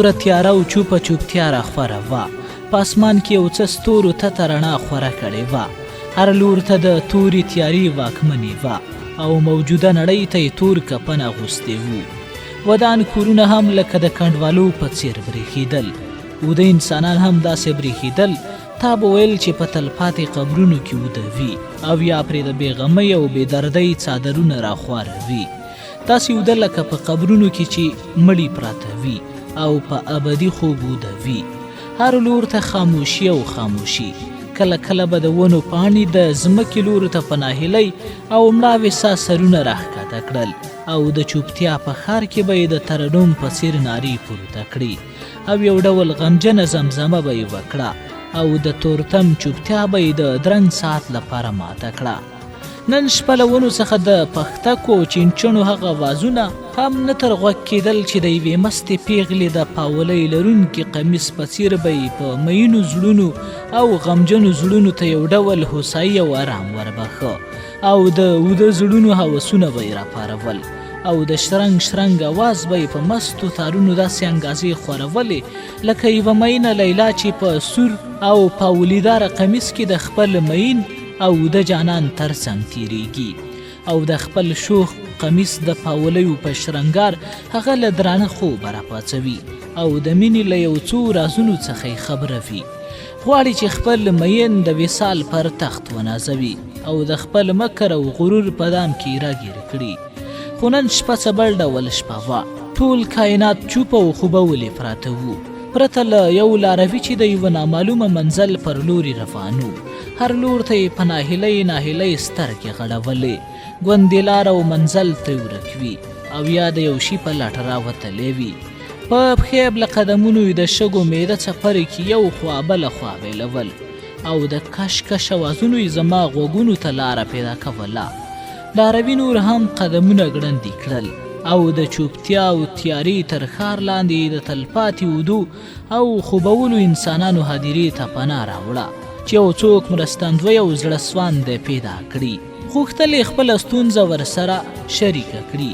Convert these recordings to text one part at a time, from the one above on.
توره تیاره او چوپه چوپتیا راخوره وه. په اسمان کې یو څه ستورو ته رڼا خوره کړې وه. هر لور ته د تورې تیارې واکمنې وه او موجوده نړۍ ته یې تور کفن اغوستی وو. ودان کورونه هم لکه د کنډوالو په څیر برېښېدل. وده انسانان هم داسې برېښېدل تا به ویل چې په تلپاتې قبرونو کې وده وي او یا پرې د بېغمۍ او بېدردۍ څادرونه راخواروي. داسې وده لکه په قبرونو کې چې مړي پراته وي او په ابدي خوب وده وي. هر لور ته خاموشي او خاموشي. کله کله به د ونو پاڼې د ځمکې لورو ته په ناهیلۍ او مړاوې سا سرونه راښکته کړل او د چوپتیا په ښار کې به یې د ترنم په څیر نارې پورته کړي او یو ډول غمجنه زمزمه به یې وکړه او د تورتم چوپتیا به یې د درنګ ساعت لپاره ماته کړه. نن شپه له ونو څخه د پختکو او چینچڼو هغه وازونه هم نه تر غوږ کېدل چې د یوې مستې پیغلې د پاولۍ لرونکي قمیص په څیر به یې په مینو زړونو او غمجنو زړونو ته یو ډول هوسایي او آرام وربخه او د وده زړونو هوسونه به یې راپارول او د شرنګ شرنګ اواز به یې په مستو تارونو داسې انګازې خورولې لکه یوه مینه لیلا چې په سور او پاولیداره قمیص کې د خپل مین او د جانان ترڅنګ تیریږي او د خپل شوخ قمیص د پاولیو په شرنګار هغه له درانه خوبه راپاڅوي او د مینې له یو څو رازونو څخه یې خبره وي. غواړي چې خپل مین د وصال پر تخت ونازوي او د خپل مکر او غرور په دام کې راګیر کړي. خو نن شپه څه بل ډول شپه وه. ټول کائنات چوپه او خوبولې پراته وو پرته له یو لاروي چې د یوه نامعلومه منزل پر لوري روانو. هر لور ته یې په ناهیلۍ ناهیلۍ سترګې غړولې ګوندې لاره او منزل ته ورک وي او یا د یو شي په لټه راوتلی وي. په پښې له قدمونو یې د شګو میده څپرې کې یو خوا بله خوا بیلول او د کش کش اوازونو یې زما غوږونو ته لاره پیدا کوله. لاروي نور هم قدمونه ګړندي کړل او د چوپتیا او تیارې تر ښار لاندې د تلپاتې ودو او خوبولو انسانانو هدیرې ته پناه راوړه چې یو څوک مرستندوی او زړه سوانده پیدا کړي. غوښتل یې خپله ستونزه ورسره شریکه کړي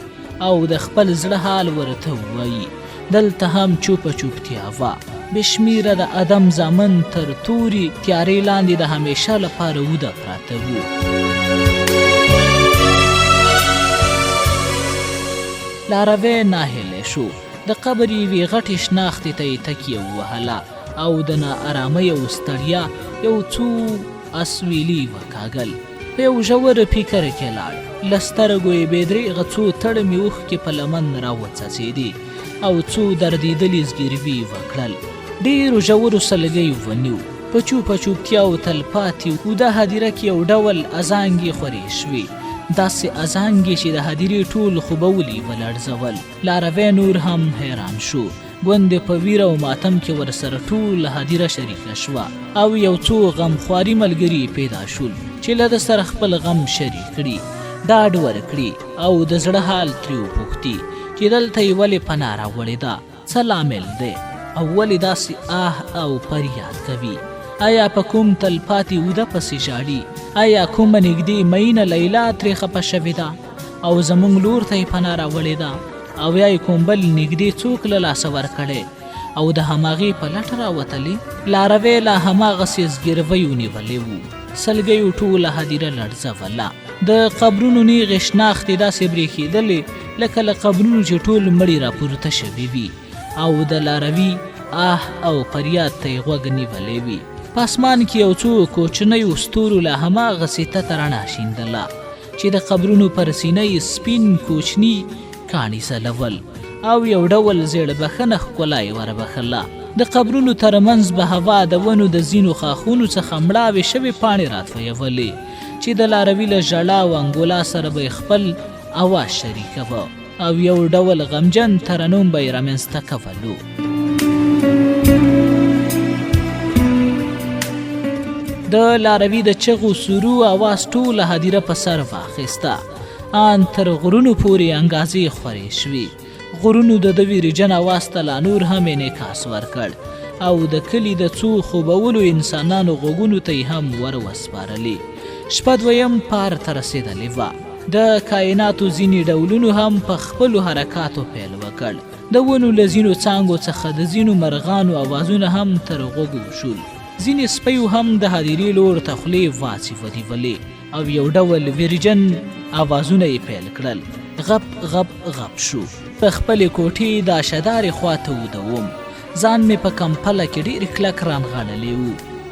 او د خپل زړه حال ورته ووایي. دلته هم چوپه چوپتیا وه. بېشمېره د ادم زامن تر تورې تیارې لاندې د همیشه لپاره وده پراته وو. لاروی ناهیلی شو. د قبر یوې غټې شناختې ته یې تکیه ووهله او د ناارامۍ او ستړیا یو څو اسویلي وکاږل. په یو ژور فکر کې لاړ. له سترګو یې بېدرېغه څو تړمې اوښکې په لمن راوڅڅېدې او څو دردېدلې زګیروي وکړل. ډېرو ژورو سلګۍ ونیو. په چوپه چوپتیا او تلپاتې وده هدیره کې یو ډول ازانګې خورې شوې. داسې ازانګې چې د هدیرې ټول خوبولي ولړزول. لاروی نور هم حیران شو. ګوندې په ویره او ماتم کې ورسره ټول هدیره شریکه شوه او یو څو غمخواري ملګري پیدا شول چې له ده سره خپل غم شریک کړي، ډاډ ورکړي او د زړه حال ترې وپوښتي چې دلته یې ولې پناه راوړې ده، څه لامل دی او ولې داسې آه او فریاد کوي؟ آیا په کوم تلپاتې وده پسې ژاړي؟ آیا کومه نږدې مینه لیلا ترې خفه شوې ده او زموږ لور ته یې پناه راوړې ده؟ او یا یې کوم بل نږدې څوک له لاسه ورکړی او د هماغې په لټه راوتلی؟ لاروی لا هماغسې زګیروی ونیولی و. سلګیو ټوله هدیره لړزوله. د قبرونو نیغې شناختې داسې برېښېدلې لکه له قبرونو چې ټول مړي راپورته شوي وي او د لاروي آه او فریاد ته یې غوږ نیولی وي. په اسمان کې یو څو کوچنیو ستورو له هماغسې تته رڼا شیندله چې د قبرونو پر سینه یې سپین کوچني کاڼي ځلول او یو ډول زیړ بخنه ښکلا یې وربخله. د قبرونو ترمنځ به هوا د ونو د ځینو ښاخونو څخه مړاوې شوې پاڼې راتویولې چې د لاروي له ژړا او انګولا سره به خپل اواز شریکوه او یو ډول غمجن ترنم به یې رامنځته کولو. د لاروي د چغو سورو اواز ټوله هدیره په سر واخیسته. آن تر غرونو پورې انګازې خورې شوې. غرونو د ده ویرجن اواز ته لا نور هم انعکاس ورکړ او د کلي د څو خوبولو انسانانو غوږونو ته یې هم ور وسپارلې. شپه دویم پار ته رسېدلې وه. د کائناتو ځینې ډولونو هم په خپلو حرکاتو پیل وکړ د ونو له ځینو څانګو څخه د ځینو مرغانو اوازونه هم تر غوږو شول. ځینې سپیو هم د هدیرې لور ته خولې واڅولې او یو ډول ویرجن اوازونه یې پیل کړل. غپ غپ غپ شو. په خپلې کوټې د اشدارې خواته ودوم. ځان مې په کمپله کې ډېر کلک رانغاړلی و.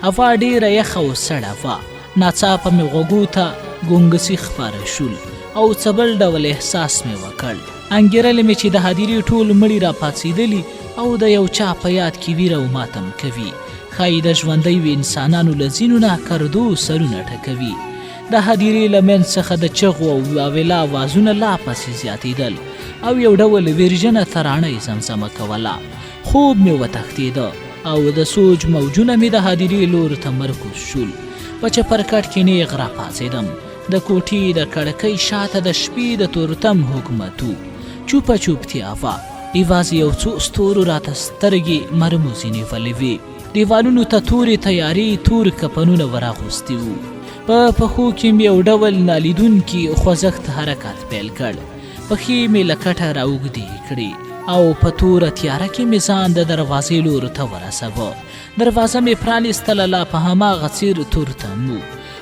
هوا ډېره یخه او سړه وه. ناڅاپه مې غوږو ته ګونګسي خپاره شول او څه بل ډول احساس مې وکړ. انګېرلې مې چې د هدیرې ټول مړي راپاڅېدلي او د یو چا په یاد کې ویره او ماتم کوي. ښایي د ژوندیو انسانانو له ځینو نه کردو سرونه ټکوي. د هدیرې له منځ څخه د چغو او واویلا اوازونه لا پسې زیاتېدل او یو ډول ویرجنه ترانه یې زمزمه کوله. خوب مې وتښتېده او د سوچ موجونه مې د هدیرې لور ته مرکوز شول. په چپرکټ کې نیغ راپاڅېدم. د کوټې د کړکۍ شاته د شپې د تورتم حکومت و. چوپه چوپتیا وه. یوازې یو څو ستورو راته سترګې مرموزې نیولې وې. دیوالونو ته تورې تیارې تور کفنونه وراغوستي وو. په پښو کې مې یو ډول نالیدونکي خوځښت حرکت پیل کړ. پښې مې له کټه راوږدې کړې او په توره تیاره کې مې ځان د دروازې لور ته ورسوه. دروازه مې پرانیستله، لا په هماغه څیر تورتم و،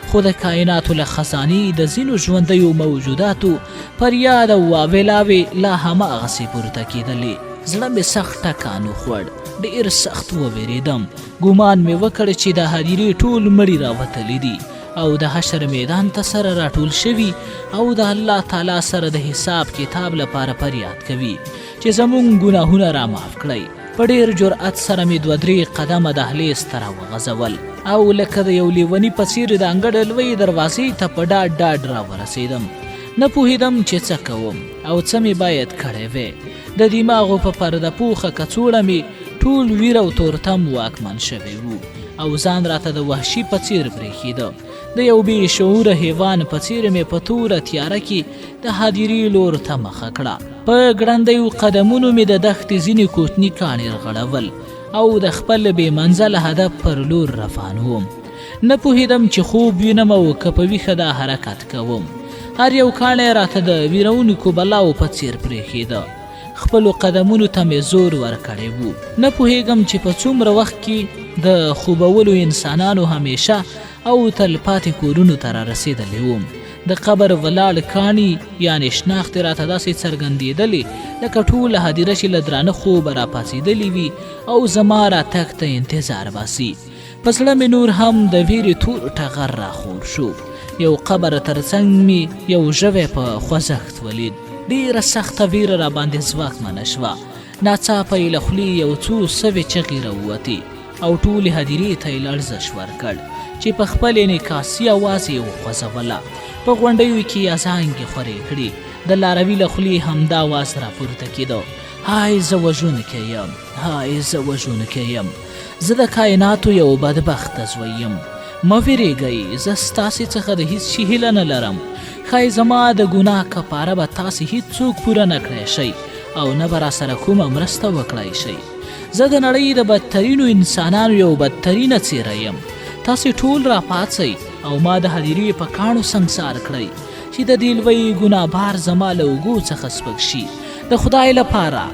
خو د کائناتو له خزانې د ځینو ژوندیو موجوداتو فریاد او واویلاوې لا هماغسې پورته کېدلې. زړه مې سخت ټکان وخوړ. ډېر سخت وویرېدم. ګمان مې وکړ چې د هدیرې ټول مړي راوتلي دي او د حشر میدان ته سره راټول شوي او د الله تعالی سره د حساب کتاب لپاره فریاد کوي چې زموږ ګناهونه را معاف کړئ. په ډېر جرأت سره مې 2-3 قدمه دهلیز ته راوغځول او لکه د یو لیوني په څېر د انګړ لویې دروازې ته په ډاډ ډاډ راورسېدم. نه پوهېدم چې څه کوم او څه مې باید کړی وی. د دماغو په پرده پوخه کڅوړه مې ټول ویر او تورتم واکمن شوی و او ځان راته د وحشي په څېر برېښېده. د یو بې شعوره حیوان په څېر مې په توره تیاره کې د هدیرې لور ته مخه کړه. په ګړندیو قدمونو مې د دښتې ځینې کوچني کاڼي رغړول او د خپل بې منزله هدف پر لور روان وم. نه پوهېدم چې خوب وینم او که په ویښه دا حرکت کوم. هر یو کاڼی راته د ویرونکو بلاو په څېر برېښېده. خپلو قدمونو ته مې زور ورکړی و. نه پوهېږم چې په څومره وخت کې د خوبولو انسانانو همیشه او تلپاتې کورونو ته رارسېدلی وم. د قبر ولاړ کاڼي یعنې شناختې راته داسې څرګندېدلې لکه ټوله هدیره چې له درانه خوبه راپاڅېدلې وي او زما راتګ ته انتظار باسي. په زړه مې نور هم د ویرې تور ټغر راخور شو. یو قبر تر څنګ مې یو ژوی په خوځښت ولید. ډېره سخته ویره راباندې ځواکمنه شوه. ناڅاپه یې له خولې یو څو سوې چغې راووتې او ټولې هدیرې ته یې لړزش ورکړ چې په خپل انعکاسي اواز یې وخوځوله. په غونډیو کې یې ازانګې خورې کړې. د لاروي له خولې همدا اواز راپورته کېده: های زه وژونکی یم، های زه وژونکی یم، زه د کائناتو یو بدبخته زوی یم. مه ویرېږئ، زه ستاسې څخه د هیڅ شي هیله نه لرم. ښایي زما د ګناه کفاره به تاسې هیڅوک پوره نه کړی شئ او نه به راسره کومه مرسته وکړی شئ. زه د نړۍ د بدترینو انسانانو یو بدترینه څیره یم. تاسې ټول راپاڅئ او ما د هدیرې په کاڼو سنګسار کړئ چې د دې لوی ګناه بار زما له اوږو څخه سپک شي. د خدای لپاره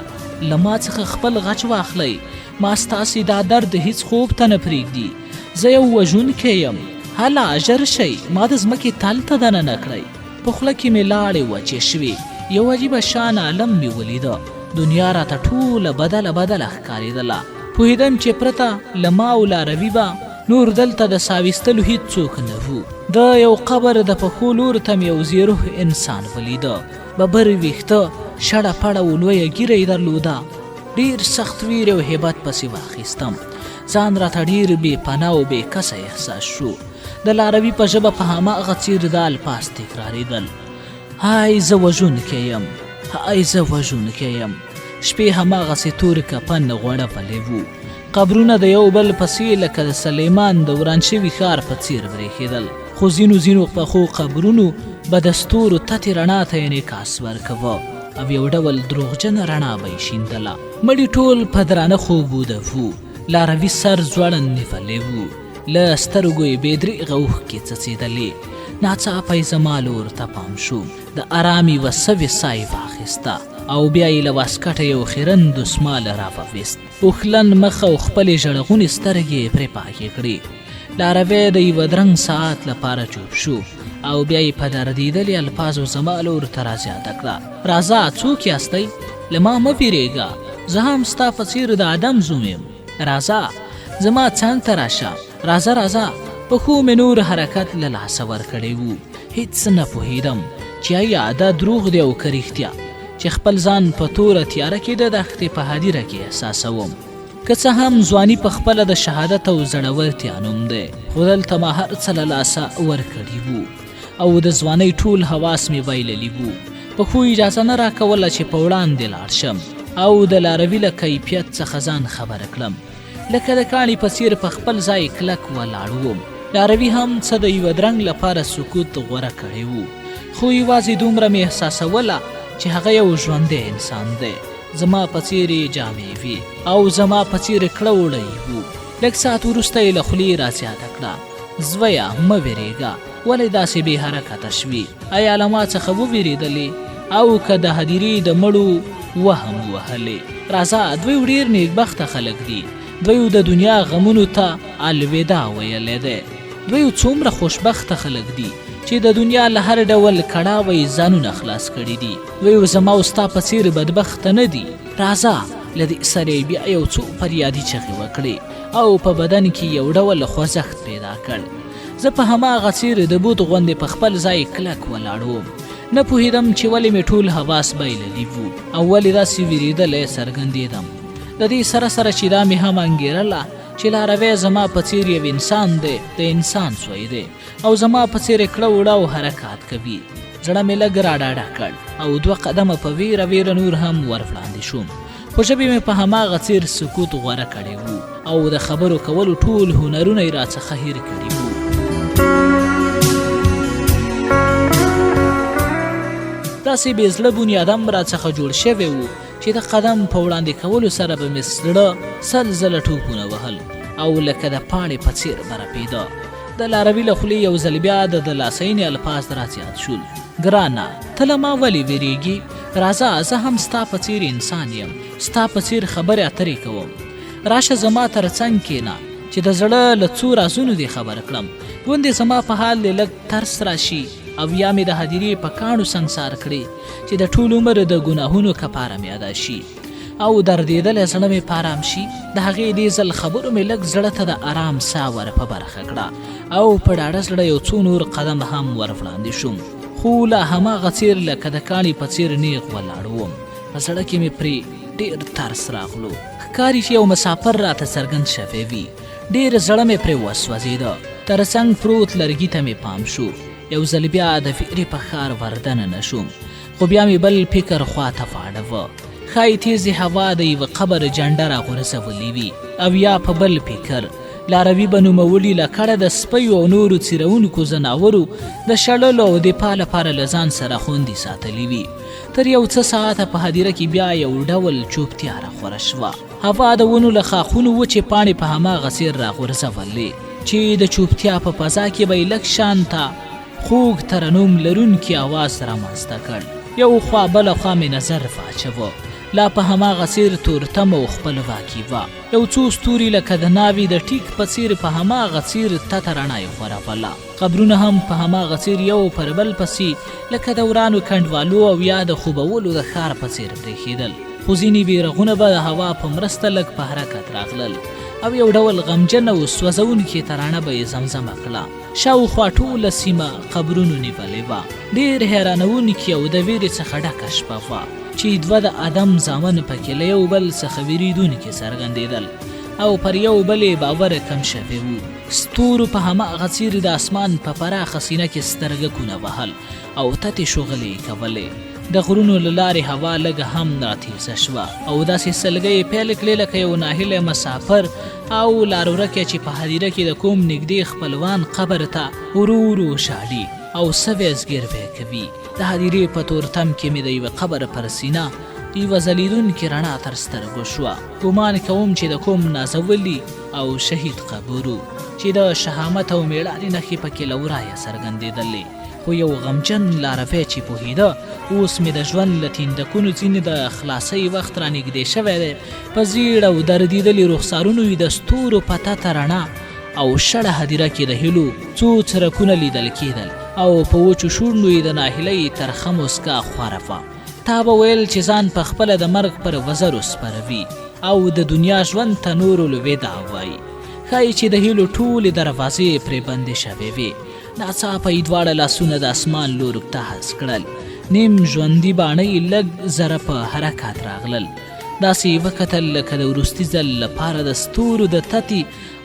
له ما څخه خپل غچ واخلئ. ما ستاسې دا درد هیڅ خوب ته نه پرېږدي. زه یو وژونکی یم. هله ژر شئ، ما د ځمکې تل ته دننه کړئ. په خوله کې مې لاړې وچې شوې. یو عجیبه شان عالم مې ولیده. دنیا راته ټوله بدله بدله ښکارېدله. پوهېدم چې پرته له ما او لاروي به نور دلته د ساویستلو هیڅوک نه وو. د یو قبر د پښو لور ته مې یو زیروح انسان ولیده. ببر ویښته، شړه پړه و لویه ږیره یې درلوده. ډېر سخت ویر او هیبت پسې واخیستم. ځان راته ډېر بې پناه او بې کسه احساس شو. د لاروي په ژبه په هماغه څېر د الفاظ تکرارېدل: های زه وژونکی یم، های زه وژونکی یم. شپې هماغسې تور کفن غوړولی وو. قبرونه د یو بل پسې لکه د سلیمان د وران شوي ښار په څېر برېښېدل، خو ځینو پخو قبرونو به د ستورو تتې رڼا ته انعکاس ورکوه او یو ډول دروغجنه رڼا به یې شیندله. مړي ټول په درانه خوب وده وو. لاروي سر ځوړند نیولی وو. له سترګو یې بې درېغه اوښکې څڅېدلې. ناڅاپه یې زما لور ته پام شو. د ارامې یوه سوې ساه یې واخیسته او بیا یې له واسکټه یو خیرن دسمال راپویست. اوښلن مخ او خپلې ژړغونې سترګې پرې پاکې کړې. لاروی د یوه درنګ ساعت لپاره چوپ شو او بیا یې په دردېدلې الفاظو زما لور ته رازیاده کړه: راځه، څوک یاستئ؟ له ما مه ویرېږه، زه هم ستا په څېر د آدم زوم یم. راځه، زما څنګ ته راشه، راځه راځه. پښو مې نور حرکت له لاسه ورکړی و. هېڅ نه پوهېدم چې آیا دا دروغ دی او که رښتیا، چې خپل ځان په توره تیاره کې د دښتې په هدیره کې احساسوم. که څه هم ځواني په خپله د شهادت او زړورتیا نوم دی، خو دلته ما هر څه له لاسه ورکړي وو او د ځوانۍ ټول حواس مې بایللي وو. پښو اجازه نه راکوله چې په وړاندې لاړ شم او د لاروي له کیفیت څخه ځان خبره کړم. لکه د کاڼي په څېر په خپل ځای کلک ولاړ وم. لاروي هم څه د یوه درنګ لپاره سکوت غوره کړی و، خو یوازې دومره مې احساسوله چې هغه یو ژوندی انسان دی. زما په څېر یې جامې وي او زما په څېر کړه وړی و. لږ ساعت وروسته یې له خولې رازیاده کړه: زویه، مه ویرېږه، ولې داسې بې حرکته شوي؟ آیا له ما څخه وویرېدلې او که د هدیرې د مړو وهم وهلې؟ راځه، دوی ډېر نیکبخته خلک دي. دوی د دنیا غمونو ته الوداع ویلی دی. دوی څومره خوشبخته خلک دي چې د دنیا له هر ډول کړاوۍ ځانونه خلاص کړي دي. دوی زما او ستا په څېر بدبخته نه دي. راځه. له دې سره بیا یو څو فریادي چغې وکړې او په بدن کې یو ډول خوځښت پیدا کړ. زه په هماغه څېر د بوت غوندې په خپل ځای کلک ولاړ وم. نه پوهېدم چې ولې مې ټول حواس بایللي وو او ولې داسې ویرېدلی څرګندېدم. د دې سره سره چې دا مې هم انګېرله چې لاروی زما په څېر یو انسان دی، د انسان سوی دی او زما په څېر کړه وړه او حرکات کوي. زړه مې لږ راډاډه کړ او 2 قدمه په ویره ویره نور هم ور وړاندې شوم. خو ژبې مې په هماغه څېر سکوت غوره کړی و او د خبرو کولو ټول هنرونه یې راڅخه هېر کړي وو. داسې بې زړه بنیادم راڅخه جوړ شوی و چې د قدم په وړاندې کولو سره به مې زړه سل ځله ټوپونه وهل او لکه د پاڼې په څېر به رپېده. د لاروي له خولې یو ځل بیا د لاسینې الفاظ رازیات شول: ګرانه، ته له ما ولې ویرېږي؟ راځه، زه هم ستا په څېر انسان یم، ستا په څېر خبرې اترې کوم. راشه زما تر څنګ کښېنه چې د زړه له څو رازونو دې خبر کړم. ګوندې زما په حال دې لږ ترس راشي او یا مې د هدیرې په کاڼو سنګسار کړي چې د ټول عمر د ګناهونو کفاره مې ادا شي او دردېدلی زړه مې په ارام شي. د هغې دې ځل خبرو مې لږ زړه ته د ارام ساه ور په برخه کړه او په ډاډه زړه یو څو نور قدم هم ور وړاندې شوم. خو لا هماغه څېر لکه د کاڼي په څېر نیغ ولاړ وم. په زړه کې مې پرې ډېر ترس راغلو. ښکاري چې یو مسافر راته څرګند شوی وي. ډېر زړه مې پرې وسوځېده. تر څنګ پروت لرګي ته مې پام شو. یو ځل بیا د فکرې په ښار وردننه شوم، خو بیا مې بل فکر خواته واړوه. ښایي تیزې هوا د یوه قبر جنډه راغورځولې وي او یا په بل فکر لاروي به نوموړي له کړه د سپیو او نورو څیرونکو ځناورو د شړلو او دفاع لپاره له ځان سره خوندي ساتلي وي. تر یو څه ساعته په هدیره کې بیا یو ډول چوپتیا راخوره شوه. هوا د ونو له ښاخونو وچې پاڼې په هماغه څېر راغورځولې چې د چوپتیا په فضا کې به یې لږ شانته خوږ ترنم لرونکي اواز رامنځته کړ. یو خوا بله خوا مې نظر واچوه. لا په هماغه څېر تورتم او خپلواکي وه. یو څو ستوري لکه د ناوې د ټیک په څېر په هماغه څېر تته رڼا یې خوروله. قبرونه هم په هماغه څېر یو پر بل پسې لکه د ورانو کنډوالو او یا د خوبولو د ښار په څېر برېښېدل. خو ځینې بیرغونه به د هوا په مرسته لږ په حرکت راغلل او یو ډول غمجن او سوځونکې ترانه به یې زمزمه کړه. شاوخوا ټوله سیمه قبرونو نیولې وه. ډېر حیرانوونکې او د ویرې څخه ډکه شپه وه چې 2 د آدم زامن پکې له یو بل څخه ویرېدونکي څرګندېدل او پر یو بل یې باور کم شوی و. ستورو په هماغه څېر د اسمان په پراخه سینه کې سترګکونه وهل او تتې شغلې کولې. د غرونو له لارې هوا لږه هم راتېزه شوه او داسې سلګۍ یې پیل کړې لکه یو ناهیلی مسافر او لارورکی چې په هدیره کې د کوم نږدې خپلوان قبر ته ورو ورو شاړي او سوی زګیروی کوي. د هدیرې په تورتم کې مې د یوه قبر پر سینه یوه ځلیدونکې رڼا تر سترګو شوه. ګمان کوم چې د کوم نازولي او شهید قبر و چې د شهامت او میړانې نښې پکې له ورایه څرګندېدلې خو یو غمجن لاروی چې پوهېده اوس مې د ژوند له تیندکونو ځینې د خلاصۍ وخت رانږدې شوی دی. په زیړ او دردېدلي رخسارونو یې د ستورو په تته رڼا او شړه هدیره کې د هیلو څو څرکونه لیدل کېدل او په وچو شونډو یې د ناهیلۍ ترخه موسکا خوره وه. تا به ویل چې ځان په خپله د مرګ پر وزرو سپروي او د دنیا ژوند ته نورو الوداع وایي. ښایي چې د هیلو ټولې دروازې پرې بندې شوې وې. ناڅاپه یې دواړه لاسونه د اسمان لورو ته هز کړل. نیم ژوندي باڼه یې لږ زره په حرکات راغلل. داسې یې وکتل لکه د وروستي ځل لپاره د ستورو د تتې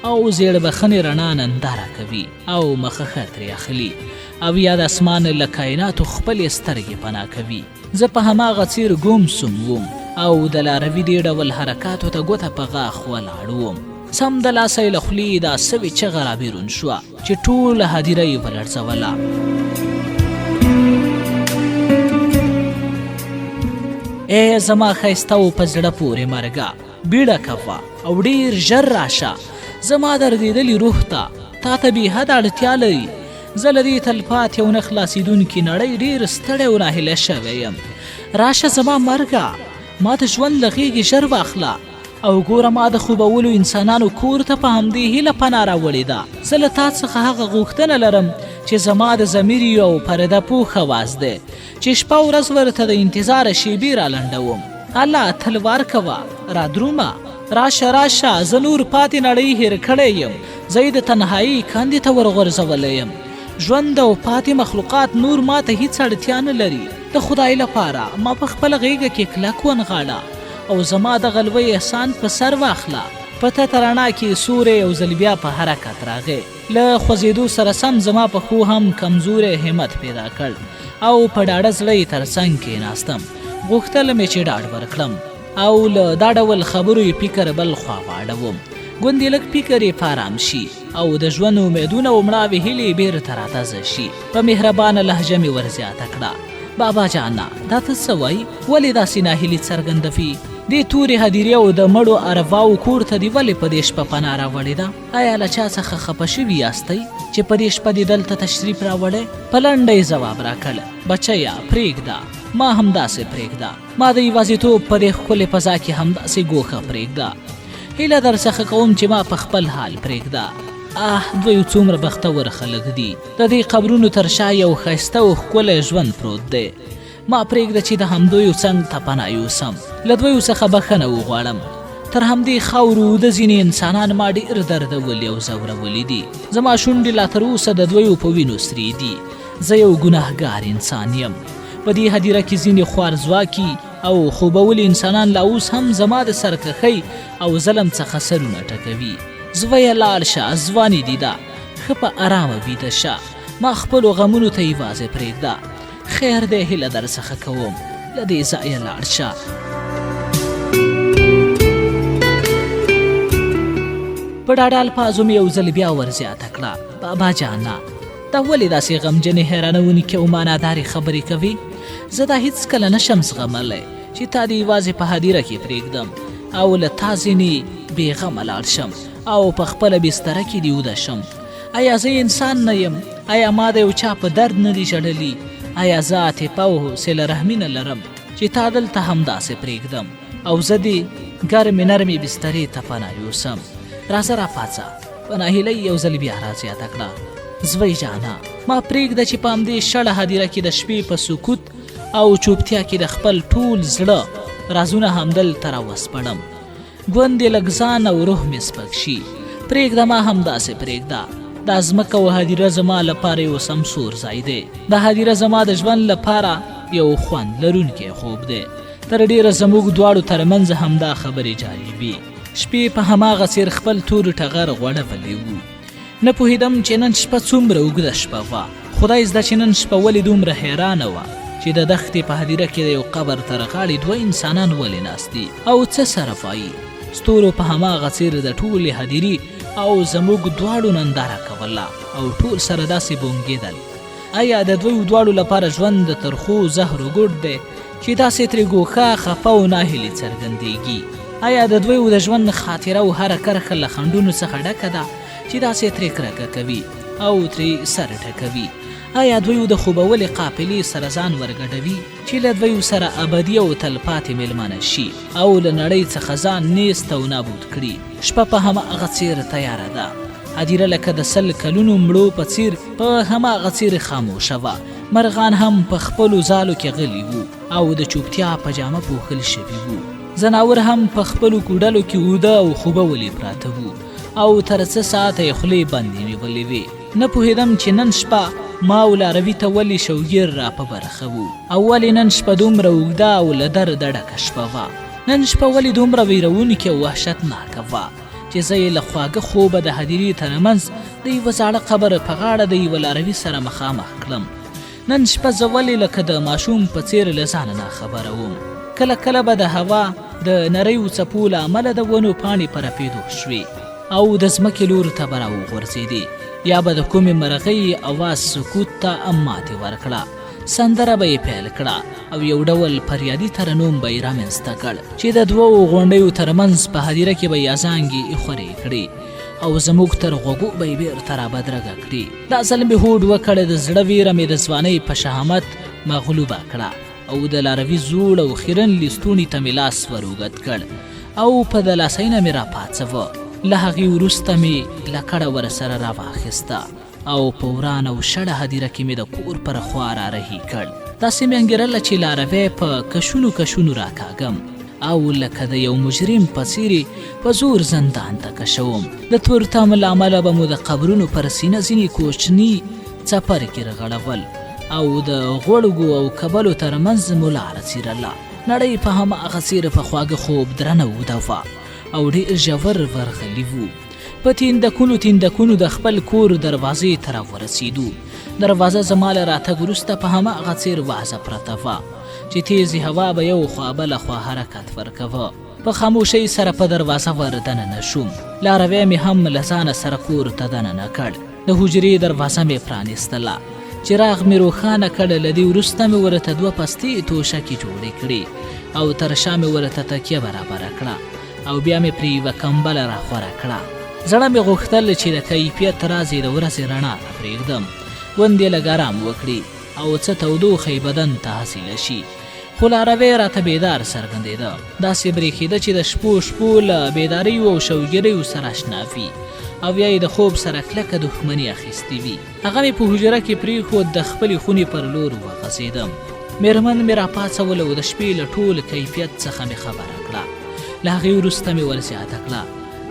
او زیړ بخنې رڼا ننداره کوي او مخه ترې اخلي او یا د اسمان له کایناتو خپلې سترګې پناه کوي. زه په هماغه څیر ګوم سوم وم او د لاروي دې ډول حرکاتو ته ګوته په غاښ ولاړ وم. سم د لاسه یې له خولې دا سوې چغه رابیرون شوه چې ټوله هدیره یې ولړزوله. ای زما ښایسته و په زړه پورې مرګه، بیړه کوه او ډېر ژر راشه. زما دردېدلي روح ته تا ته بې حده اړتیا لري. زه له دې تلپاتې او نه خلاصېدونکې نړۍ ډېر ستړی او ناهیلی شوی یم. راشه زما مرګه، ما د ژوند له غېږې ژر واخله او ګوره ما د خوبولو انسانانو کور ته په همدې هیله پناه راوړې ده. زه له تا څخه هغه غوښتنه لرم چې زما د ضمیر یو پرده پوښ اواز دی چې شپه ورځ ورته د انتظاره شیبې رالنډوم. الله تلوار کوه، رادرومه، راشه راشه، زه نور پاتې نړۍ هېر کړی یم. زه یې د تنهایي کندې ته ورغورځولی یم. ژوند او پاتې مخلوقات نور ما ته هیڅ اړتیا نه لري. د خدای لپاره ما په خپله غېږه کې کلک ونغاړه او زما د غلوۍ احسان په سر واخله. په تته رڼا کې سوری یو ځل بیا په حرکت راغی. له خوځېدو سره سم زما پښو هم کمزوری همت پیدا کړ او په ډاډه زړه یې تر څنګ کېناستم. غوښتل مې چې ډاډ ورکړم او له دا ډول خبرو یې فکر بل خوا واړوم. ګوندې لږ فکر یې په ارام شي او د ژوند امیدونه او مړاوې هیلې بېرته راتازه شي. په مهربانه لهجه مې ورزیاته کړه: بابا جانا، دا ته څه وایي؟ ولې داسې ناهیلي څرګندوي؟ دې تورې هدیرې او د مړو ارواو کور ته دې ولې په دې شپه پناه راوړې ده؟ آیا له چا څخه خفه شوي یاستئ چې په دې شپه دې دلته تشریف راوړی؟ په لنډه یې ځواب راکړ: بچیه پرېږده، ما همداسې پرېږده. ما د یوازیتوب په دې ښکلې فضا کې همداسې ګوښه پرېږده. هیله در څخه کوم چې ما په خپل حال پرېږده. دوی څومره بختور خلک دي. د دې قبرونو تر شا یو ښایسته او ښکلی ژوند پروت دی. ما پرېږده چې د همدویو څنګ ته پناه یوسم، له دویو څخه بخښنه وغواړم. تر همدې خاورو د ځینې انسانان ما ډېر دردولي او ځورولي دي. زما شونډې لا تر اوسه د دویو په وینو سرې دي. زه یو ګناهګار انسان یم. په دې هدیره کې ځینې خوارځواکي او خوبولي انسانان لا اوس هم زما د سرکښۍ او ظلم څخه سرونه ټکوي. زویه لاړ شه، ځوانې دیده، ښه په ارامه ویده شه. ما خپلو غمونو ته یوازې پرېږده. خیر دی، هیله در څخه کوم، له دې ځایه لاړ شه. په ډاډه الفاظو مې یو ځل بیا ورزیاته کړه: بابا جانا، دا ولې داسې غمجنې حیرانونکې او معنادارې خبرې کوي؟ زه دا هیڅکله نشم زغملی چې تا دې یوازې په هدیره کې پرېږدم او له تا ځینې بېغمه لاړ شم او په خپله بستره کې دې وده شم. آیا زه انسان نه یم؟ آیا ما د یو چا په درد نه دي ژړلي؟ آیا زه عاطفه او صله رحمي نه لرم چې تا دلته همداسې پرېږدم او زه دې ګرمې نرمې بسترې ته پناه یوسم؟ راځه راپاڅه. په ناهیلۍ یو ځل بیا رازیاته کړه: زوی جانا، ما پرېږده چې په همدې شړه هدیره کې د شپې په سکوت او چوپتیا کې د خپل ټول زړه رازونه همدلته راوسپړم. ګوندې لږ ځان او روح مې سپک شي. پرېږده، ما همداسې پرېږده. دا ځمکه او هدیره زما لپاره یو سمسور ځای دی. دا هدیره زما د ژوند لپاره یو خوند لرونکی خوب دی. تر ډېره زموږ دواړو ترمنځ همدا خبرې جاري وي. شپې په هماغه څیر خپل تور ټغر غوړولی وو. نه پوهېدم چې نن شپه څومره اوږده شپه وه. خدای زده چې نن شپه ولې دومره حیرانه وه چې د دښتې په هدیره کې د یو قبر تر غاړې دوه انسانان ولې ناست دي او څه سره وایي. ستورو په هماغه څیر د ټولې هدیرې او زموږ دواړو ننداره کوله او ټول سره داسې بونګېدل. آیا د دوی دواړو لپاره ژوند د ترخو زهرو ګډ دی چې داسې ترې ګوښه، خفه او ناهیلي څرګندېږي؟ آیا د دوی د ژوند خاطره او هره کرښه له خنډونو څخه ډکه ده چې داسې ترې کرکه کوي او ترې سر ټکوي؟ آیا دوی د خوبولې قافلې سره ځان ورګډوي چې له دوی سره ابدي او تلپاتې میلمانه شي او له نړۍ څخه ځان نیست او نابود کړي؟ شپه په هماغه څیر تیاره ده، هدیره لکه د 100 کلونو مړو په څیر په هماغه څیر خاموشه وه. مرغان هم په خپلو ځالو کې غلي وو او د چوپتیا په جامه پوښل شوي وو. ځناور هم په خپلو کوډلو کې اوده او خوبولې پراته وو او تر څه ساعته یې خولې بندې نیولې وې. نه پوهېدم چې نن شپه ما او لاروي ته ولې شوګیر را په برخه وو او ولې نن شپه دومره اوږده او له درده ډکه شپه وه. نن شپه ولې دومره ویرونکې او وحشتناکه وه چې زه یې له خواږه خوبه د هدیرې ترمنځ د یوه زاړه قبر په غاړه د یوه لاروي سره مخامخ کړم. نن شپه زه ولې لکه د ماشوم په څیر له ځانه ناخبره وم. کله کله به د هوا د نریو څپو له امله د ونو پاڼې په رپېدو شوې او د ځمکې لوري ته به راوغورځېدې، یا به د کومې مرغۍ اواز سکوت ته ماتې ورکړه. سندره به یې پیل کړه او یو ډول فریادي ترنم به یې رامنځته کړ چې د دوو غونډیو ترمنځ په هدیره کې به یې ازانګې ایښورې کړې او زموږ تر غوږو به یې بېرته رابدرګه کړي. دا ځل مې هوډ وکړ، د زړه ویره مې د ځوانۍ په شهامت مغلوبه کړه او د لاروي زوړ او خیرن لستوڼي ته مې لاس ور اوږد کړ او په دلاسۍ نه مې راپاڅوه. له هغې وروسته مې لکړه ورسره راواخیسته او په ورانه او شړه هدیره کې مې د کور پر خوا را رهي کړ. داسې مې انګېرله چې لاروی په کشونو کشونو راکاږم او لکه د یو مجرم په څیرې په زور زندان ته کشوم. د تورتم له امله به مو د قبرونو پر سینه ځینې کوچني څپرکې رغړول او د غوړګو او کبلو ترمنځ مو لاره څیرله. نړۍ په هماغه څیره په خواږه خوب درنه اوده وه او ډېر ژور ورغلي وو. په تیندکونو د خپل کور دروازې ته راورسېدو. دروازه زما له راتګ وروسته په هماغه څیر وازه پرته وه چې تیزې هوا به یو خوا بله خوا حرکت ورکوه. په خاموشۍ سره په دروازه ور دننه شوم. لاروی مې هم له ځانه سره کور ته دننه کړ. د حجرې دروازه مې پرانیستله، چراغ مې روښانه کړ. له دې وروسته مې ورته 2 پستې توشکې جوړې کړې او تر شا مې ورته تکیه برابره کړه او بیا مې پرې یوه کمبله راخوره کړه. زړه مې غوښتل چې د کیفیت راز یې د ورځې رڼا ته پرېږدم، ګوند یې لږ ارام وکړي او څه تودوخه یې بدن ته حاصله شي. خو لاروی راته بیدار څرګندېده، داسې برېښېده چې د شپو له بیداریو او شوګیریو سره اشنا وي او یا یې د خوب سره کلکه دښمني اخیستې وي. هغه مې په حجره کې پرېښود، د خپلې خونې پر لور وغځېدم. میرمن مې راپاڅوله او د شپې له ټول کیفیت څخه مې خبره کړه. له هغې وروسته مې ورزیاته کړه،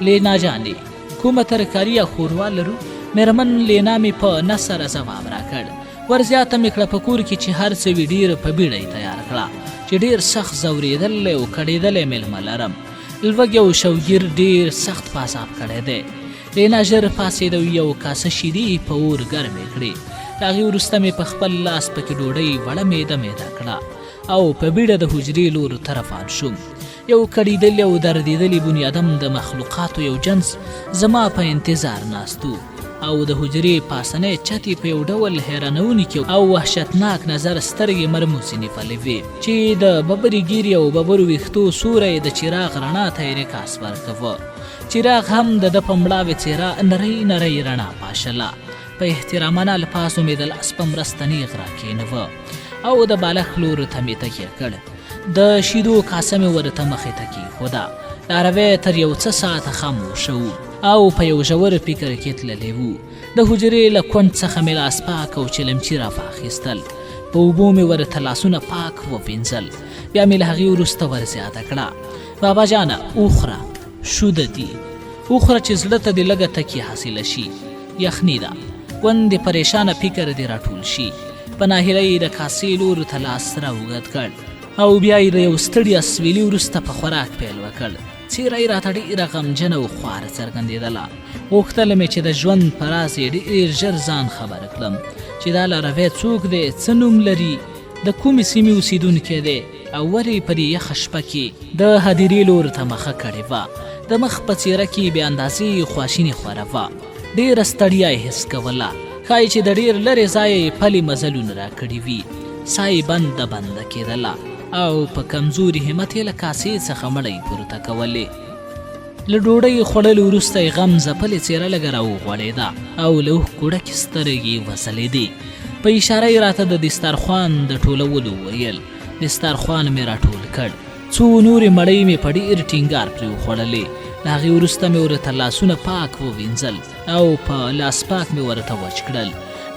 لینا جانې کومه ترکاري یا ښوروا لرو؟ میرمن لینا مې په نه سره ځواب راکړ. ورزیاته مې کړه په کور کې چې هر څه وي ډېر په بیړه یې تیار کړه چې ډېر سخت ځورېدلی او کړېدلی میلمه لرم. لوږې او شوګیر ډېر سخت په عذاب کړی دی. لینا ژر پاڅېده او یو کاسه شیدې په اور ګرمې کړې. له هغې وروسته مې په خپل لاس پکې ډوډۍ وړه میده کړه او په بیړه د حجرې لور ته روان شوم. یو کړېدلی او دردېدلی بنیادم د مخلوقاتو یو جنس زما په انتظار ناستو او د حجرې پاسنۍ چتې په یو ډول حیرانونکي او وحشتناک نظر سترګې مرموزې نیولې وې چې د ببرې ږیرې او ببرو ویښتو سوری د چراغ رڼا ته یې انعکاس ورکوه. چراغ هم د ده په مړاوې څېره نرۍ رڼا پاشله. په احترامانه الفاظو مې د لاس په مرسته نیغ راکېنوه او د بالښت لوري ته مې تکیه کړ. د شیدو کاسه مې ورته مخې ته کېښوده. لاروی تر یو څه ساعته خاموشه و او په یو ژور فکر کې تللی و. د حجرې له کونډ څخه مې لاس پاک او چلمچي راواخیستل. په اوبو مې ورته لاسونه پاک ووینځل. بیا مې له هغې وروسته ورزیاته کړه، بابا جانه وخوره، شوده دي، وخوره چې زړه ته دې لږه تکیه حاصله شي، یخني ده، ګوند دې پریشانه فکر دې راټول شي. په ناهیلۍ د کاسې لورو ته لاس راوږد کړ او بیا یې د یو ستړي اسویلي وروسته په خوراک پیل وکړ. څېره یې راته ډېره غمجنه او خواره څرګندېدله. غوښتله مې چې د ژوند په راز یې ډېر ژر ځان خبر کړم چې دا لاروی څوک دی، څه نوم لري، د کومې سیمې اوسېدونکی دی او ولې په دې یخه شپه کې د هدیرې لوري ته مخه کړې وه. د مخ په څېره کې بې اندازې خواشیني خوره وه. ډېره ستړیا یې حس کوله، ښایي چې د ډېر لرې ځایه یې پلي مزلونه راکړي وي. ساه یې بنده کېدله او په کمزوري همت یې له کاسې څخه مړۍ پورته کولې. له ډوډۍ خوړلو وروسته یې غم ځپلې څېره لږه راوغوړېده او له اوښکو ډکې سترګې یې وځلېدې. په اشاره یې راته د دسترخوان د ټولولو ویل. دسترخوان مې راټول کړ، څو نورې مړۍ مې په ډېر ټینګار پرې وخوړلې. له هغې وروسته مې ورته لاسونه پاک ووینځل او په لاس پاک مې ورته وچ کړل.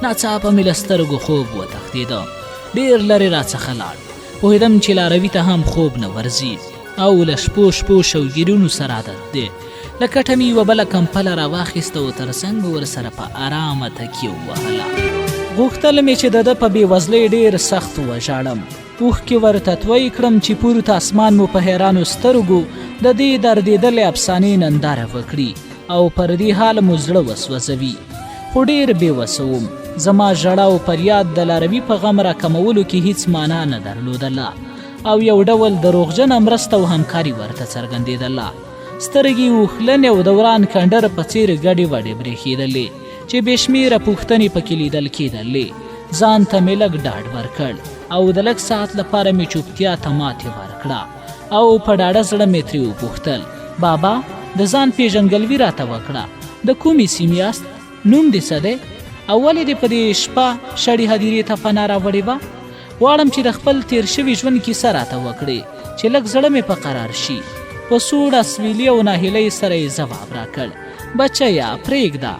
ناڅاپه مې له سترګو خوب وتښتېده، ډېر لرې راڅخه لاړ. پوهېدم چې لاروي ته هم خوب نه ورځي او له شپو شوګیرونو سره عادت دی. له کټه مې یوه بله کمپله راواخیسته او تر څنګ مې ورسره په ارامه تکیه ووهله. غوښتل مې چې د ده په بېوزلۍ ډېر سخت وژاړم، اوښکې ورته توی کړم چې پورته اسمان مو په حیرانو سترګو د دې دردېدلې افسانې ننداره وکړي او پر دې حال مو زړه وسوځوي. خو ډېر بېوسه وم. زما ژړا او فریاد د لاروي په غم راکمولو کې هیڅ معنا نه درلودله او یو ډول دروغجنه مرسته او همکاري ورته څرګندېدله. سترګې اوښلنې او دوران کنډر په څېر ګډې وډې برېښېدلې چې بې شمېره پوښتنې پکې لیدل کېدلې. ځان ته مې لږ ډاډ ورکړ او د لږ ساعت لپاره مې چوپتیا ته ماتې ورکړه او په ډاډه زړه مې ترې وپوښتل، بابا د ځان پېژندګلوي راته وکړه، د کومې سیمې یاست؟ نوم دې څه دی؟ او ولې دې په دې شپه شړې هدیرې ته پناه راوړې وه؟ غواړم چې د خپل تیر شوي ژوند کیسه راته وکړې چې لږ زړه مې په قرار شي. په سوړ اسویلي او ناهیلۍ سره یې ځواب راکړ، بچیه پرېږده،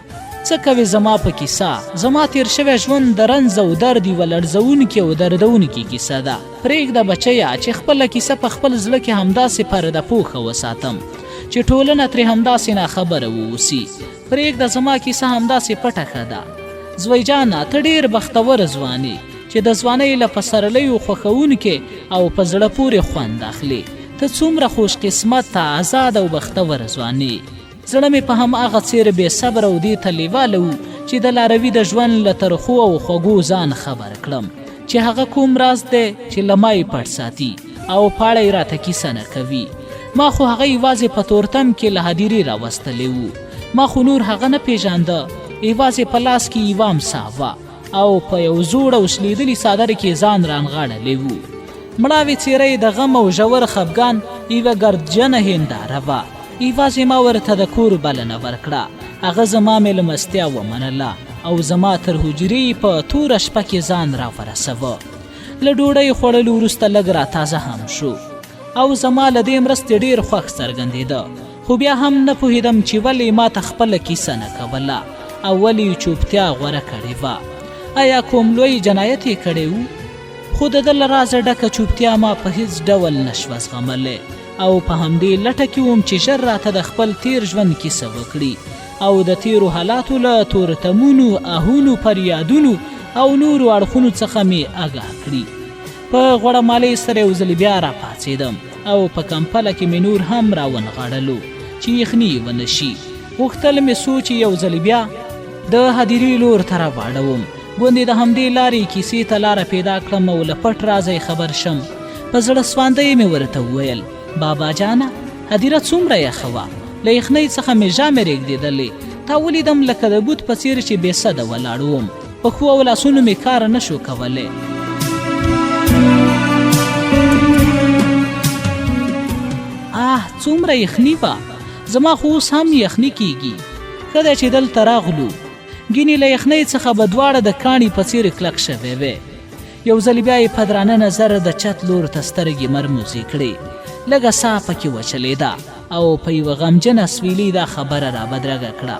څه کوې زما په کیسه؟ زما تیر شوی ژوند د رنځ او درد یوه لړزونکې او دردونکې کیسه ده. پرېږده بچیه چې خپله کیسه په خپل زړه کې همداسې پرده پوښه وساتم چې ټولنه ترې همداسې ناخبره واوسي. پرېږده زما کیسه همداسې پټه ښه ده. زوی جانه ته ډېر بختور ځوان یې چې د ځوانۍ له پسرلیو خوښوونکې او په زړه پورې خوند اخلي. ته څومره خوش قسمته، آزاد او بختور ځوان یې. زړه مې په هماغه څېر بې صبره او دې ته لیواله و چې د لاروي د ژوند له ترخو او خوږو ځان خبر کړم چې هغه کوم راز دی چې له ما یې پټ ساتي او په اړه یې راته کیسه نه کوي. ما خو هغه یوازې په تورتم کې له هدیرې راوستلی و. ما خو نور هغه نه پېژانده، یوازې په لاس کې یوه امسا وه او په یو زوړ او شلیدلي څادر کې ځان رانغاړلی و. مړاوې څېره یې د غم او ژور خفګان یوه ګردجنه هنداره وه. یوازې ما ورته د کور بلنه ورکړه. هغه زما مېلمستیا ومنله او زما تر حجرې په توره شپه کې ځان راورسوه. له ډوډۍ خوړلو وروسته لږ راتازه هم شو او زما له دې مرستې ډېر خوښ څرګندېده. خو بیا هم نه پوهېدم چې ولې ما ته خپله کیسه نه کوله او ولې چوپتیا غوره کړې وه. آیا کوم لوی جنایت یې کړی و؟ خو د ده له رازه ډکه چوپتیا ما په هیڅ ډول نشوه زغملی او په همدې لټه کې وم چې ژر راته د خپل تیر ژوند کیسه وکړي او د تیرو حالاتو له تورتمونو، آهونو، فریادونو او نورو اړخونو څخه مې آګاه کړي. په غوړمالۍ سره یو ځل بیا راپاڅېدم او په کمپله کې مې نور هم راونغاړلو چې یخني ونه شي. غوښتل مې څو چې یو ځل بیا د هدیرې لور ته راواړوم، ګوندې د همدې لارې کیسې ته لاره پیدا کړم او له پټ رازه خبر شم. په زړه سواندۍ مې ورته وویل، بابا جانه هدیره څومره یخه وه، له یخنۍ څخه مې ژامې رېږدېدلې. تا ولیدم لکه د بوت په څېر چې بې سده ولاړ وم، پښو او لاسونو مې کار نه شو کولی. څومره یخني وه، زما خو اوس هم یخني کېږي. ښه دی چې دلته راغلو، ګینې له یخنۍ څخه به دواړه د کاڼي په څېر کلک شوی وې. یو ځل بیا یې په درانه نظر د چت لور ته سترګې مرموزې کړې. لږه ساه پکې وچلېده او په یوه غمجنه سویلي دا خبره رابدرګه کړه،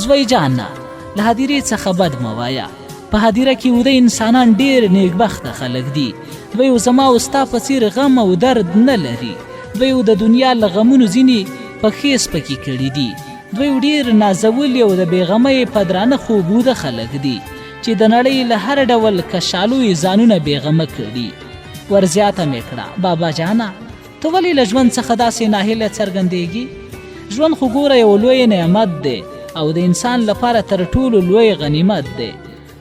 زوی جانه له هدیرې څخه بد مه وایه. په هدیره کې وده انسانان ډېر نیکبخته خلک دي. دوی زما او ستا په څېر غم او درد نه لري. دوی د دنیا له غمونو ځینې په خیس پکې کړي دي. دوی ډېر نازولي او د بېغمۍ په درانه خوبوده خلک دي چې د نړۍ له هر ډول کشالو یې ځانونه بېغمه کړي. ورزیاته مې کړه، بابا جانه ته ولې له ژوند څخه داسې ناهیله څرګندېږي؟ ژوند خو ګوره یو لوی نعمت دی او د انسان لپاره تر ټولو لوی غنیمت دی.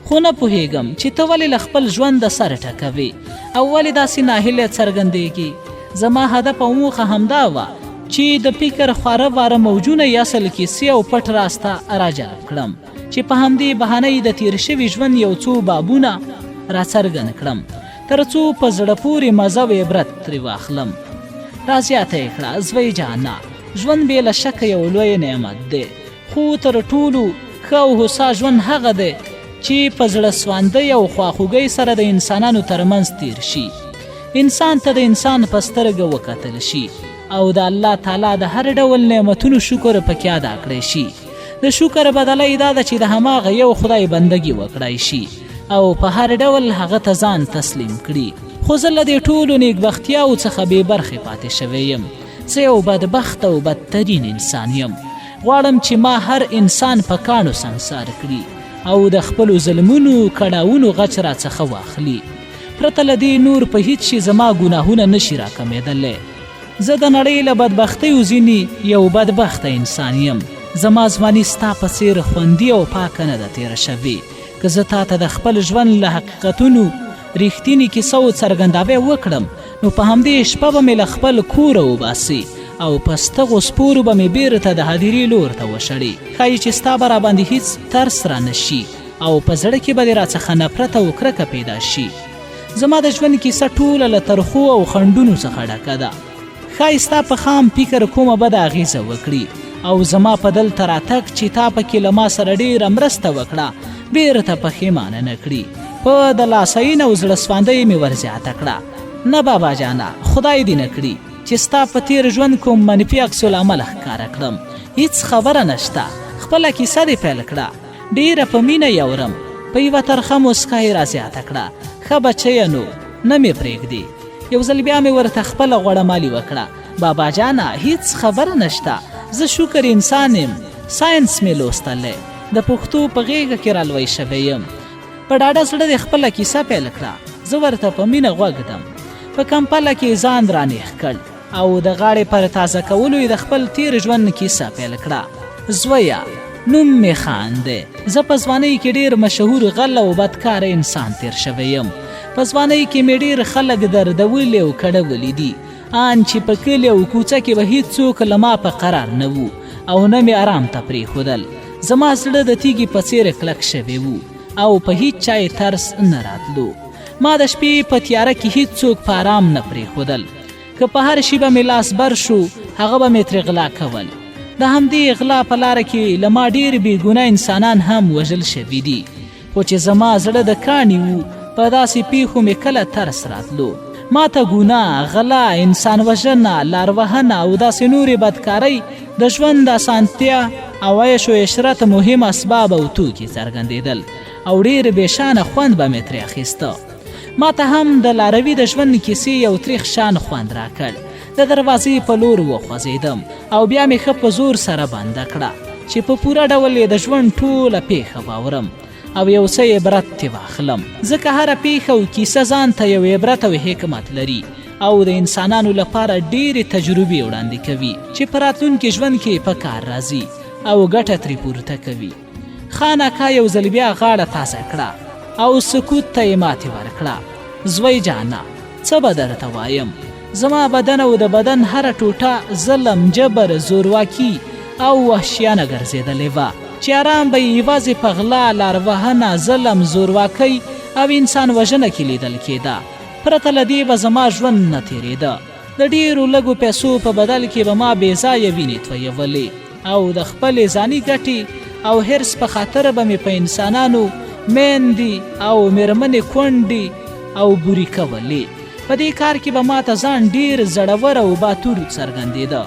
خو نه پوهېږم چې ته ولې له خپل ژونده سر ټکوې او ولې داسې ناهیله څرګندېږي. زما هدف او موخه همدا وه چې د فکر خواره واره موجونه یې اصل کیسې او پټ راسته راجلب کړم چې په همدې بهانه یې د تیر شوي ژوند یو څو بابونه راڅرګند کړم تر څو په زړه پورې مزه او عبرت ترې واخلم. رازیاته یې کړه، زوی جانه ژوند بې له شکه یو لوی نعمت دی، خو تر ټولو ښه او هوسا ژوند هغه دی چې په زړه سواندۍ او خواخوږۍ سره د انسانانو ترمنځ تیر شي. انسان ته د انسان په سترګه وکتل شي او د الله تعالی د هر ډول نعمتونو شکر پکې ادا کړی شي. د شکر بدله دا ده چې د هماغه یو خدای بندګي وکړای شي او په هر ډول هغه ته ځان تسلیم کړي. خو زه له دې ټولو نیکبختیاو څخه بې برخې پاتې شوی یم. زه یو بدبخت او بدترین انسان یم. غواړم چې ما هر انسان په کاڼو سنګسار کړي او د خپلو ظلمونو کړاوونو غچ راڅخه واخلي. پرته له دې نور په هیڅ شي زما ګناهونه نشي راکمېدلی. زه د نړۍ له بدبختیو ځینې یو بدبخته انسان یم. زما ځواني ستا په څېر خوندي او پاکه نه ده تېره شوې. که زه تا ته د خپل ژوند له حقیقتونو ریښتینې کیسه و څرګنداوی وکړم نو په همدې شپه به مې له خپل کوره وباسي او په ستغو سپورو به مې بیرته د هدیرې لور ته وشړي. ښایي چې ستا به راباندې هیڅ ترس را نه شي او په زړه کې به دې راڅخه نفرت او کرکه پیدا شي. زما د ژوند کیسه ټوله له ترخو او خنډونو څخه ډکه ده. ښایي ستا په خام فکر کومه بده اغېزه وکړي او زما په دلته راتګ چې تا پکې له ما سره ډېره مرسته وکړه بیرته پښیمانه نه کړي. په د لاسین او زړه سواندۍ مې ورزیاته کړه. نه بابا جانه، خدای دې نه کړي چې ستا په تېر ژوند کوم منفي عکس العمل ښکاره کړم. هیڅ خبره نشته، خپله کیسه دې پیل کړه. ډېره په مینه یورم. په یوه ترخه موسکا یې رازیاته کړه. ښه بچیه نو نه مې پرېږدي. یو ځل بیا مې ورته خپله غوړمالي وکړه. بابا جانه هیڅ خبره نشته، زه شکر انسان یم. ساینس مې لوستلی، د پښتو په غېږه کې رالوی شوی یم. په ډاډه زړه دې خپله کیسه پیل کړه. زه ورته په مینه غوږ دم. په کمپله کې ځان رانیغ کړ او د غاړې پر تازه کولو یې د خپل تیر ژوند کیسه پیل کړه. زویه، نوم مې خان دی. زه په ځوانۍ کې ډېر مشهور غل او بدکاره انسان تیر شوی یم. په ځوانۍ کې مې ډېر خلک دردولي او کړولي دي. ان چې په کلي او کوڅه کې به هېڅوک له ما په قرار نه وو او نه مې آرام ته پرېښودل. زما زړه د تیږې په څېر کلک شوی وو او په هیڅ چا یې ترس نه راتلو. ما د شپې په تیاره کې هېڅوک په آرام نه پرېښودل. که په هر شي به مې لاس بر شو هغه به مې ترې غلا کول. د همدې غلا په لاره کې له ما ډېر بېګناه انسانان هم وژل شوي دي. خو چې زما زړه د کاڼي وو په داسې پیښو مې کله ترس راتلو. ما ته ګناه، غلا، انسان وژنه، لار وهنه او داسې نورې بدکارۍ د ژوند د اسانتیا او عیش و عشرت مهم اسباب او توکي څرګندېدل او ډېر بېشانه خوند به مې ترې اخیسته. ما ته هم د لاروي د ژوند کیسې یو تریخ شان خوند راکړ. د دروازې په لور وخوځېدم او بیا مې ښه په زور سره بنده کړه چې په پوره ډول یې د ژوند ټوله پیښه واورم او یو څه عبرت ترې واخلم. ځکه هره پیښه او کیسه ځان ته یو عبرت او حکمت لري او د انسانانو لپاره ډېرې تجربې وړاندې کوي چې په راتلونکي ژوند کې په کار راځي او ګټه ترې پورته کوي. خان اکا یو ځل بیا غاړه تازه کړه او سکوت ته یې ماتې ورکړه. زوی جانه، څه به درته وایم؟ زما بدن او د بدن هره ټوټه ظلم، جبر، زورواکي او وحشیانه ګرځېدلې وه چې آرام به یې یوازې په غلا، لار وهنه، ظلم، زورواکۍ او انسان وژنه کې لیدل کېده. پرته له دې به زما ژوند نه تېرېده. د ډېرو لږو پیسو په بدل کې به ما بېځایه وینې تویولې او د خپلې ځاني ګټې او حرص په خاطر به مې په انسانانو میندې او میرمنې کونډې او بوري کولې. په دې کار کې به ما ته ځان ډېر زړور او باتور څرګندېده.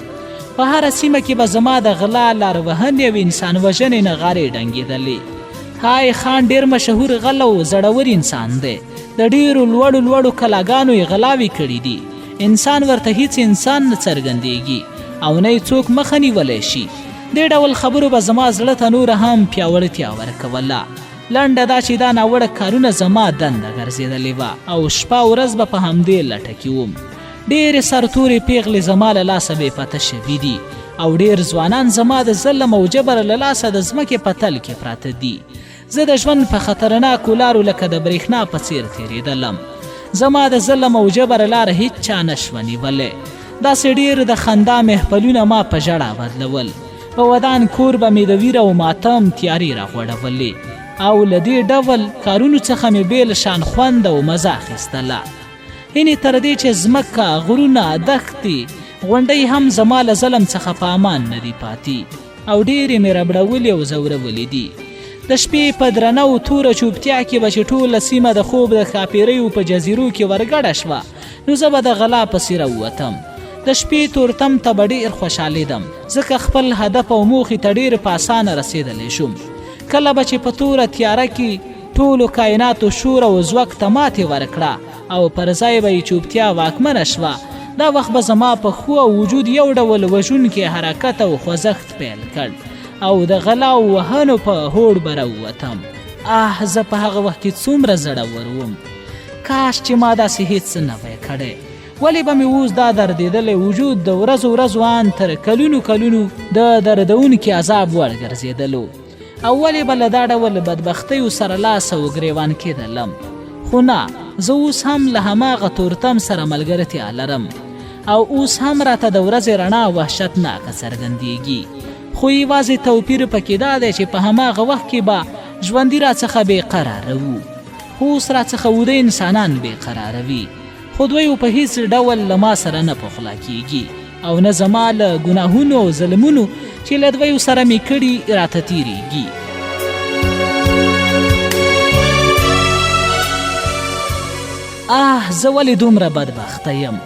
په هره سیمه کې به زما د غلا، لار وهنې او انسان وژنې نغارې ډنګېدلې. های خان ډېر مشهور غل او زړور انسان دی. د ډېرو لوړو لوړو کلاګانو یې غلاوې کړي دي. انسان ورته هیڅ انسان نه څرګندېږي او نه یې څوک مخه نیولی شي. دې ډول خبرو به زما زړه ته نوره هم پیاوړتیا ورکوله. لنډه دا چې دا ناوړه کارونه زما دنده ګرځېدلې وه او شپه ورځ به په همدې لټه کې وم. ډېرې سرتورې پیغلې زما له لاسه بې پته شوي دي او ډېر ځوانان زما د ظلم او جبر له لاسه د ځمکې په تل کې پراته دي. زه د ژوند په خطرناکو لارو لکه د برېښنا په څېر تېرېدلم. زما د ظلم او جبر لاره هیڅ چا نه شوه نیولی. داسې ډېر د خندا محفلونه ما په ژړا بدلول. په ودان کور به مې د ویر او ماتم تیارې راغوړولې او له دې ډول کارونو څخه مې بېل شان خوند او مزه اخیستله. هینې تر دې چې ځمکه، غرونه، دښتې غونډۍ هم زما له ظلم څخه په امان نه دي پاتې او ډېرې مې ربړولې او ځورولې دي. د شپې په درنه او توره چوپتیا کې به چې ټوله سیمه د خوب د ښاپېریو په جزیرو کې ورګډه شوه، نو زه به د غلا پسې راووتم. د شپې تورتم ته به ډېر خوشحالېدم، ځکه خپل هدف او موخې ته ډېر په اسانه رسېدلی شوم. کله به چې په توره تیاره کې ټولو کائناتو شور او ځواک ته ماتې ورکړه او پر ځای به یې چوپتیا واکمنه شوه، دا وخت به زما په خو او وجود یو ډول وژونکی حرکت او خوځښت پیل کړ او د غلا او وهنو په هوډ به راووتم. زه په هغه وخت کې څومره زړور وم. کاش چې ما داسې هېڅ نه وی کړی. ولې به مې اوس دا دردېدلی وجود د ورځو ورځو ان تر کلونو کلونو د دردونکي عذاب وړ ګرځېدلو، او ولې به له دا ډول بدبختیو سره لاس او ګریوان کېدلم. خو نه، زه اوس هم له هماغه تورتم سره ملګرتیا لرم او اوس هم راته د ورځې رڼا وحشتناکه څرګندېږي. خو یوازې توپیر پکې دا دی چې په هماغه وخت کې به ژوندي راڅخه بېقراره وو، خو اوس راڅخه وده انسانان بېقراره وي، خو دوی په هیڅ ډول له ما سره نه پخلا کیږي او نه زما له ګناهونو او ظلمونو چې له دویو سره مې کړي راته تیریږي. زه ولې دومره بدبخته یم؟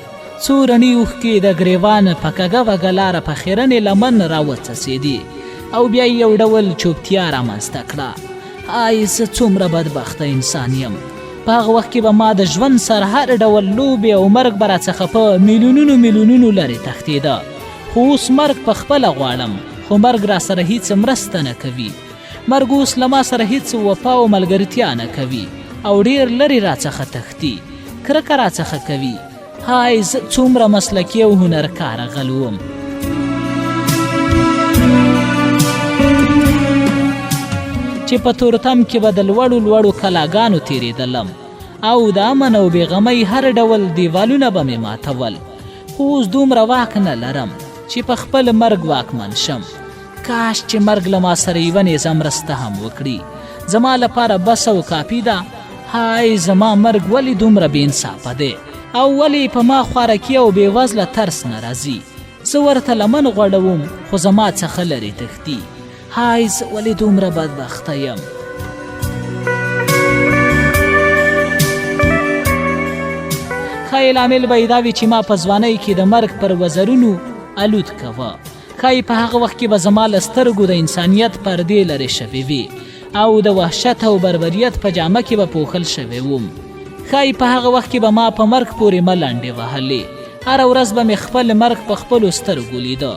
څو رڼې اوښکې د ګریوان په کږه وږه لاره په خیرنې لمن راوڅڅېدې او بیا یې یو ډول چوپتیا رامنځته کړه. زه څومره بدبخته انسان یم. په هغه وخت کې به ما د ژوند سره هر ډول لوبې او مرګ به راڅخه په میلیونونو میلیونونو لرې تښتېده، خو اوس مرګ په خپله غواړم، خو مرګ را سره هیڅ مرسته نه کوي. مرګ اوس له ما سره هیڅ وفا او ملګرتیا نه کوي او ډېر لرې راڅخه تښتي، کرکه راڅخه کوي. زه څومره مسلکي او هنرکاره غل وم. چې په تورتم کې به د لوړو لوړو کلاګانو تیرېدلم او د امن او بېغمۍ هر ډول دیوالونه به مې ماتول، خو اوس دومره واک نه لرم چې په خپل مرګ واکمن شم. کاش چې مرګ له ما سره یوه نیزه مرسته هم وکړي، زما لپاره بس او کافي ده. زما مرګ ولې دومره بې انصافه دی او ولې په ما خوارکي او بېوزله ترس نه راځي؟ زه ورته لمن غوړوم خو زما څخه لرې تښتي. زه ولې دومره بدبخته یم؟ ښایي لامل به یې دا وي چې ما په ځوانۍ کې د مرګ پر وزرونو الوت کوه. ښایي په هغه وخت کې به زما له سترګو د انسانیت پردې لرې شوې وي او د وحشت او بربریت په جامه کې به پوښل شوی وم. ښایي په هغه وخت کې به ما په مرګ پورې ملنډې وهلې. هره ورځ به مې خپل مرګ په خپلو سترګو لیده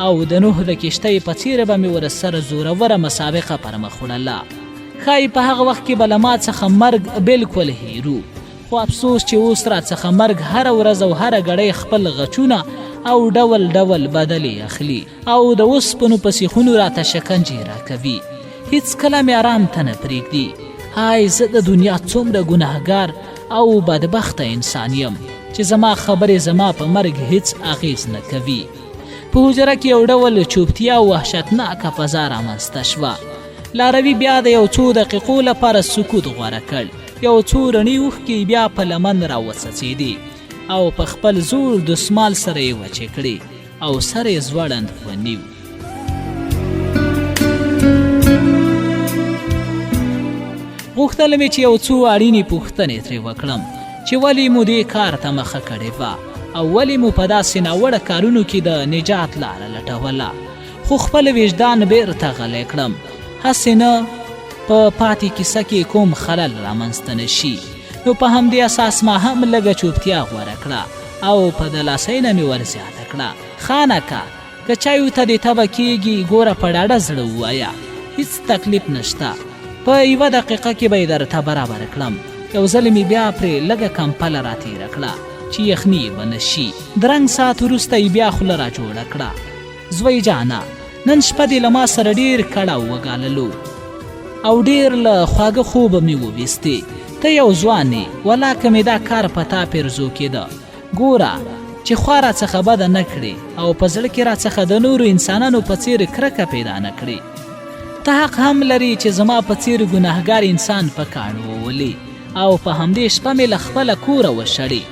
او د نوح د کشتۍ په څیره به مې ورسره زوروره مسابقه پر مخ وړله. ښایي په هغه وخت کې به له ما څخه مرګ بالکل هیرو، خو افسوس چې اوس راڅخه مرګ هره ورځ او هره ګړۍ خپل غچونه او ډول ډول بدلې اخلي او د اوسپنو په سیخونو راته شکنجې راکوي. هیڅ کله مې آرام ته نه پرېږدي. زه د دنیا څومره ګناهګار او بدبخته انسان یم چې زما خبرې زما په مرګ هیڅ اغیز نه کوي. په حجره کې یو ډول چوپتیا او وحشتناکه فضا رامنځته شوه. لاروي بیا د یو څو دقیقو لپاره سکوت غوره کړ. یو څو رڼې اوښکې بیا په لمن راوڅڅېدې او په خپل زور دسمال سره یې وچې کړې او سر یې ځوړند ونیو. غوښتل مې چې یو څو اړینې پوښتنې ترې وکړم چې ولې مو دې کار ته مخه کړې وه او ولې مو په داسې ناوړه کارونو کې د نجات لاره لټوله، خو خپل وجدان بیرته غلی کړم. هسې نه په پاتې کیسه کې کوم خلل رامنځته نه شي. نو په همدې اساس ما هم لږه چوپتیا غوره کړه او په دلاسۍ نه مې ورزیاته کړه. خانکه که چایو ته دې تبه کېږي ګوره په ډاډه زړه ووایه، هیڅ تکلیف نشته. په یوه دقیقه کې به یې درته برابر کړم. یو ځل مې بیا پرې لږه کمپله راتېره کړه چې یخني یې به نه شي. د رنګ ساعت وروسته یې بیا خوله را جوړه کړه. زوی جانه، نن شپه دې له ما سره ډېر کړاو وګاللو او ډېر له خواږه خوبه مې وویستې. ته یو ځوان یې، ولاکه مې دا کار په تا پیرزو کېده. ګوره چې خوا راڅخه بده نه کړې او په زړه کې راڅخه د نورو انسانانو په څېر کرکه پیدا نه کړې. ته حق هم لري چې زما په څېر ګناهګار انسان په کاڼو وولې او په همدې شپه مې له خپله کوره وشړې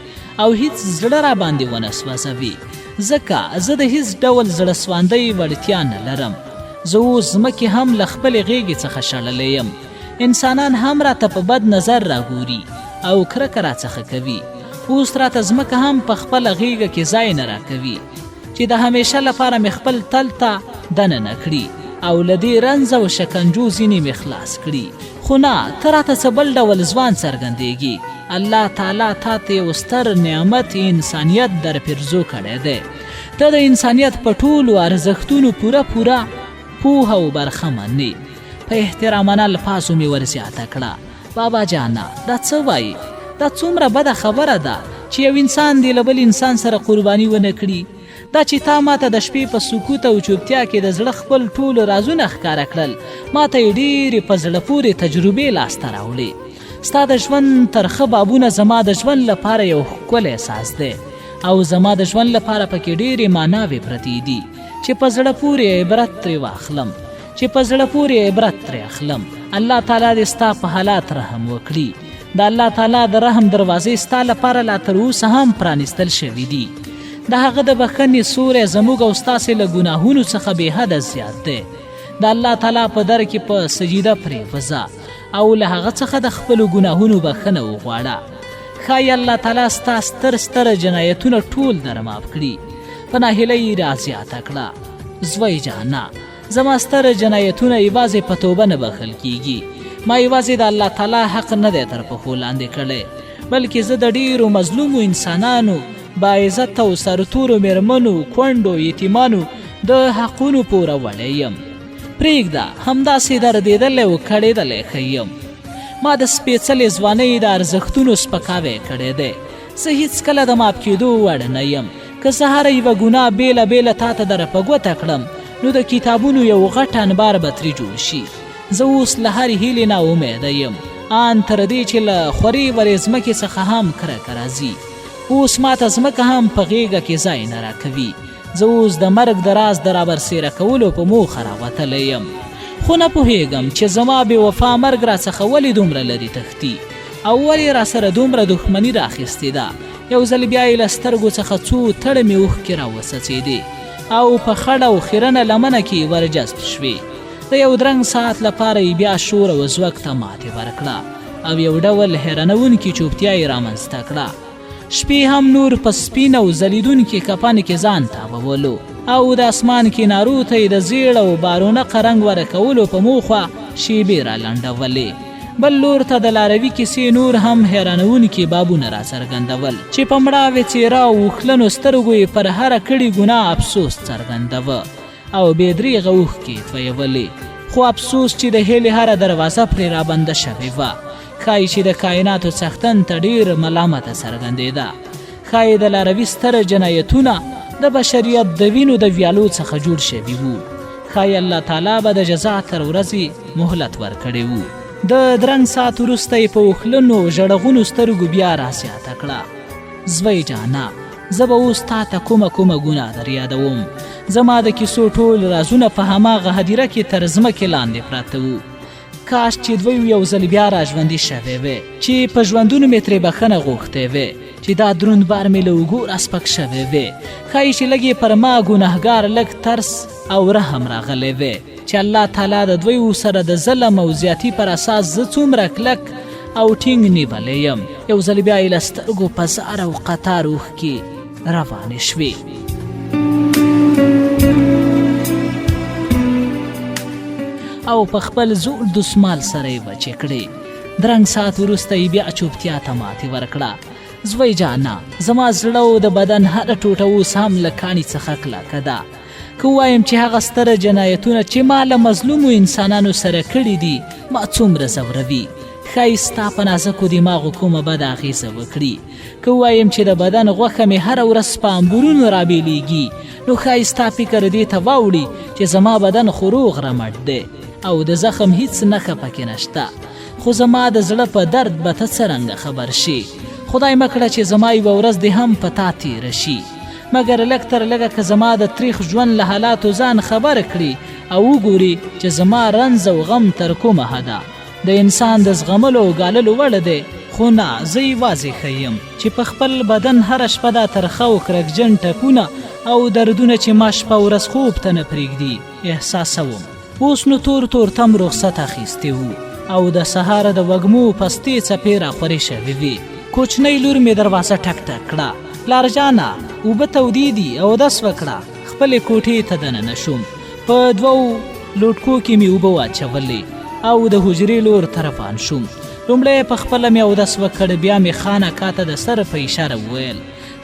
او هیڅ زړه را باندې ونه سوځوي. ځکه زه د هیڅ ډول زړهسواندۍ وړتیا نه لرم. زه اوس ځمکې هم له خپلې غېږې څخه شړلی یم. انسانان هم راته په بد نظر راګوري او کرکه راڅخه کوي. اوس راته ځمکه هم په خپله غېږه کې ځای نه راکوي چې د همیشه لپاره مې خپل تل ته دننه کړي او له دې رنځ او شکنجو ځینې مې خلاص کړي. خو نه، ته راته څه بل ډول ځوان څرګندېږي. الله تعالی تا ته یو ستر نعمت انسانیت در پرزو کړی دی. ته د انسانیت په ټولو ارزښتونو پوره پوهه او برخمن یې. په احترامانه الفاظو مې ورزیاته کړه. بابا جانا، دا څه وایي؟ دا څومره بده خبره ده چې یو انسان دی له بل انسان سره قرباني ونه کړي. دا چې تا ماته د شپې په سکوت او چوپتیا کې د زړه خپل ټول رازونه ښکاره کړل، ماته یې ډېرې په زړه پورې تجربې لاسته راوړې. ستا د ژوند ترخه بابونه زما د ژوند لپاره یو ښکلی احساس دی او زما د ژوند لپاره پکې ډېرې معناوې پرتې دي چې په زړه پورې عبرت ترې اخلم. الله تعالی دې ستا په حالات رحم وکړي. د الله تعالی د رحم دروازې ستا لپاره لا تر اوسه هم پرانیستل شوي دي. د هغه د بښنې سوری زموږ او ستاسې له ګناهونو څخه بېحده زیات دی. د الله تعالی په در کې په سجده پرېوځه او له هغه څخه د خپلو ګناهونو بښنه وغواړه. ښایي الله تعالی ستا ستر جنایتونه ټول در معاف کړي. په ناهیلۍ رازیاته کړه. زوی جانا، زما ستر جنایتونه یوازې په توبه نه بښل کیږي. ما یوازې د الله تعالی حق نه دی تر پښو لاندې کړی، بلکې زه د ډېرو مظلومو انسانانو، باعزته او سرتورو مېرمنو، کونډو، یتیمانو د حقونو پوروړی یم. پرېږده، همداسې دردېدلی او کړېدلی ښه یم. ما د سپېڅلې ځوانۍ د ارزښتونو سپکاوی کړی دی. زه هېڅکله د معاف کېدو وړ نه یم. که زه هره یوه ګناه بېله تا ته در په ګوته کړم، نو د کتابونو یو غټ انبار به ترې جوړ شي. زه اوس له هرې هیلې ناامیده یم، ان تر دې چې له خورې ورې ځمکې څخه هم کرکه راځي. اوس ماته ځمکه هم په غېږه کې ځای نه راکوي. زه اوس د مرګ د راز د رابرسېره کولو په موخه راوتلی یم. خو نه پوهېږم چې زما بې وفا مرګ راڅخه ولې دومره لرې تښتي او ولې راسره دومره دښمني راخیستې ده. یو ځل بیا یې له سترګو څخه څو تړمې اوښکې راوڅڅېدې او په خړه او خیرنه لمنه کې ورجذب شوې. د یو درنګ ساعت لپاره یې بیا شور او ځواک ته ماتې ورکړه او یو ډول حیرانوونکې چوپتیا یې رامنځته کړه. شپې هم نور په سپین او ځلیدونکي کفن کې ځان تاوولو او د اسمان کنارو ته یې د زیړ او بارونقه رنګ ورکولو په موخه شیبې رالنډولې. بل لور ته د لاروي کیسې نور هم حیرانوونکي بابونه راڅرګندول چې په مړاوې څېره او اوښلنو سترګو یې پر هره کړي ګناه افسوس څرګندوه او بېدریغه اوښکې تویولې. خو افسوس چې د هیلې هره دروازه پرې رابنده شوې وه. ښایي چې د کائناتو څښتن ته ډېر ملامته څرګندېده. ښایي د لاروي ستر جنایتونه د بشریت د وینو د ویالو څخه جوړ شوي وو. ښایي الله تعالی به د جزا تر ورځې مهلت ورکړی وو. د درنګ ساعت وروسته یې په اوښلنو ژړغونو سترګو بیا رازیاته کړه. زوی جانا، زه به اوس تا ته کومه ګناه در یادوم. زما د کیسو ټول رازونه په هماغه هدیره کې تر ځمکې لاندې پراته وو. کاش چې دوی یو ځل بیا را ژوندي شوی وی، چې په ژوندونو مې ترې بښنه غوښتې وی، چې دا دروند بار مې له اوږو راسپک شوی وی. ښایي چې لږ یې پر ما ګنهګار لږ ترس او رحم راغلی وی چې الله تعالی د دوی سره د ظلم او زیاتي پر اساس زه څومره کلک او ټینګ نیولی یم. یو ځل بیا یې له سترګو په زار او قطار اوښکې روانې شوې. او په خپل زوړ دسمال سره یې وچې کړې. درنګ ساعت وروسته یې بیا چوپتیا ته ماتې ورکړه. زوی جانا، زما زړه او د بدن هره ټوټه اوس هم له کاڼي څخه کلکه ده. که ووایم چې هغه ستره جنایتونه چې ما له مظلومو انسانانو سره کړي دي ما څومره ځوروي، ښایي ستا په نازکو دماغو کومه بده اغېزه وکړي. که ووایم چې د بدن غوښه مې هره ورځ په امبورونو رابېلېږي، نو ښایي ستا فکر دې ته واوړي چې زما بدن خو روغ رمټ دی او د زخم هیڅ نښه پکې نشته. خو زما د زړه په درد به ته څرنګه خبر شي. خدای مه کړه چې زما یوه ورځ دې هم په تا تېره شي، مګر لږ تر لږه که زما د تریخ ژوند له حالاتو ځان خبر کړي او وګوري چې زما رنځ او غم تر کومه حده د انسان د زغملو او ګاللو وړ دی، خو نه زه یوازې ښه یم چې په خپل بدن هره شپه دا ترخه او کرکجن ټپونه او دردونه چې ما شپه ورځ خوب ته نه پرېږدي احساسوم. اوس نو تور تم رخصت اخیستې وو او د سهاره د وږمو پستې څپې راخورې شوې وې. کوچنۍ لور مې دروازه ټک ټک کړه. پلار جانه اوبه تودې دي اودس وکړه. خپلې کوټې ته دننه شوم. په 2 لوټکو کې مې اوبه واچولې او د حجرې لور ته روان شوم. لومړی په خپله مې اودس وکړ، بیا مې خانکا ته د سر په اشاره وویل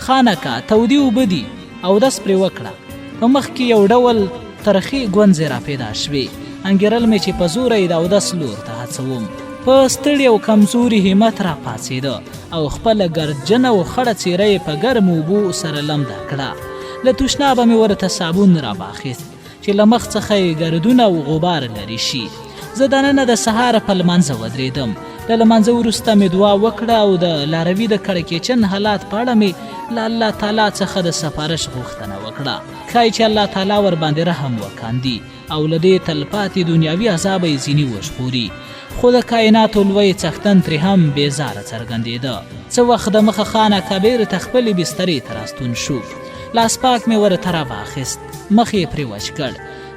خانکا تودې اوبه دي، اودس پرې وکړه. په مخ کې یو ډول ترخې ګونځې را پیدا شوې. انګېرل مې چې په زوره یې د اودس لور ته هڅوم. په ستړي او کمزوري همت را پاڅېده او خپله ګردجنه او خړه څېره یې په ګرمو اوبو سره لمده کړه. له تشنابه مې ورته صابون را واخیست چې له مخ څخه یې ګردونه او غبار لرې شي. زه دننه د سهاره په لمانځه ودرېدم. له لمانځه وروسته مې دعا وکړه او د لاروي د کړکېچن حالات په اړه مې له الله تعالی څخه د سفارش غوښتنه وکړه. ښایي چې الله تعالی ورباندې رحم وکاندي او له دې تلپاتې دنیاوي عذابه یې ځینې وژغوري. خو د کائناتو لوی څښتن ترې هم بېزاره څرګندېده. څه وخت دمخه خانکا بېرته خپلې بسترې ته راستون شو. لاس پاک مې ورته راواخیست، مخ یې پرې وچ کړ.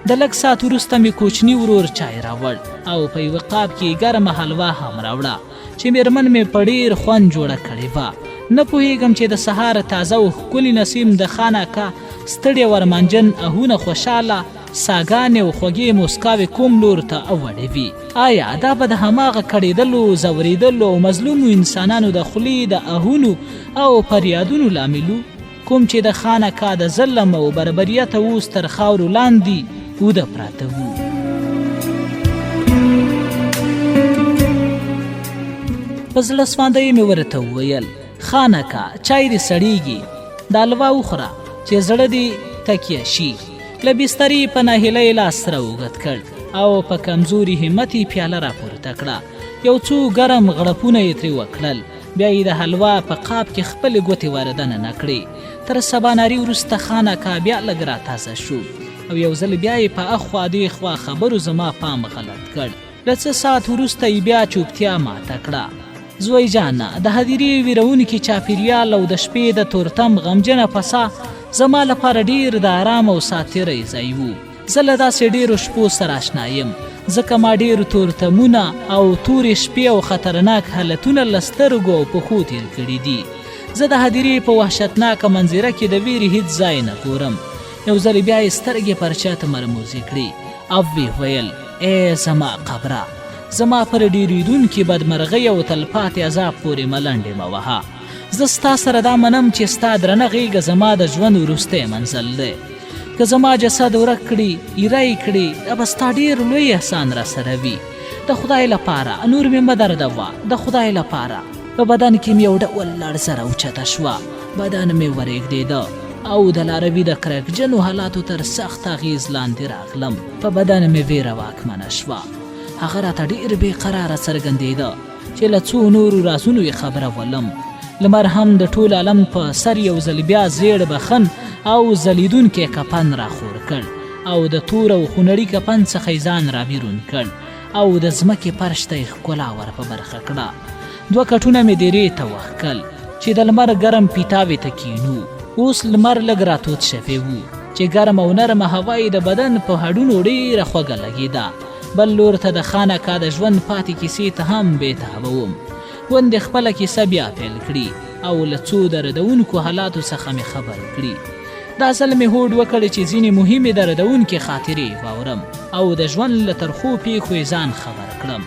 د لږ ساعت وروسته مې کوچني ورور چای راوړ او په یوه قاب کې ګرمه حلوا هم راوړه چې مېرمن مې په ډېر خوند جوړه کړې وه. نه پوهېږم چې د سهاره تازه او ښکلي نسیم د خانکا ستړې ورمنجن اهونه خوشحاله ساګانې او خوږې موسکاوې کوم لور ته اوړې وي. آیا دا به د هماغه کړېدلو، ځورېدلو او مظلومو انسانانو د خولې د اهونو او فریادونو لامل کوم چې د خانکا د ظلم او بربریت اوس تر خاورو لاندې اوده پراته وو؟ په زړه سواندۍ مې ورته وویل خانکا چای دې سړیږي، دا حلوا وخوره چې زړه دې تکیه شي. له بسترې په ناهیلۍ لاس سره اوږد کړ او په کمزوري همت یې پیاله راپورته کړه. یو څو ګرم غړپونه یې ترې وکړل. بیا یې د حلوا په قاب کې خپلې ګوتې وردننه کړې. تر سباناري وروسته خانکا بیا لږ راتازه شو او یو ځل بیا یې په اخوا دېخوا خبرو زما پام غلط کړ. له څه ساعت وروسته یې بیا چوپتیا ماته کړه. زوی جانه د هدیرې ویرونکي چاپېریال او د شپې د تورتم غمجنه فضا زما لپاره ډېر د آرام او ساتیری ځای و. زه له داسې ډېرو شپو سره اشنا یم ځکه ما ډېر تورتمونه او تورې شپې او خطرناک حالتونه له سترګو او پښو تېر کړي دي. زه د هدیرې په وحشتناکه منظره کې د ویرې هیڅ ځای نه ګورم. یو ځل بیا یې سترګې پر چاته مرموزې کړې او ویې ویل ای زما قبره، زما پر ډېرېدونکي بدمرغۍ او تلپاتې عذاب پورې ملنډې مه وهه. زه ستا سره دا منم چې ستا درنه غېږه زما د ژوند وروستی منزل دی. که زما جسد ورک کړي، ایره یې کړي، دا به ستا ډېر لوی احسان را سره وي. د خدای لپاره نور مې مه دردوه، د خدای لپاره. په بدن کې مې یو ډول لړزه راوچته شوه، بدن مې ورېږدېده او د لاروي د کرکجنو حالاتو تر سخت اغېز لاندې راغلم. په بدن مې ویره واکمنه شوه. هغه راته ډېر بې قراره څرګندېده چې له څو نورو رازونو یې خبره ولم. لمر هم د ټول عالم په سر یو ځل بیا زیړ بخن او ځلیدونکی کفن راخور کړ او د تور او خونړي کفن څخه یې ځان رابیرون کړ او د ځمکې فرش ته یې ښکلا ور په برخه کړه. 2 کټونه مې دیرې ته وښکل چې د لمر ګرم پیتاوې ته کینو. اوس لمر لږ راتود شوی و چې ګرم او نرمه هوا یې د بدن په هډونو ډېره خوږه لګېده. بل لور ته د خانکا د ژوند پاتې کیسې ته هم بېتابه وم. غوندې خپله کیسه بیا پیل کړي او له څو دردونکو حالاتو څخه مې خبر کړي. دا ځل مې هوډ وکړ چې ځینې مهمې دردونکې خاطرې واورم او د ژوند له ترخو پیښو یې ځان خبر کړم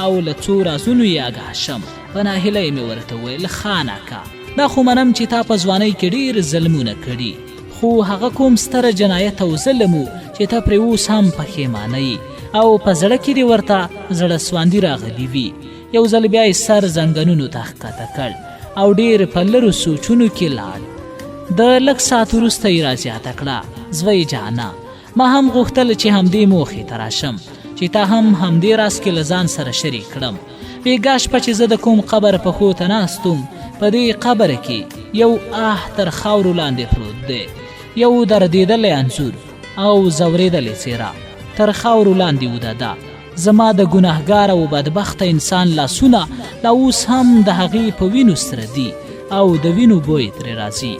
او له څو رازونو یې آګاه شم. په ناهیلۍ مې ورته وویل خانکا دا خو منم چې تا په ځوانۍ کې ډېر ظلمونه کړي، خو هغه کوم ستره جنایت او ظلم و چې ته پرې اوس هم پښیمانه یې او په زړه کې دې ورته زړه سواندي راغلي وي. یو ځل بیا یې سر زنګنونو ته ښکته کړ او ډېر په لرو سوچونو کې لاړ. د لږ ساعت وروسته یې رازیاته کړه زوی جانه ما هم غوښتل چې همدې موخې ته راشم چې تا هم همدې راز کې له ځان سره شریک کړم. بېګا شپه چې زه د کوم قبر پښو ته ناست وم په دې قبر کې یو تر خاورو لاندې پروت دی، یو دردېدلی انځور او ځورېدلې څېره تر خاورو لاندې اوده ده. زما د ګناهګار او بدبخته انسان لاسونه لا اوس هم د هغې په وینو سره دي او د وینو بوی ترې راځي.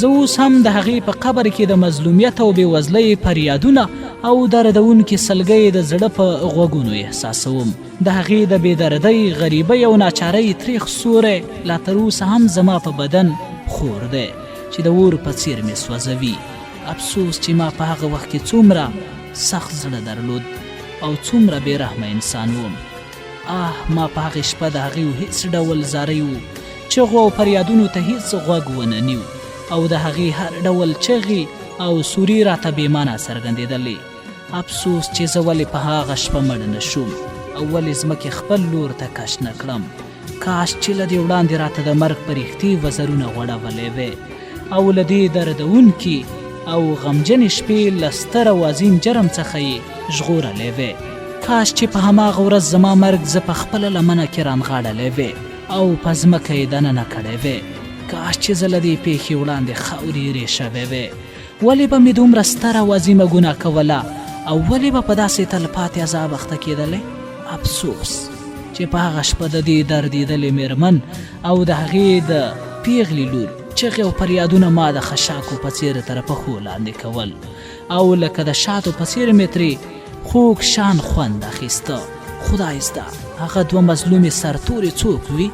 زه اوس هم د هغې په قبر کې د مظلومیت او بېوزلۍ فریادونه او دردونکې سلګۍ د زړه په غوږونو احساسوم. د هغې د بېدردۍ، غریبۍ او ناچارۍ تریخ سوری لا تر اوسه هم زما په بدن خور دی چې د اور په څیر مې سوځوي. افسوس چې ما په هغه وخت کې څومره سخت زړه درلود او څومره بېرحمه انسان وم. ما په هغې شپه د هغې هیڅ ډول زاریو، چغو او فریادونو ته هیڅ غوږ ونه نیو او د هغې هر ډول چغې او سوري راته بېمانه څرګندېدلې. افسوس چې زه ولې په هغه شپه مړ نه شوم او ولې ځمکې خپل لور ته کش نه کړم. کاش چې له دې وړاندې راته د مرګ پرښتې وزرونه غوړولی وی او له دې دردونکي او غمجنې شپې له ستر او عظیم جرم څخه یې ژغورلی وی. کاش چې په هماغه ورځ زما مرګ زه په خپله لمنه کې رانغاړلی وی او په ځمکه یې دننه کړی وی. کاش چې زه له دې پیښې وړاندې خاورې ایرې شوی وی. ولې به مې دومره ستره او عظیمه ګناه کوله او ولې به په داسې تلپاتې عذاب اخته کېدلی؟ افسوس چې په هغه شپه د دې دردېدلې مېرمن او د هغې د پیغلې لور چغې او فریادونه ما د خشاکو په څېر تر پښو لاندې کول او لکه د شاتو په څېر مې ترې خوږ شان خوند اخیسته. خدای زده هغه دوه مظلومې سرتورې څوک وي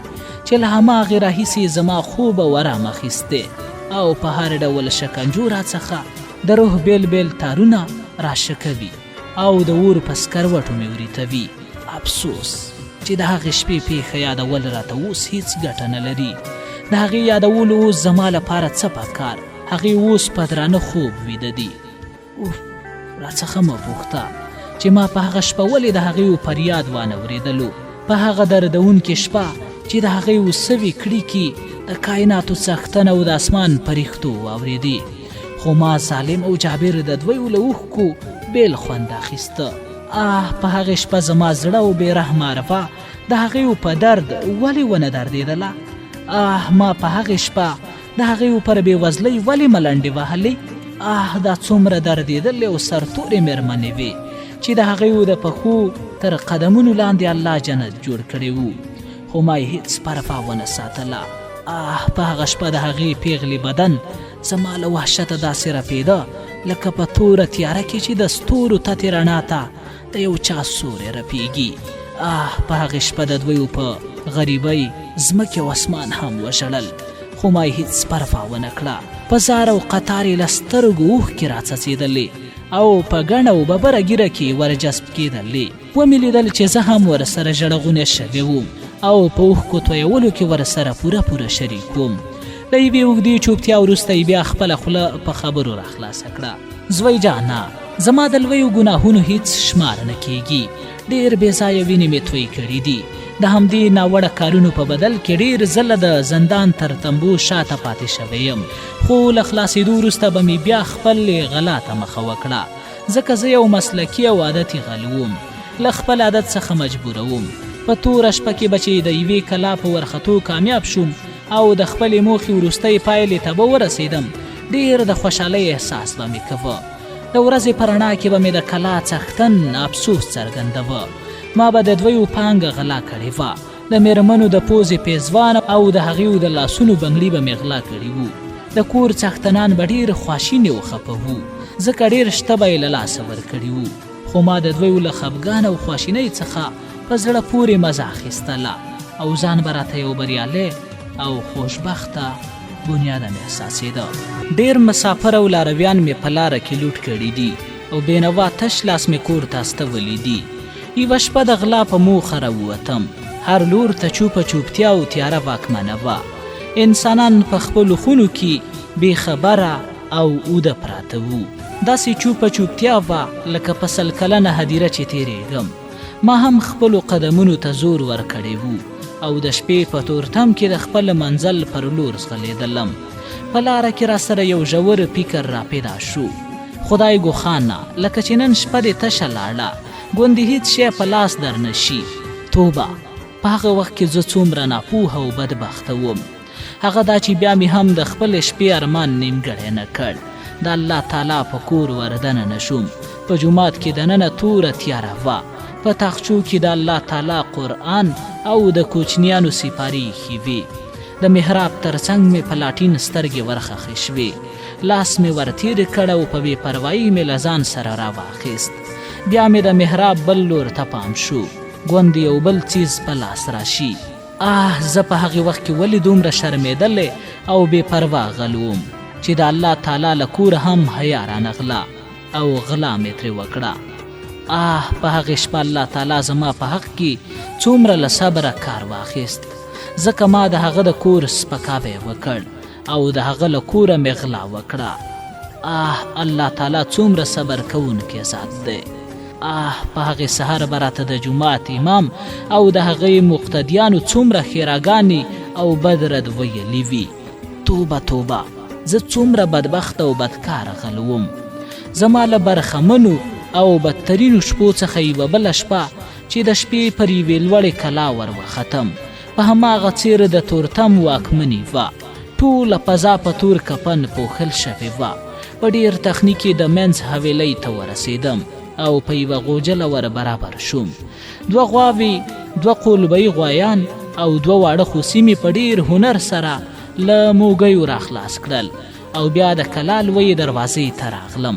چې له هماغې راهیسې زما خوب او ارام اخیستی او په هر ډول شکنجو راڅخه د روح بیل بیل تارونه راشکوي او د اور په سکروټو مې وریتوي. افسوس چې د هغې شپې پیښه یادول راته اوس هیڅ ګټه نه لري. د هغې یادولو اوس زما لپاره څه پکار؟ هغې اوس په درانه خوب ویده دي. راڅخه مه پوښته چې ما په هغه شپه ولې د هغې فریاد وانه اورېدلو. په هغه دردونکې شپه چې د هغې سوي کړیکې د کائناتو څښتن او د اسمان پرښتو واورېدې. خو ما ظالم او جابر د دویو له اوښکو بیل خوند اخیسته. په هغې شپه زما زړه او بېرحمه عرفه د هغې په درد ولې ونه دردېدله؟ ما په هغې شپه د هغې پر بېوزلۍ ولې ملنډې وهلې؟ دا څومره دردېدلې او سرتورې مېرمنې وې چې د هغې د پښو تر قدمونو لاندې الله جنت جوړ کړی و، خو ما یې هېڅ پروا ونه ساتله. په هغه شپه د هغې پیغلې بدن زما له وحشته داسې رپېده لکه په توره تیاره کې چې د ستورو تتې رڼا ته د یو چا سوری رپېږي. په هغې شپه د دویو په غریبۍ ځمکې او اسمان هم وژړل، خو ما یې هېڅ پروا ونه کړه. په زار او قطار یې له سترګو اوښکې راڅڅېدلې او په ګڼه او ببره ږیره کې ورجذب کېدلې. ومې لیدل چې زه هم ورسره ژړغونی شوې وم او په اوښکو تویولو کې ورسره پوره شریک وم. له یوې اوږدې چوپتیا وروسته یې بیا خپله خوله په خبرو راخلاصه کړه. زوی جانه، زما د لویو ګناهونو هیڅ شمار نه کیږي. ډېر بېځایه وینې مې توی کړي دي. د همدې ناوړه کارونو په بدل کې ډېر ځله د زندان تر تنبو شاته پاتې شوی یم، خو له خلاصېدو وروسته به مې بیا خپل غلا ته مخه وکړه، ځکه زه یو مسلکي او عادتي غل وم. له خپل عادت څخه مجبوره وم. په توره شپه کې به چې د یوې کلا په ورختو کامیاب شوم او د خپلې موخې وروستۍ پایلې ته به ورسېدم، ډېر د خوشحالۍ احساس به مې کوه. د ورځې په رڼا کې به مې د کلا څښتن افسوس څرګندوه. ما به د دویو پانګه غلا کړې وه، د مېرمنو د پوزې پیزوان او د هغې د لاسونو بنګړي به مې غلا کړي وو. د کور څښتنان به ډېر خواشیني او خفه وو، ځکه ډېر شته به یې له لاسه ورکړي وو. خو ما د دویو له خفګان او خواشینۍ څخه په زړه پورې مزه اخیستله او ځان به راته یو بریالی او خوشبخته بنیادم احساسېده. ډېر مسافر او لارویان مې په لاره کې لوټ کړي دي او بېنوا تش لاس مې کور ته استولی دي. یوه شپه د غلا په موخه راووتم. هر لور ته چوپه چوپتیا او تیاره واکمنه وه. انسانان په خپلو خونو کې بې خبره او اوده پراته وو. داسې چوپه چوپتیا وه لکه په 100 کلنه هدیره چې تېرېږم. ما هم خپلو قدمونو ته زور ورکړی وو او د شپې په تورتم کې د خپل منزل پر لور ځغلېدلم. په لاره کې راسره یو ژور فکر راپیدا شو. خدای ګوښانه، لکه چې نن شپه دې تشه لاړه، ګوندې هیڅ شی په لاس در نه شي. توبه، په هغه وخت کې زه څومره ناپوهه او بدبخته وم. هغه دا چې بیا مې هم د خپل شپې ارمان نیمګړی نه کړ. د الله تعالی په کور وردنه نشوم. په جومات کې دننه توره تیاره وه. په تاخچو کې د الله تعالی قرآن او د کوچنیانو سپارې ایښې وې. د محراب ترڅنګ مې په لاټین سترګې ورخښې شوې. لاس مې ورتېر کړ او په بې پروایي مې له ځان سره راواخیست. بیا مې د محراب بل لور ته پام شو، ګوندې یو بل څیز په لاس راشي. زه په هغې وخت کې ولې دومره شرمېدلی او بې پروا غل وم چې د الله تعالی له کوره هم حیا رانغله او غلا مې ترې وکړه. په هغې شپه الله تعالی زما په حق کې څومره له صبره کار واخیست، ځکه ما د هغه د کور سپکاوی وکړ او د هغه له کوره مې غلا وکړه. الله تعالی څومره صبر کوونکی ذات دی. په هغې سهار به راته د جومات امام او د هغې مقتدیانو څومره ښېراګانې او بد رد ویلي وي. توبه توبه، زه څومره بدبخته او بدکاره غل وم. زما له برخمنو او بدترینو شپو څخه یوه بله شپه چې د شپې پر یوې لوړې کلا ور وختم، په هماغه څېر د تورتم واکمنې وه. ټوله فضا په تور کفن پوښل شوې وه. په ډېر تخنیک یې د منځ حویلۍ ته ورسېدم او په یوه غوجله ور برابر شوم. 2 غواوې، 2 قولبهي غوایان او 2 واړه خوسي مې په ډېر هنر سره له موږیو راخلاص کړل او بیا د کلا لویې دروازې ته راغلم.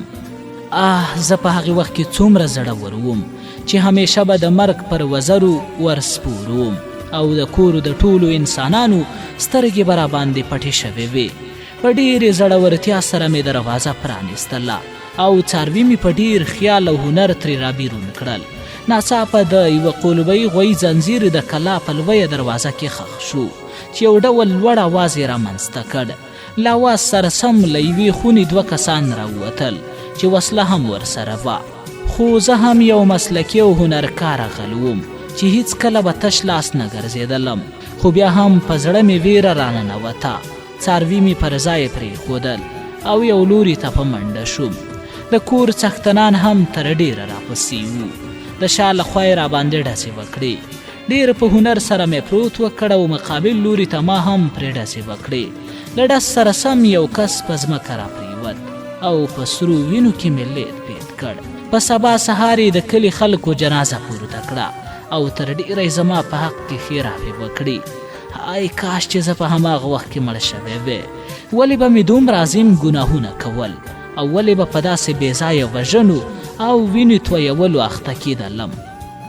زه په هغې وخت کې څومره زړور وم چې همیشه به د مرګ پر وزرو ورسپور وم او د کور د ټولو انسانانو سترګې به راباندې پټې شوې وې. په ډېرې زړورتیا سره مې دروازه پرانیستله او څاروي مې په ډېر خیال او هنر ترې رابیرون کړل. ناڅاپه د یوه قولبهي غوایي ځنځیر د کلا په لویه دروازه کې ښخ شو چې یو ډول لوړ اواز یې رامنځته کړ. له اواز سره سم له یوې خونې 2 کسان راووتل چې وسله هم ورسره وه. خو زه هم یو مسلکي او هنرکاره غل وم چې هیڅکله به تش لاس نه ګرځېدلم، خو بیا هم په زړه مې ویره راننوته. څاروي مې پر ځای پرېښودل او یو لوري ته په منډه شوم. د کور څښتنان هم تر ډېره راپسې وو. د شا له خوا یې راباندې ډزې وکړې. ډېر په هنر سره مې پروت وکړ او مقابل لوري ته ما هم پرې ډزې وکړې. له ډز سره سم یو کس په ځمکه راپرېوت او په سرو وینو کې مې لید پید کړ. په سبا سهار یې د کلي خلکو جنازه پورته کړه او تر ډېره زما په حق کې ښېراوې وکړې. کاش چې زه په هماغه وخت کې مړ شوی وې. ولې به مې دومره عظیم ګناهونه کول او ولې به په داسې بېځایه وژنو او وینې تویولو اخته کېدلم.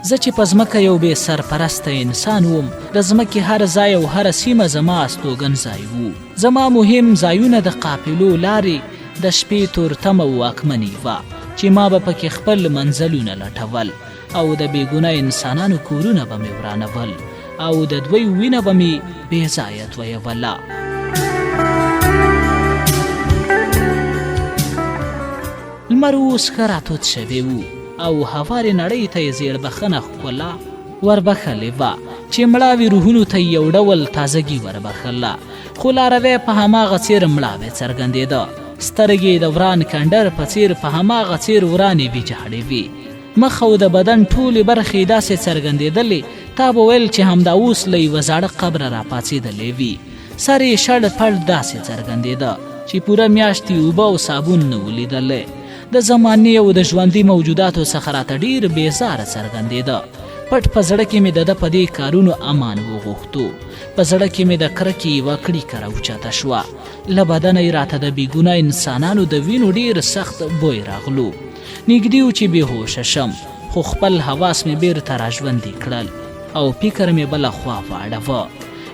زه چې په ځمکه یو بې سرپرسته انسان وم، د ځمکې هر ځای او هره سیمه زما استوګن ځای وو. زما مهم ځایونه د قافلو لارې د شپې تورتمه واکمنې وه چې ما به پکې خپل منزلونه لټول او د بېګناه انسانانو کورونه به مې ورانول او د دوی وینه به مې بې ځایه تویوله. لمر اوس ښه راتود شوی وو او هوارې نړۍ ته یې زیړبخنه ښکلا وربخلې وه چې مړاوي روحونو ته یو ډول تازګي وربخله. خو لاروی په هماغه څېر مړاوی څرګندېده. سترګې د وران کندر په څېر په هماغه څېر ورانې ویجاړې وې. مخ او د بدن ټولې برخې داسې څرګندېدلې تا به ویل چې همدا اوس له یوه زاړه قبره راپاڅېدلی وي. سر یې شړ پړ داسې څرګندېده چې پوره میاشت یې اوبه او صابون نه و لیدلی. د زمانې او د ژوندي موجوداتو څخه راته ډېر بېزاره څرګندېده. پټ په زړه کې مې د ده په دې کارونو امان وغوښتو. په زړه کې مې د کرکې یوه کړیکه راوچته شوه. له بدنه یې راته د بېګناه انسانانو د وینو ډېر سخت بوی راغلو. نږدې و چې بېهوشه شم، خو خپل حواس مې بېرته راژوندي کړل او فکر مې بله خوا واړوه.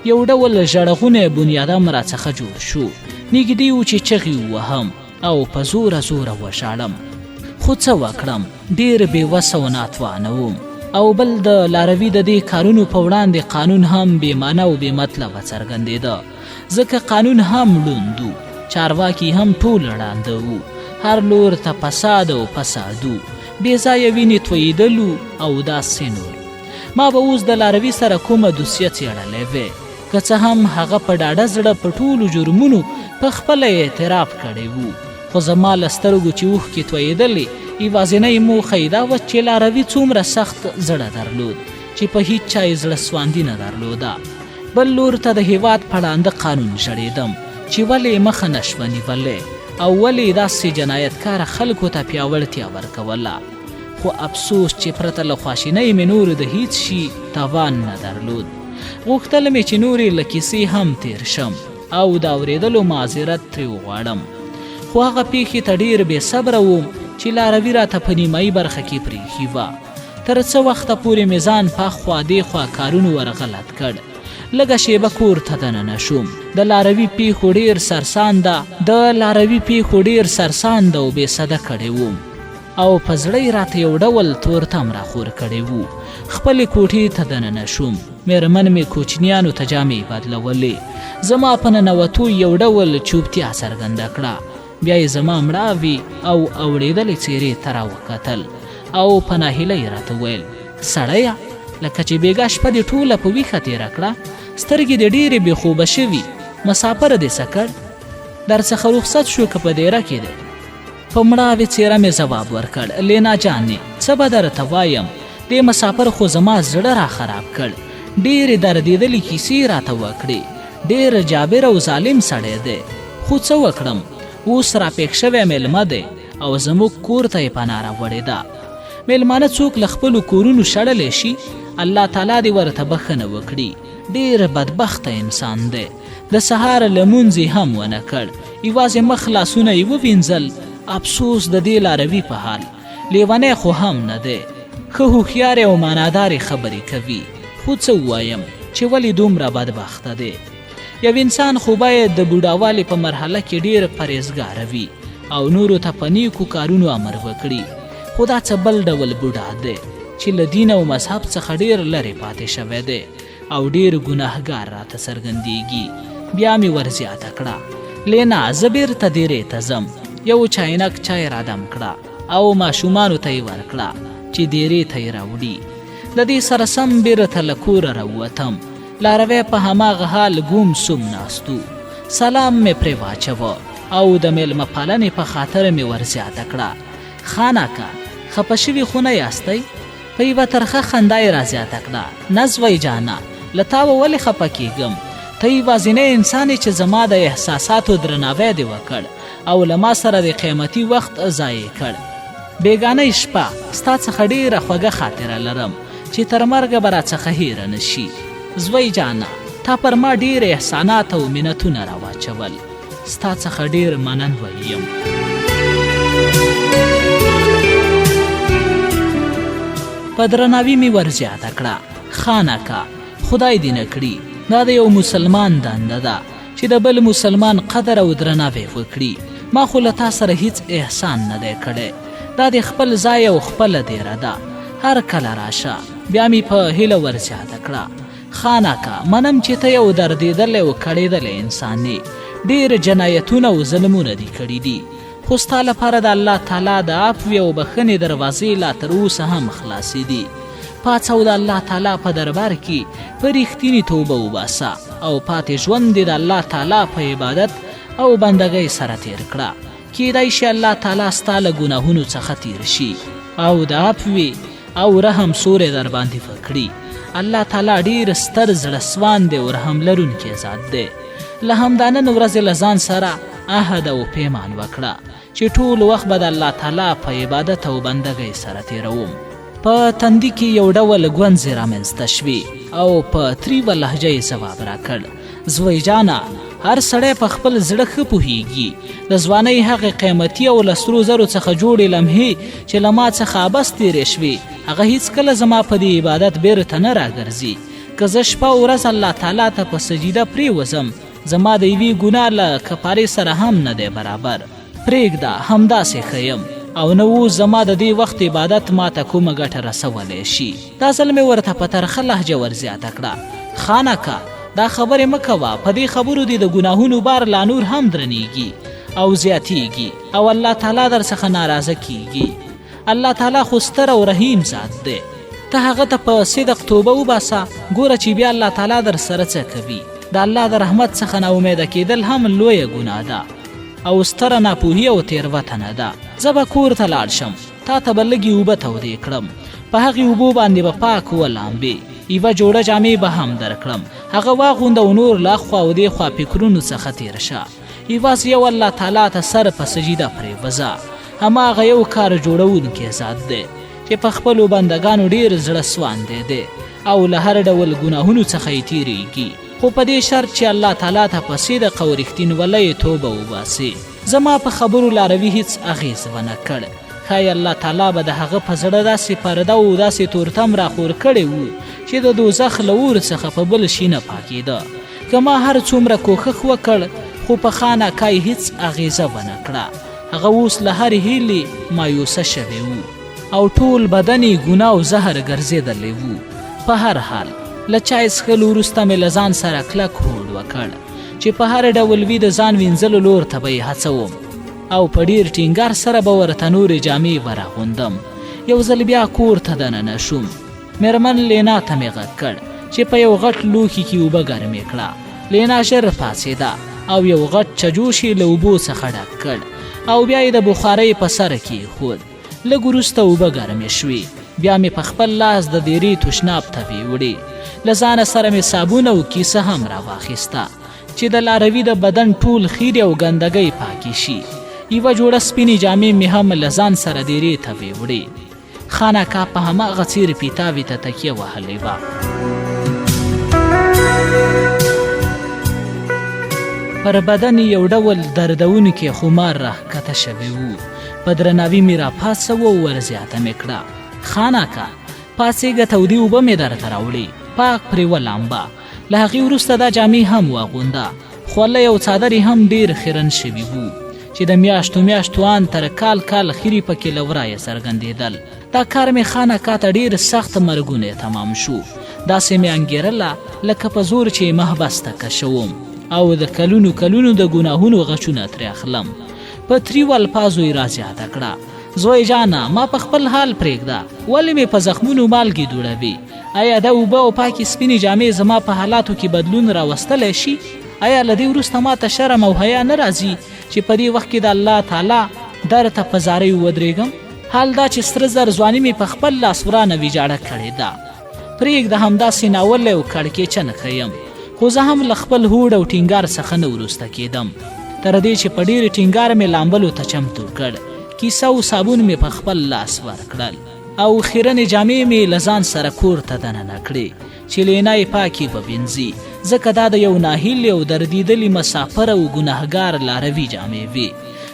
یو ډول ژړغونی بنیادم راڅخه جوړ شو. نږدې و چې چغې ووهم او په زوره زوره وژاړم، خو څه وکړم، ډېر بېوسه و ناتوانه وم. او بل د لاروي د دې کارونو په وړاندې قانون هم بېمعنه او بېمطلبه څرګندېده، ځکه قانون هم ړوند و، چارواکي هم ټول ړانده وو، هر لور ته فساد او فسادو، بېځایه وینې تویېدلو او داسې نور. ما به اوس د لاروي سره کومه دوسیه څېړلی وی، که څه هم هغه په ډاډه زړه په ټولو جرمونو په خپله اعتراف کړی وو، خو زما له سترګو چې اوښکې تویېدلې، یوازینۍ موخه یې دا وه چې لاروي څومره سخت زړه درلود چې په هیڅ چا یې زړه سواندي نه درلوده. بل لور ته د هېواد په ړانده قانون ژړېدم چې ولې یې مخه نه شوه نیولی. او ولې داسې جنایتکاره خلکو ته پیاوړتیا ورکوله. خو افسوس چې پرته له خواشینۍ مې نورو د هیڅ شي توان نه درلود. غوښتل مې چې نورې له کیسې هم تیر شم او د اورېدلو معذرت ترې وغواړم. خو هغه پیښې ته ډېر بې صبره وم چې لاروي راته په نیمایي برخه کې پرېښي وه. تر څه وخته پورې مې ځان پخوا دېخوا کارونو ورغلط کړ. لږه شیبه کور ته دننه شوم. د لاروي پیښو ډېر سرسانده او بې صده کړی وم او په زړه یې راته یو ډول تورتم راخور کړی و. خپلې کوټې ته دننه شوم. مېرمن مې کوچنیانو ته جامې بدلولې. زما په ننوتو یو ډول چوپتیا څرګنده کړه. بیا یې زما مړاوي او اوړېدلې څېرې ته راوکتل او په ناهیلۍ راته ویل: سړیه، لکه چې بېګا شپه دې ټوله په ویښه تېره کړه، سترګې دې ډېرې بې خوبه شوي، مسافره دې څه کړ؟ درڅخه رخصت شو که په دیره کې دی؟ په مړاوې څېره مې ځواب ورکړ: لینا جانې، څه به درته وایم، دې مسافر خو زما زړه را خراب کړ. ډېرې دردېدلې کیسې راته وکړې. ډېر جابر او ظالم سړی دی، خو څه وکړم، اوس راپېښ شوی میلمه دی او زموږ کور ته یې پناه راوړې ده. میلمانه څوک له خپلو کورونو شړلی شي؟ الله تعالی دې ورته بخښنه وکړي. ډېر بدبخته انسان دی. د سهار لمونځ یې هم ونه کړ، یوازې مخ لاسونه یې ووینځل. افسوس د دې لاروي په حال. لیونی خو هم نه دی، ښه هوښیارې او معنادارې خبرې کوي. خو څه ووایم چې ولې دومره بدبخته دی؟ یو انسان خو باید د بوډاوالي په مرحله کې ډېر پرهیزګاره وي او نورو ته په نیکو کارونو امر وکړي. خو دا څه بل ډول بوډا دی چې له دین او مذهب څخه ډېر لرې پاتې شوی دی او ډېر ګناهګار راته څرګندېږي. بیا مې ورزیاته کړه: لینا، زه بېرته دیرې ته ځم. یو چاینک چای رادم کړه او ماشومانو ته یې ورکړه چې دیرې ته یې راوړي. د دې سره سم بېرته له کوره راووتم. لاروی په هماغه حال ګوم سوم ناست و. سلام مې پرې واچوه او د میلمه پالنې په خاطر مې ورزیاته کړه: خاناکه، خفه شوي خو نه یاستئ؟ په یوه ترخه خندا یې رازیاته کړه: نه زوی جانه، له تا به ولې خفه کېږم؟ ته یوازینی انسان چې زما د احساساتو درناوی دې وکړ او له ما سره د قیمتي وخت ضایع کړ. بېګانۍ شپه، ستا څخه ډېره خوږه خاطره لرم چې تر مرګه به راڅخه هیره نه شي. زوی جانه، تا پر ما ډېر احسانات او منتونه راواچول. ستا څخه ډېر منندوی یم. په درناوي مې ورزیاته کړه: خانکه، خدای دې نه کړي دا د یو مسلمان دنده ده چې د بل مسلمان قدر او درناوی وکړي. ما خو له تا سره هیڅ احسان نه دی کړی. دا د خپل ځای او خپله دیره ده، هر کله راشه. بیا مې په هیله ورزیاته کړه: خانکه، منم چې ته یو دردېدلی او کړېدلی انسان یې. ډېر جنایتونه او ظلمونه دې کړي دي، خو ستا لپاره د الله تعالی د عفوې او بښنې دروازې لا تر اوسه هم خلاصې دي. پاڅه او د الله تعالی په دربار کې په رښتینې توبه وباسه او پاتې ژوند دې د الله تعالی په عبادت او بندګۍ سره تیر کړه. کیدای شي الله تعالی ستا له ګناهونو څخه تیر شي او د عفوې او رحم سوری در باندې وکړي. الله تعالی ډېر ستر زړه سوانده او رحم لرونکی ذات دی. له همدا نن ورځې له ځان سره عهد او پیمان وکړه چې ټول وخت به د الله تعالی په عبادت او بندګۍ سره تیروم. په تندي کې یو ډول ګونځې رامنځته شوې او په تریوه لهجه یې ځواب راکړ: زوی جانه، هر سړی په خپل زړه ښه پوهیږي. د ځوانۍ هغې قیمتي او له سرو زرو څخه جوړې لمحې چې له ما څخه عبث تېرې شوې، هغه هیڅکله زما په دې عبادت بیرته نه راګرځي. که زه شپه او ورځ الله تعالی ته په سجده پرېوځم، زما د یوې ګناه له کفارې سره هم نه دی برابر. پرېږده، همداسې ښه یم او نه اوس زما د دې وخت عبادت ما ته کومه ګټه رسولی شي. دا ځل مې ورته په ترخه لهجه ورزیاته کړه: خانکه، دا خبرې مه کوه. په دې خبرو دې د ګناهونو بار لا نور هم درنیږي او زیاتیږي او الله تعالی در څخه ناراضه کیږي. الله تعالی خو ستر او رحیم ذات دی. ته هغه ته په صدق توبه وباسه، ګوره چې بیا الله تعالی در سره څه کوي. د الله د رحمت څخه ناامیده کېدل هم لویه ګناه ده او ستره ناپوهي او تېروتنه ده. زه به کور ته لاړ شم، تا ته به لږې اوبه تودې کړم. په هغې اوبو باندې به پاک ولامبې. یوه جوړه جامې به هم درکړم. هغه واغونده او نور له اخوا او دې خوا فکرونو څخه تېره شه. یوازې یو الله تعالی ته سر په سجده پرېوځه. هماغه یو کار جوړونکی ذات دی چې په خپلو بندګانو ډېر زړه سواندی دی او له هر ډول ګناهونو څخه یې تیریږي، خو په دې شرط چې الله تعالی ته په صدق او رښتینولۍ توبه وباسي. زما په خبرو لاروي هیڅ اغېز ونه کړ. ښایي الله تعالی به د هغه په زړه داسې پرده او داسې تورتم راخور کړی و چې د دوزخ له اور څخه په بل شي نه پاکېده. که ما هر څومره کوښښ وکړ خو په خانقاه هیڅ اغېزه ونه کړه. هغه اوس له هرې هیلې مایوسه شوی و او ټول بدن یې ګناه او زهر ګرځېدلی و. په هر حال له چای څښلو وروسته مې له ځان سره کلک هوډ وکړ چې په هر ډول وي د ځان وینځلو لور ته به یې هڅوم او په ډېر ټینګار سره به ورته نورې جامې ورغوندم. یو ځل بیا کور ته دننه شوم. مېرمن لینا ته مې غږ کړ چې په یو غټ لوښي کې اوبه ګرمې کړه. لینا ژر پاڅېده او یو غټ چجوش یې له اوبو څخه ډک کړ او بیا یې د بخارۍ په سر کېښود. لږ وروسته اوبه ګرمې شوې. بیا مې په خپل لاس د دیرې تشناب تبې وړې. له ځانه سره مې صابون او کیسه هم راواخیسته چې د لاروي د بدن ټول خیرې او ګندګۍ پاکې شي. یوه جوړه سپینې جامې مې هم له ځان سره دیرې تبې وړې. خانقاه په هماغه څېر پیتاوي ته تکیه وهلې وه. پر بدن یو ډول دردونکی خمار راښکته شوی و. په درناوي مې راپاڅوه او ورزیاته مې کړه. خانقاه پاڅېږه، تودې اوبه مې درته راوړې، پاک پرې ولامبه. له هغې وروسته دا جامې هم واغونده. خولۍ او څادر یې هم ډېر خیرن شوي وو چې د میاشتو میاشتو ان تر کال کال خیرې پکې له ورایه څرګندېدل. دا کار مې خانقاه ته ډېر سخت مرګونی تمام شو. داسې مې انګېرله لکه په زور چې محبس ته کشوم او د کلونو کلونو د ګناهونو غچونه ترې اخلم. په تریو الفاظو یې رازیاته کړه: زوی جانه، ما په خپل حال پرېږده، ولې مې په زخمونو مالګې دوړوي؟ آیا دا اوبه او پاکې سپینې جامې زما په حالاتو کې بدلون راوستلی شي؟ آیا له دې وروسته ما ته شرم او حیا نه راځي چې په دې وخت کې د الله تعالی در ته په زارۍ ودرېږم؟ حال دا چې سره زر ځواني مې په خپل لاس ورانه ویجاړه کړې ده. پرېږده همداسې ناولی او کړکېچن ښیم، خو زه هم له خپل هوډ او ټینګار څخه نه وروسته کېدم، تر دې چې په ډېرې ټینګار مې لامبلو ته چمتو کړ. کیسه او صابون مې په خپل لاس ورکړل او خیرنې جامې مې له ځان سره کور ته دننه کړې چې لینا یې پاکې ووینځي، ځکه دا د یو ناهیلې او دردېدلي مسافر او ګناهګار لاروي جامې وې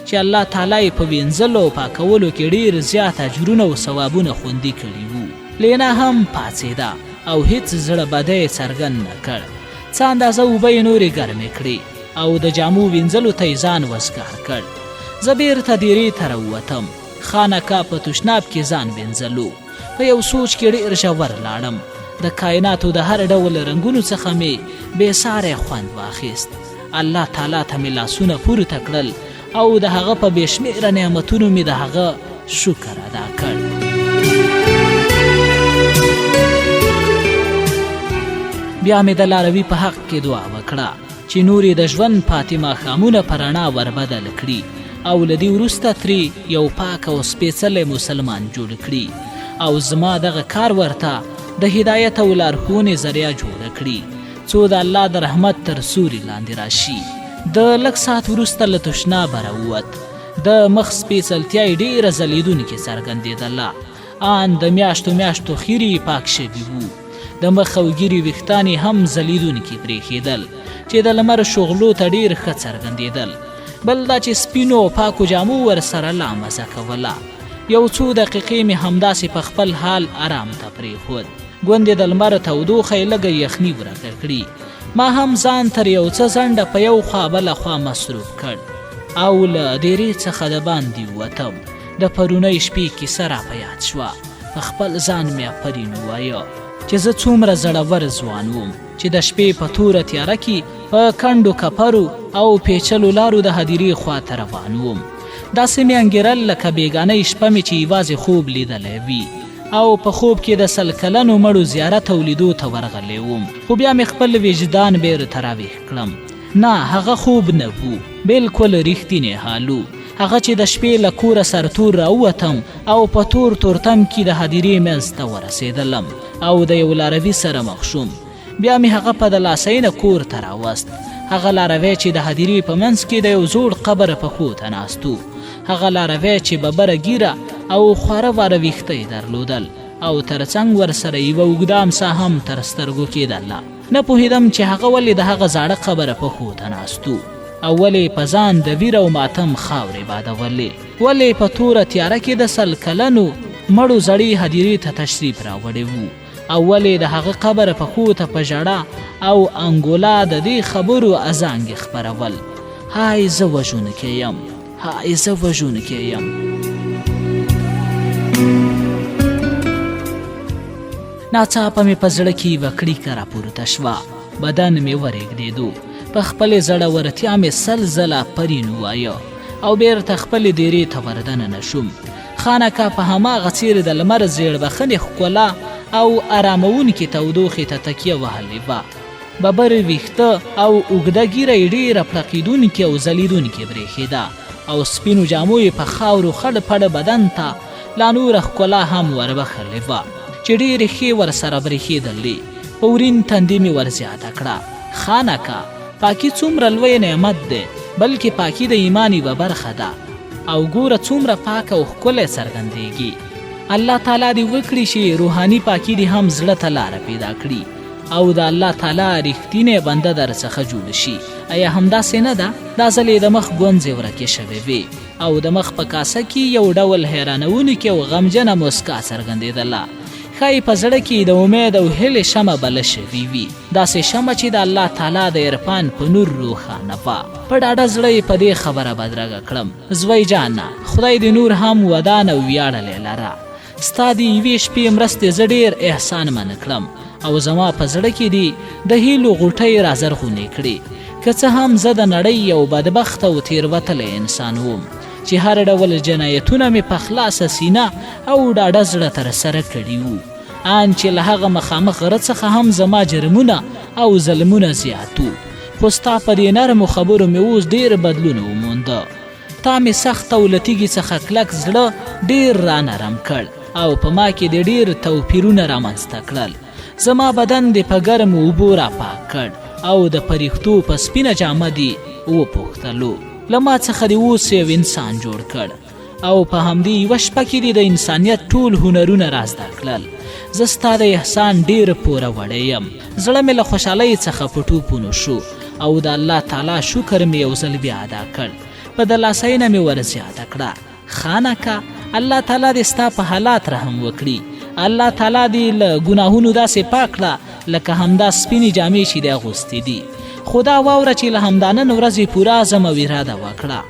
چې الله تعالی یې په وینځلو او پاکولو کې ډېر زیات اجرونه او ثوابونه خوندي کړي وو. لینا هم پاڅېده او هیڅ زړه بدی یې څرګند نه کړ. څه اندازه اوبه یې نورې ګرمې کړې او د جامو وینځلو ته یې ځان وزګار کړ. زه بیرته دیرې ته راووتم. خانقاه په تشناب کې ځان وینځلو. په یو سوچ کې ډېر ژور لاړم. د کائناتو د هر ډول رنګونو څخه مې بېساری خوند واخیست. الله تعالی ته مې لاسونه پورته کړل او د هغه په بې شمېره نعمتونو مې د هغه شکر ادا کړ. بیا مې د لاروي په حق کې دعا وکړه چې نورې د ژوند پاتې ماښامونه په رڼا وربدل کړي او له دې وروسته ترې یو پاک او سپېڅلی مسلمان جوړ کړي او زما دغه کار ورته د هدایت او لارښوونې ذریعه جوړه کړي څو د الله د رحمت تر سوري لاندې راشي. د لږ ساعت وروسته له تشنابه راووت. د مخ سپېڅلتیا یې ډېره ځلېدونکې څرګندېدله. ان د میاشتو میاشتو خیرې یې پاک شوي وو. د مخ او ګیرې ویښتان یې هم ځلېدونکي برېښېدل چې د لمر شغلو ته ډېر ښه څرګندېدل. بل دا چې سپینو او پاکو جامو ورسره لامزه کوله. یو څو دقیقې مې همداسې په خپل حال آرام ته پرېښود. ګوندې د لمر تودوخه یې لږه یخني ورکه کړي. ما هم ځان تر یو څه ځنډه په یو خوا بله خوا مصروف کړ او له دیرې څخه د باندې ووتم. د پرونۍ شپې کیسه راپه یاد شوه. په خپل ځان مې آفرین ووایه چې زه څومره زړور ځوان وم چې د شپې په توره تیاره کې په کنډو کپرو او پیچلو لارو د هدیرې خواته روان وم. داسې مې انګېرل لکه بېګانۍ شپه مې چې یوازې خوب لیدلی وي او په خوب کې د سل کلنو مړو زیارت او لیدو ته ورغلی وم. خو بیا مې خپل وجدان بیرته راویښ کړم. نه، هغه خوب نه و، بلکل رښتینی حال و. هغه چې د شپې له کوره سرتور راووتم او په تور تورتم کې د هدیرې منځ ته ورسېدلم او د یو لاروي سره مخ شوم. بیا مې هغه په دلاسۍ نه کور ته راوست. هغه لاروی چې د هدیرې په منځ کې د یو زوړ قبر په خوا ته ناست و. هغه لاروی چې ببره ږیره او خواره واره ویښته یې درلودل او ترڅنګ ورسره یوه اوږده امسا هم تر سترګو کېدله. نه پوهېدم چې هغه ولې د هغه زاړه قبره په خوا ته ناست و او ولې په ځان د ویر او ماتم خاورې بادولې، ولې په توره تیاره کې د سل کلنو مړو زړې هدیرې ته تشریف راوړی وو او ولې د هغه قبر په خوا ته په ژړا او انګولا د دې خبرو ازانګې خپرول. های زه وژونکی یم، های زه وژونکی یم. ناڅاپه مې په زړه کې یوه کړیکه راپورته شوه، بدن مې ورېږدېدو. په خپلې زړورتیا مې سل ځله پرین ووایه او بیرته خپلې دیرې ته وردننه شوم. خانکه په هماغه څیر د لمر زیړ بخنې ښکلا او اراموونکې تودوخې ته تکیه وهلې وه. ببر ویښته او اوږده ږیره یې ډېره پړقېدونکې او ځلیدونکې برېښېده او سپینو جامو یې په خاورو خړ پړ بدن ته لا نوره ښکلا هم وربخلې وه چې ډېرې ښې ورسره برېښېدلې. په ورین تندي مې ورزیاته کړه، خانکه پاکي څومره لوی نعمت دی، بلکې پاکي د ایمان یوه برخه ده او ګوره څومره پاک او ښکلی څرګندېږي. الله تعالی دې وکړي چې روحاني پاکي دې هم زړه ته لاره پیدا کړي او د الله تعالی رښتینی بنده در څخه جوړ شي. ایا همداسې نه ده؟ دا ځل یې د مخ ګونځې ورکې شوې وې او د مخ په کاسه کې یو ډول حیرانوونکې او غمجنه مسکا څرګندېدله. ښایي په زړه کې د امید او هیلې شمه بله شوې وي، داسې شمه چې د الله تعالی د عرفان په نور روښانه وه. په ډاډه زړه یې په دې خبره بدرګه کړم، زوی جانه خدای دې نور هم ودان او ویاړلی لره. ستا د یوې شپې مرستې زه ډېر احسانمنه کړم او زما په زړه کې دې د هیلو غوټۍ رازرغونې کړې. که څه هم زه د نړۍ یو بدبخت او تېروتلی انسان وم چې هر ډول جنایتونه مې په خلاصه سینه او ډاډه زړه ترسره کړي وو، ان چې له هغه مخامخ غره څخه هم زما جرمونه او ظلمونه زیات وو. خو ستا په دې نرمو خبرو مې اوس ډېر بدلون ومونده. تا مې سخت او له تیږې څخه کلک زړه ډېر رانرم کړ او په ما کې د ډېر توپیرونه رامنځته کړل. زما بدن دې په ګرمو اوبو راپاک کړ او د پریښتو په سپینه جامه دې وپوښتلو. له ما څخه دې اوس یو انسان جوړ کړ او په همدې یوه شپه کې دې د انسانیت ټول هنرونه رازده کړل. زه ستا د احسان ډېر پوره وړی یم. زړه مې له خوشحالۍ څخه په ټوپونو شو او د الله تعالی شکر مې یو ځل بیا ادا کړ. په دلاسۍ نه مې ورزیاته کړه، خانکه الله تعالی دې ستا په حالات رحم وکړي. الله تعالی دې له ګناهونو داسې پاک کړه لکه همدا سپینې جامې چې دې اغوستې دي. خدا واوره چې له همدا نن ورځې پوره عزم او اراده وکړه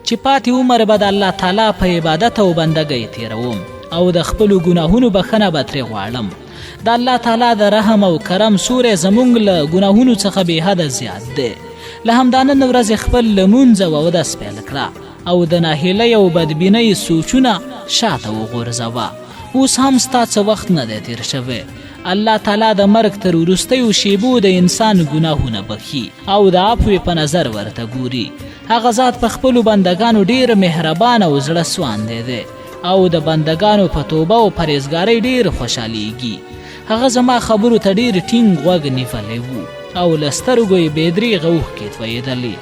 چې پاتې عمر به د الله تعالی په عبادت او بندګۍ تېروم او د خپلو ګناهونو بخښنه به ترې غواړم. د الله تعالی د رحم او کرم سوری زموږ له ګناهونو څخه بې حده زیات دی. له همدا نن ورځې خپل لمونځ او اودس پیل کړه او د ناهیلۍ او بدبینۍ سوچونه شاته وغورځوه. اوس هم ستا څه وخت نه دی تېر شوی. الله تعالی د مرګ تر وروستیو شیبو د انسان ګناهونه بخي او د عفوې په نظر ورته ګوري. هغه ذات په خپلو بندګانو ډېر مهربان او زړه سواندی دی او د بندګانو په توبه او پرهیزګارۍ ډېر خوشحالیږي. هغه زما خبرو ته ډېر ټینګ غوږ نیولی وو او له سترګو یې بېدریغه اوښکې تویېدلې.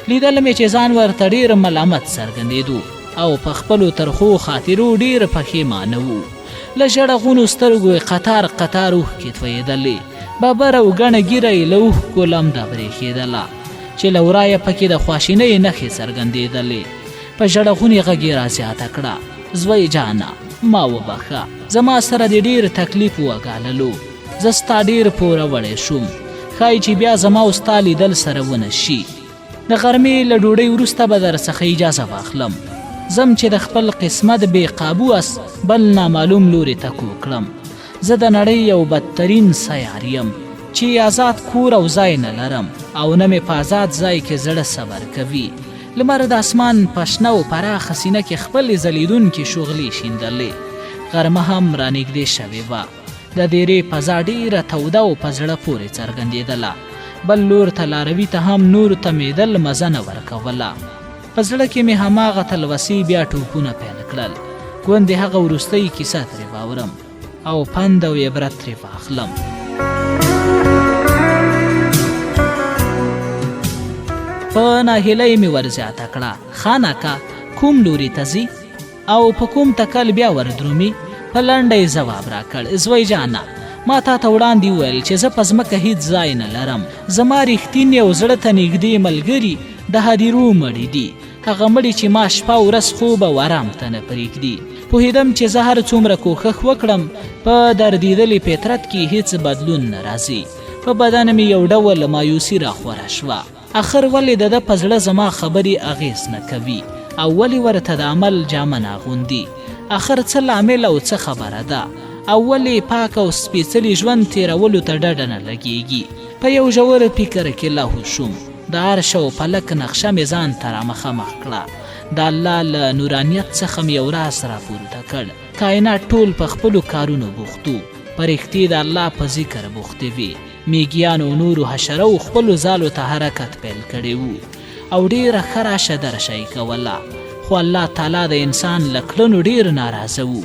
لیدل مې چې ځان ورته ډېر ملامت څرګندېدو او په خپلو ترخو خاطرو ډېر پښیمانه وو. له ژړغونو سترګو یې قطار قطار اوښکې تویېدلې. ببره او ګڼه ږیره یې له اوښکو لمده برېښېدله چې له ورایه پکې د خواشینۍ نښې څرګندېدلې. په ژړغونې غږ یې رازیاته کړه، زوی جانه ما وبخښه، زما سره دې ډېر تکلیف وګاللو. زه ستا ډېر پوره وړی شوم. ښایي چې بیا زما او ستا لیدل سره ونه شي. د غرمې له ډوډۍ وروسته به در څخه اجازه واخلم. زم چې د خپل قسمت بې قابو اس بل نامعلوم لورې ته کوږ کړم. زه د نړۍ یو بدترین سیار یم چې آزاد کور او ځای نه لرم او نه مې په آزاد ځای کې زړه صبر کوي. لمر د اسمان په شنه او پراخه سینه کې خپلې ځلیدونکې شغلې شیندلې. غرمه هم رانږدې شوې وه. د دیرې فضا ډېره توده او په زړه پورې څرګندېدله. بل لور ته لاروي ته هم نور تمېدل مزه نه ورکوله. په زړه کې مې هماغه تلوسې بیا ټوپونه پیل کړل. ګوندې هغه وروستۍ کیسه ترې واورم او پند او عبرت ترې واخلم. په ناهیلۍ مې ورزیاته کړه. خانکه کوم لوري ته ځي او په کوم تکل بیا وردرومي؟ په لنډی ځواب راکړ. زوی جانه ما تا ته وړاندې وویل چې زه په ځمکه هیڅ ځای نه لرم. زما رښتینې او زړه ته نږدې ملګري د هدیرو مړي دي، هغه مړي چې ما شپه ورځ خوب او آرام ته نه پرېږدي. پوهېدم چې زه هر څومره کوښښ وکړم په دردېدلې فطرت کې هیڅ بدلون نه راځي. په بدن مې یو ډول مایوسي راخوره شوه. آخر ولې د ده په زړه زما خبرې اغېز نه کوي او ولې ورته د عمل جامه نه اغوندي؟ آخر څه لامل او څه خبره ده؟ او ولې پاک او سپېڅلي ژوند تېرولو ته ډډه نه لګېږي؟ په یو ژور فکر کې لاهو شوم. د عرش او فلک نقشه مې ځان ته رامخامخ کړه. د الله له نورانیت څخه مې یو راز راپورته کړ. کائنات ټول په خپلو کارونو بوختو، پرښتې د الله په ذکر بوختې وې، میږیانو او نورو حشرو خپلو ځالو ته حرکت پیل کړی و او ډېره ښه راشه درشه یې کوله. خو الله تعالی د انسان له کړنو ډېر ناراضه و.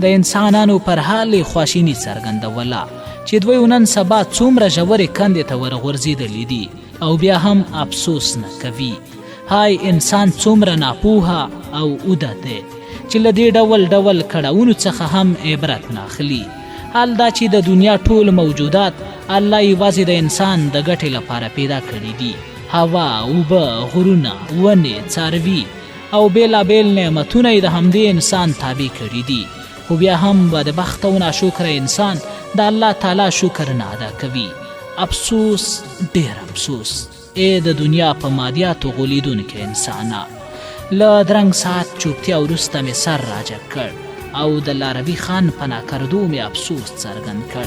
د انسانانو پر حال یې خواشیني څرګندوله چې دوی نن سبا څومره ژورې کندې ته ورغورځېدلي دي او بیا هم افسوس نه کوي. های انسان څومره ناپوهه او اوده دی چې له دې ډول ډول کړاوونو څخه هم عبرت نه اخلي. حال دا چې د دنیا ټول موجودات الله یوازې د انسان د ګټې لپاره پیدا کړي دي. هوا، اوبه، غرونه، ونې، څاروي او بېلابېل نعمتونه یې د همدې انسان تابع کړي دي. خو بیا هم بدبخته او ناشکره انسان د الله تعالی شکر نه ادا کوي. افسوس، ډېر افسوس ای د دنیا په مادیاتو غولیدونکي انسانه. له درنګ ساعت چوپتیا وروسته مې سر راجګ کړ او د لاروي خان په ناکردو مې افسوس څرګند کړ.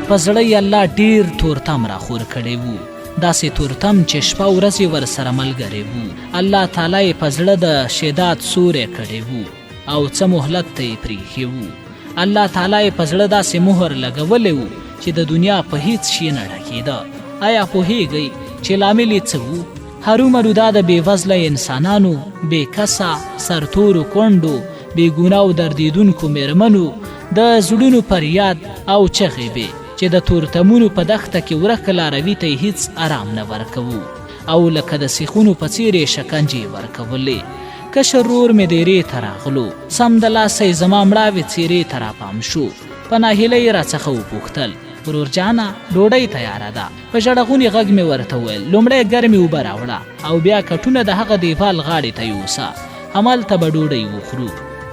په زړه یې الله ډېر تورتم راخور کړی و، داسې تورتم چې شپه ورځ یې ورسره ملګری و. الله تعالی یې په زړه د شداد سوری کړی و او څه مهلت ته یې پرېښی و. الله تعالی یې په زړه داسې مهر لګولی و چې د دنیا په هیڅ شي نه ډکېده. آیا پوهیږئ چې لامل یې څه و؟ هرومرو دا د بېوزله انسانانو، بې کسه، سرتورو کونډو، بېګناه او دردېدونکو مېرمنو د زړونو فریاد او چغې وې چې د تورتمونو په دښته کې ورکه لاروي ته یې هیڅ آرام نه ورکوو او لکه د سیخونو په څېر یې شکنجې ورکولې. کشر ورور مې دیرې ته راغلو، سمدلاسه یې زما مړاوې څېرې ته راپام شو. په ناهیلۍ یې راڅخه وپوښتل ورور جانه ډوډۍ تیاره ده. په ژړغوني غږ مې ورته وویل لومړی ګرمې اوبه راوړه او بیا کټونه د هغه دیوال غاړې ته یوسه، همالته به ډوډۍ وخورو.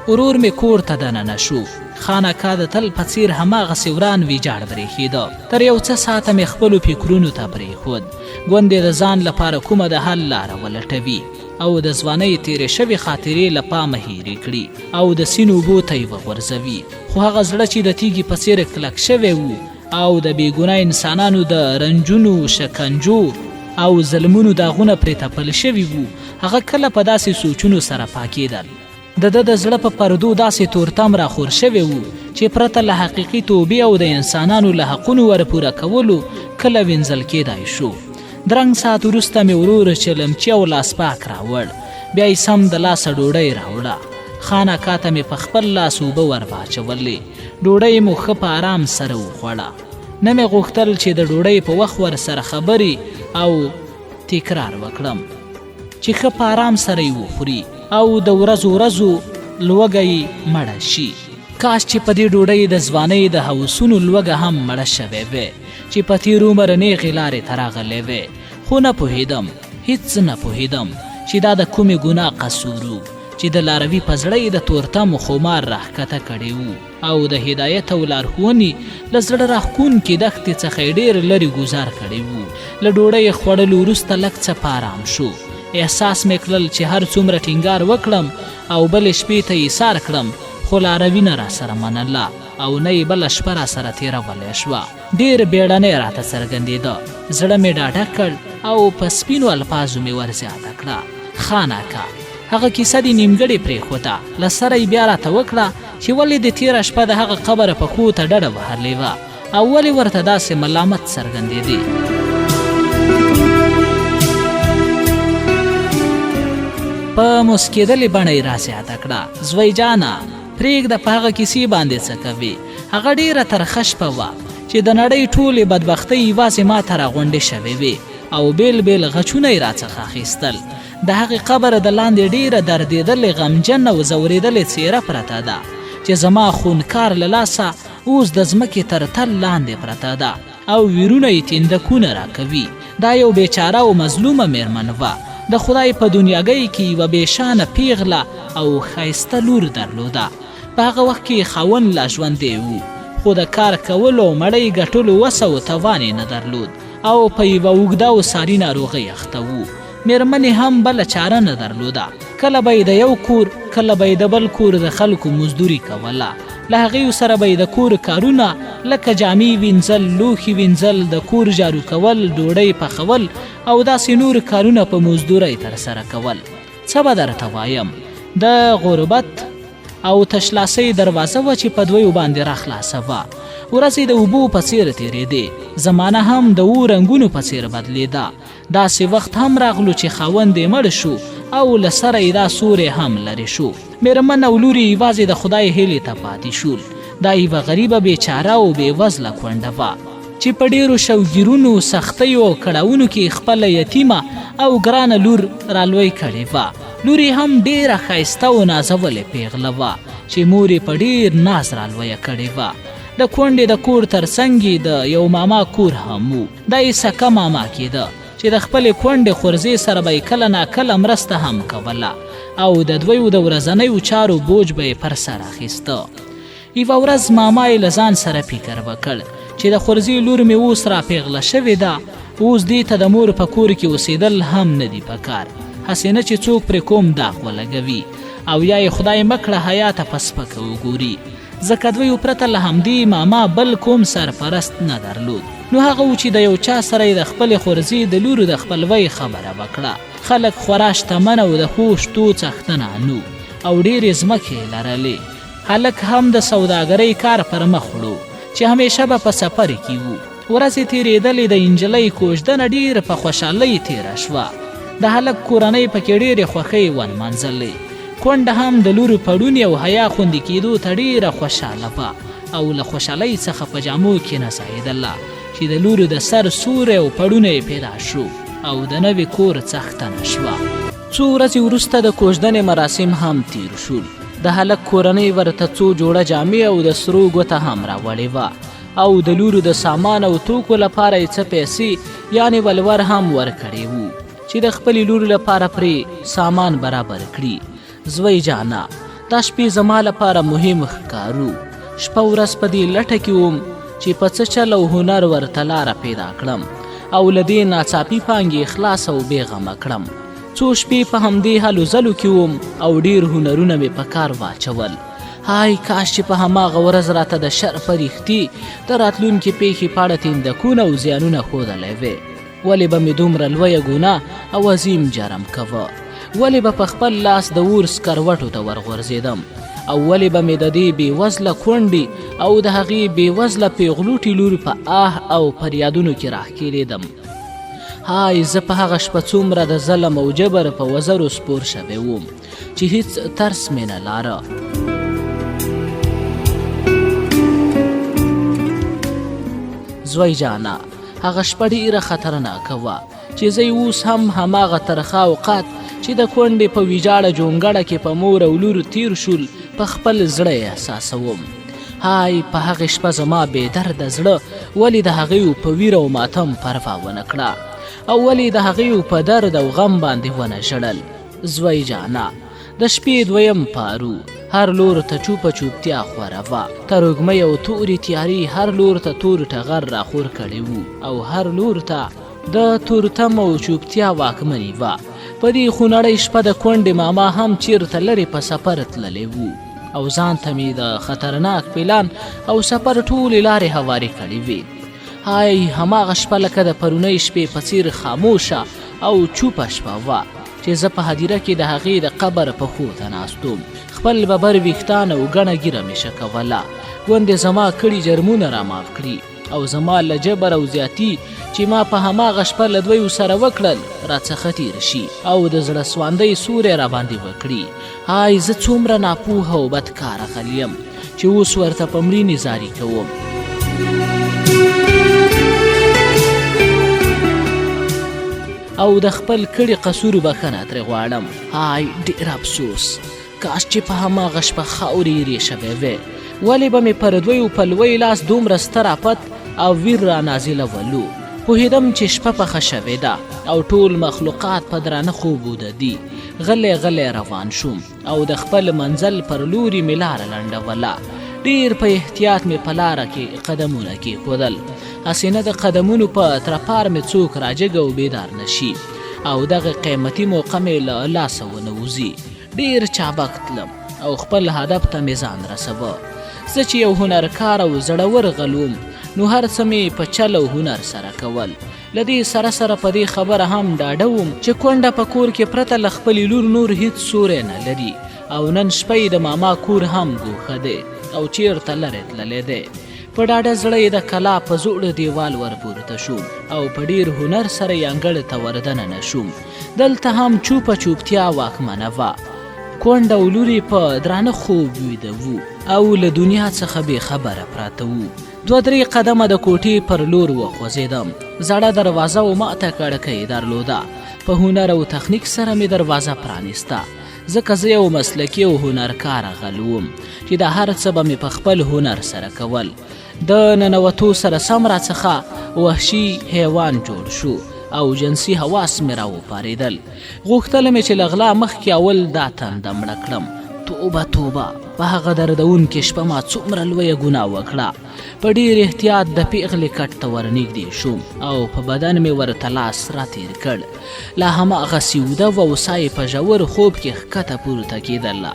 ورور مې کور ته دننه شو. خانکا د تل په څېر هماغسې وران ویجاړ برېښېده. تر یو څه ساعته مې خپلو فکرونو ته پرېښود. ګوندې د ځان لپاره کومه د حل لاره ولټوي او د ځوانۍ تېرې شوې خاطرې له پامه هېرې کړي او د سیند اوبو ته یې وغورځوي. خو هغه زړه چې د تیږې په څېر کلک شوی و او د بېګناه انسانانو د رنجونو، شکنجو او ظلمونو داغونه پرې تپل شوي وو، هغه کله په داسې سوچونو سره پاکېدل. د ده د زړه په پردو داسې تورتم راخور شوی و چې پرته له حقیقي توبې او د انسانانو له حقونو ورپوره کولو کله وینځل کېدای شو. درنګ ساعت وروسته مې ورور چلمچي او لاس پاک راوړ. بیا یې سم د لاسه ډوډۍ راوړه. خانکا ته مې په خپل لاس اوبه ور واچولې. ډوډۍ مو ښه په آرام سره وخوړه. نه مې غوښتل چې د ډوډۍ په وخت ورسره خبرې او تکرار وکړم چې ښه په آرام سره یې وخوري او د ورځو ورځو لوږه مړه شي. کاش چې په دې ډوډۍ د ځوانۍ د هوسونو لوږه هم مړه شوې وې چې په تېر عمر نیغې لارې ته راغلی وې. خو نه پوهېدم، هېڅ نه پوهېدم چې دا د کومې ګناه قصور و چې د لاروي په زړه یې د تورتمو خمار راښکته کړی و او د هدایت او لارښوونې له زړه راښکونکې دښتې څخه یې ډېر لرې ګزار کړی و. له ډوډۍ خوړلو وروسته لږ څه په آرام شو. احساس مې کړل چې هر څومره ټینګار وکړم او بلې شپې ته یې ایثار کړم، خو لاروي نه راسره منله او نه یې بله شپه راسره تېرولی شوه. ډېر بېړنی راته څرګندېده. زړه مې ډاډه کړ او په سپینو الفاظو مې ورزیاته کړه. خانکا هغه کیسه دې نیمګړې پرېښوده. له سره یې بیا راته وکړه چې ولې د تېره شپه د هغه قبره پښو ته ډډه وهلې وه او ولې ورته داسې ملامت څرګندېدې. په مسکېدلې بڼه یې رازیاته کړه. زوی جانه پرېږده، په هغه کیسې باندې څه کوې؟ هغه ډېره ترخه شپه وه. چې د نړۍ ټولې بدبختۍ یوازې ما ته راغونډې شوې وې او بیل بیل غچونه یې راڅخه اخیستل. د هغې قبر د لاندې ډیره دردېدلې غمجن او ځورېدلې څیره پرته ده چې زما خونکار له لاسه اوس د ځمکې تر تل لاندې پرته ده او ویرونه یې تندکونه راکوي. دا یو بیچاره او مظلومه میرمن وه. د خدای په دنیاګۍ کې یوه بېشانه پیغله او ښایسته لور درلوده. په هغه وخت کې خاوند لا ژوندی و، خو د کار کولو او مړۍ ګټلو وس او توان یې نه درلود او په یوه اوږده او ساري ناروغۍ اخته و. میرمنې هم بله چاره نه درلوده. کله به یې د یو کور کله به یې د بل کور د خلکو مزدوري کوله. له هغې سره به یې د کور کارونه لکه جامې وینځل، لوښي وینځل، د کور جارو کول، ډوډۍ پخول او داسې نور کارونه په مزدورۍ ترسره کول. څه به درته وایم، د غربت او تشلاسۍ دروازه وه چې په دویو باندې راخلاصه وه. ورځې د اوبو په څېر تېرېدې، زمانه هم د اوو رنګونو په څېر بدلېده. داسې وخت هم راغلو چې خاوند یې مړ شو او له سره یې دا سوری هم لرې شو. میرمن او لور یې یوازې د خدای هیلې ته پاتې شول. دا یوه غریبه بیچاره او بېوزله کونډه وه چې په ډېرو شوګیرونو، سختیو او کړاوونو کې خپله یتیمه او ګرانه لور رالوی کړې وه. لور یې هم ډېره ښایسته او نازولې پیغله وه چې مور یې په ډېر ناز رالویه کړې وه. د کونډې د کور تر څنګ یې د یو ماما کور هم و. دا یې سکه ماما کېده چې د خپلې کونډې خورزې سره به یې کله ناکله مرسته هم کوله او د دویو د ورځنیو چارو بوج به یې پر سر اخیسته. یوه ورځ ماما یې له ځان سره فکر وکړ چې د خورزې لور مې اوس را پیغله شوې ده، اوس دې ته د مور په کور کې اوسېدل هم نه دي پکار، هسې نه چې څوک پرې کوم داغ ولګوي او یا یې خدای مکړه حیاته په سپکه وګوري. ځکه دویو پرته له همدې ماما بل کوم سرپرست نه درلود. نو هغه و چې د یو چا سره یې د خپلې خورزې د لورو د خپلوۍ خبره وکړه. خلک خورا شتمن او د ښو شتو څښتنه نو او ډېرې ځمکې لرلې. هلک هم د سوداګرۍ کار پر مخ وړو چې همیشه به په سفر کې وو. ورځې تېرېدلې، د نجلۍ کوژدنه ډېره په خوشحالۍ تېره شوه. د هلک کورنۍ پکې ډېرې خوښۍ ونمنځلې. کونډه هم د لورو پړونې او حیا خوندي کېدو ته ډېره خوشحاله وه او له خوشحالۍ څخه په جامو کې نڅېدله چې د لورو د سر سوری او پړونه یې پیدا شو او د نوي کور څښتنه شوه. څو ورځې وروسته د کوژدنې مراسم هم تیر شول. د هلک کورنۍ ورته څو جوړه جامې او د سرو ګوته هم راوړې وه او د لورو د سامان او توکو لپاره یې څه پیسې یعنې ولور هم ورکړی وو چې د خپلې لور لپاره پرې سامان برابر کړي. زوی جانا، دا شپې زما لپاره مهم ښکارو. شپه ورځ په دې لټه کې وم چې په څه چل او هنر ورته لاره پیدا کړم او له دې ناڅاپي پانګې خلاص او بېغمه کړم. څو شپې په همدې هلو ځلو کې وم او ډېر هنرونه مې په کار واچول. هاي کاش چې په هماغه ورځ راته د شر فرښتې د راتلونکې پیښې په اړه تندکونه او زیانونه ښودلی وې. ولې به مې دومره لویه ګناه او عظیم جرم کوه؟ ولې به په خپل لاس د اور سکروټو ته ورغورځېدم او ولې به مې د دې بېوزله کونډې او د هغې بېوزله پیغلوټې لور په آه او فریادونو کې راښکېلېدم. هاي زه په هغه شپه څومره د ظلم او جبر په وزرو سپور شوی وم چې هیڅ ترس مې نه لاره. زوی جانا، هغه شپه ډېره خطرناکه وه چې زه اوس هم هماغه ترخه اوقات چې د کونډې په ویجاړه جونګړه کې په مور او لور تیر شول په خپل زړه احساسوم. هاي په هغې شپه زما بېدرده زړه ولې د هغې په ویر او ماتم پروا ونه کړه او ولې د هغې په درد او غم باندې ونه ژړل. زوی جانا، د شپې دویم پارو هر لور ته چوپه چوپتیا خوره وه. تروږمۍ او تورې تیارې هر لور ته تور ټغر راخور کړی وو او هر لور ته د تورتم او چوپتیا واکمنې وه. په دې خونړۍ شپه د کونډې ماما هم چیرته لرې په سفر تللی وو او ځان ته مې د خطرناک پلان او سفر ټولې لارې هوارې کړې وې. هاي هماغه شپه لکه د پرونۍ شپې په څېر خاموشه او چوپه شپه وه چې زه په هدیره کې د هغې د قبر په خو ته ناست وم. خپل ببر ویښتان او ګڼه ږیره مې شکوله. ګوندې زما کړي جرمونه راماف کړي او زما له جبر او زیاتي چې ما په هماغه شپه له دویو سره وکړل راڅخه تیر شي او د زړه سواندۍ سوری راباندې وکړي. هاي زه څومره ناپوهه او بدکاره غل یم چې اوس ورته په مړینې زاري کوم. او د خپل کړي قصور بخښنه ترې غواړم. هاي ډېر افسوس، کاش چې په هماغه شپه خاورې ایرې شوې وې. ولې به مې پر دویو پلوی لاس دومره ستر آفت او ویر را نازلولو. پوهېدم چې شپه پخه شوې ده او ټول مخلوقات په درانه خوب وده دي. غلی غلی روان شوم او د خپل منزل پر لوري مې لاره لنډوله. ډېر په احتیاط مې په لاره کې قدمونه کېښودل، هسې نه د قدمونو په ترپار مې څوک راجګ او بیدار نشي او دغه قیمتي موقع مې له لاسه ونه وځي. ډېر چابک تلم او خپل هدف ته مې ځان رسوه. زه چې یو هنرکار او زړور غلوم، نو هر څه مې په چل او هنر سره کول. له دې سره سره په دې خبره هم ډاډه وم چې کونډه په کور کې پرته له خپلې لور نور هیڅ سوری نه لري او نن شپه یې د ماما کور هم ګوښه دی او چیرته لرې تللی دی. په ډاډه زړه یې د کلا په زوړ دیوال ورپورته شوم او په ډېر هنر سره یې انګړ ته وردننه شوم. دلته هم چوپه چوپتیا واکمنه وه. کونډه او لور یې په درانه خوب ویده وو او له دنیا څخه بې خبره پراته وو. 2-3 قدمه د کوټې پر لور وخوځېدم. زړه دروازه او ماته کړکۍ درلوده. په هنر او تخنیک سره مې دروازه پرانیسته، ځکه زه یو مسلکي او هنرکاره غل وم چې د هر څه به مې په خپل هنر سره کول. د ننوتو سره سم راڅخه وحشي حیوان جوړ شو او جنسي حواس مې راوپارېدل. غوښتل مې چې له غلا مخکې اول دا تنده مړه کړم. توبه توبه، په هغه دردونکې شپه ما څومره لویه ګناه وکړه. په ډېر احتیاط د پیغلې کټ ته ورنږدې شوم او په بدن مې ورته لاس راتېر کړ. لا هماغسې وده وه او ساه یې په ژور خوب کې ښکته پورته کېدله.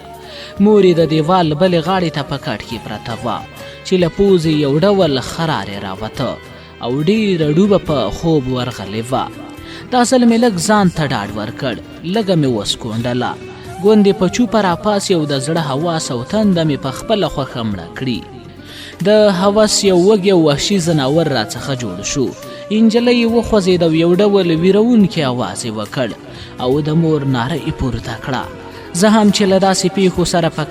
مور یې د دیوال بلې غاړې ته په کټ کې پرته وه چې له پوزې یو ډول خرارې راوته او ډېره ډوبه په خوب ورغلې وه. دا ځل مې لږ ځان ته ډاډ ورکړ، لږه مې وسکونډله. ګوندې په چوپه راپاسې او د زړه حواس او تنده مې په خپله خوښه مړه کړي. د هوس یو وږی او وحشي ځناور راڅخه جوړ شو. نجلۍ یې وخوځېد او یو ډول ویرونکی اواز یې وکړ او د مور ناره یې پورته کړه. زه هم چې له داسې پیښو سره په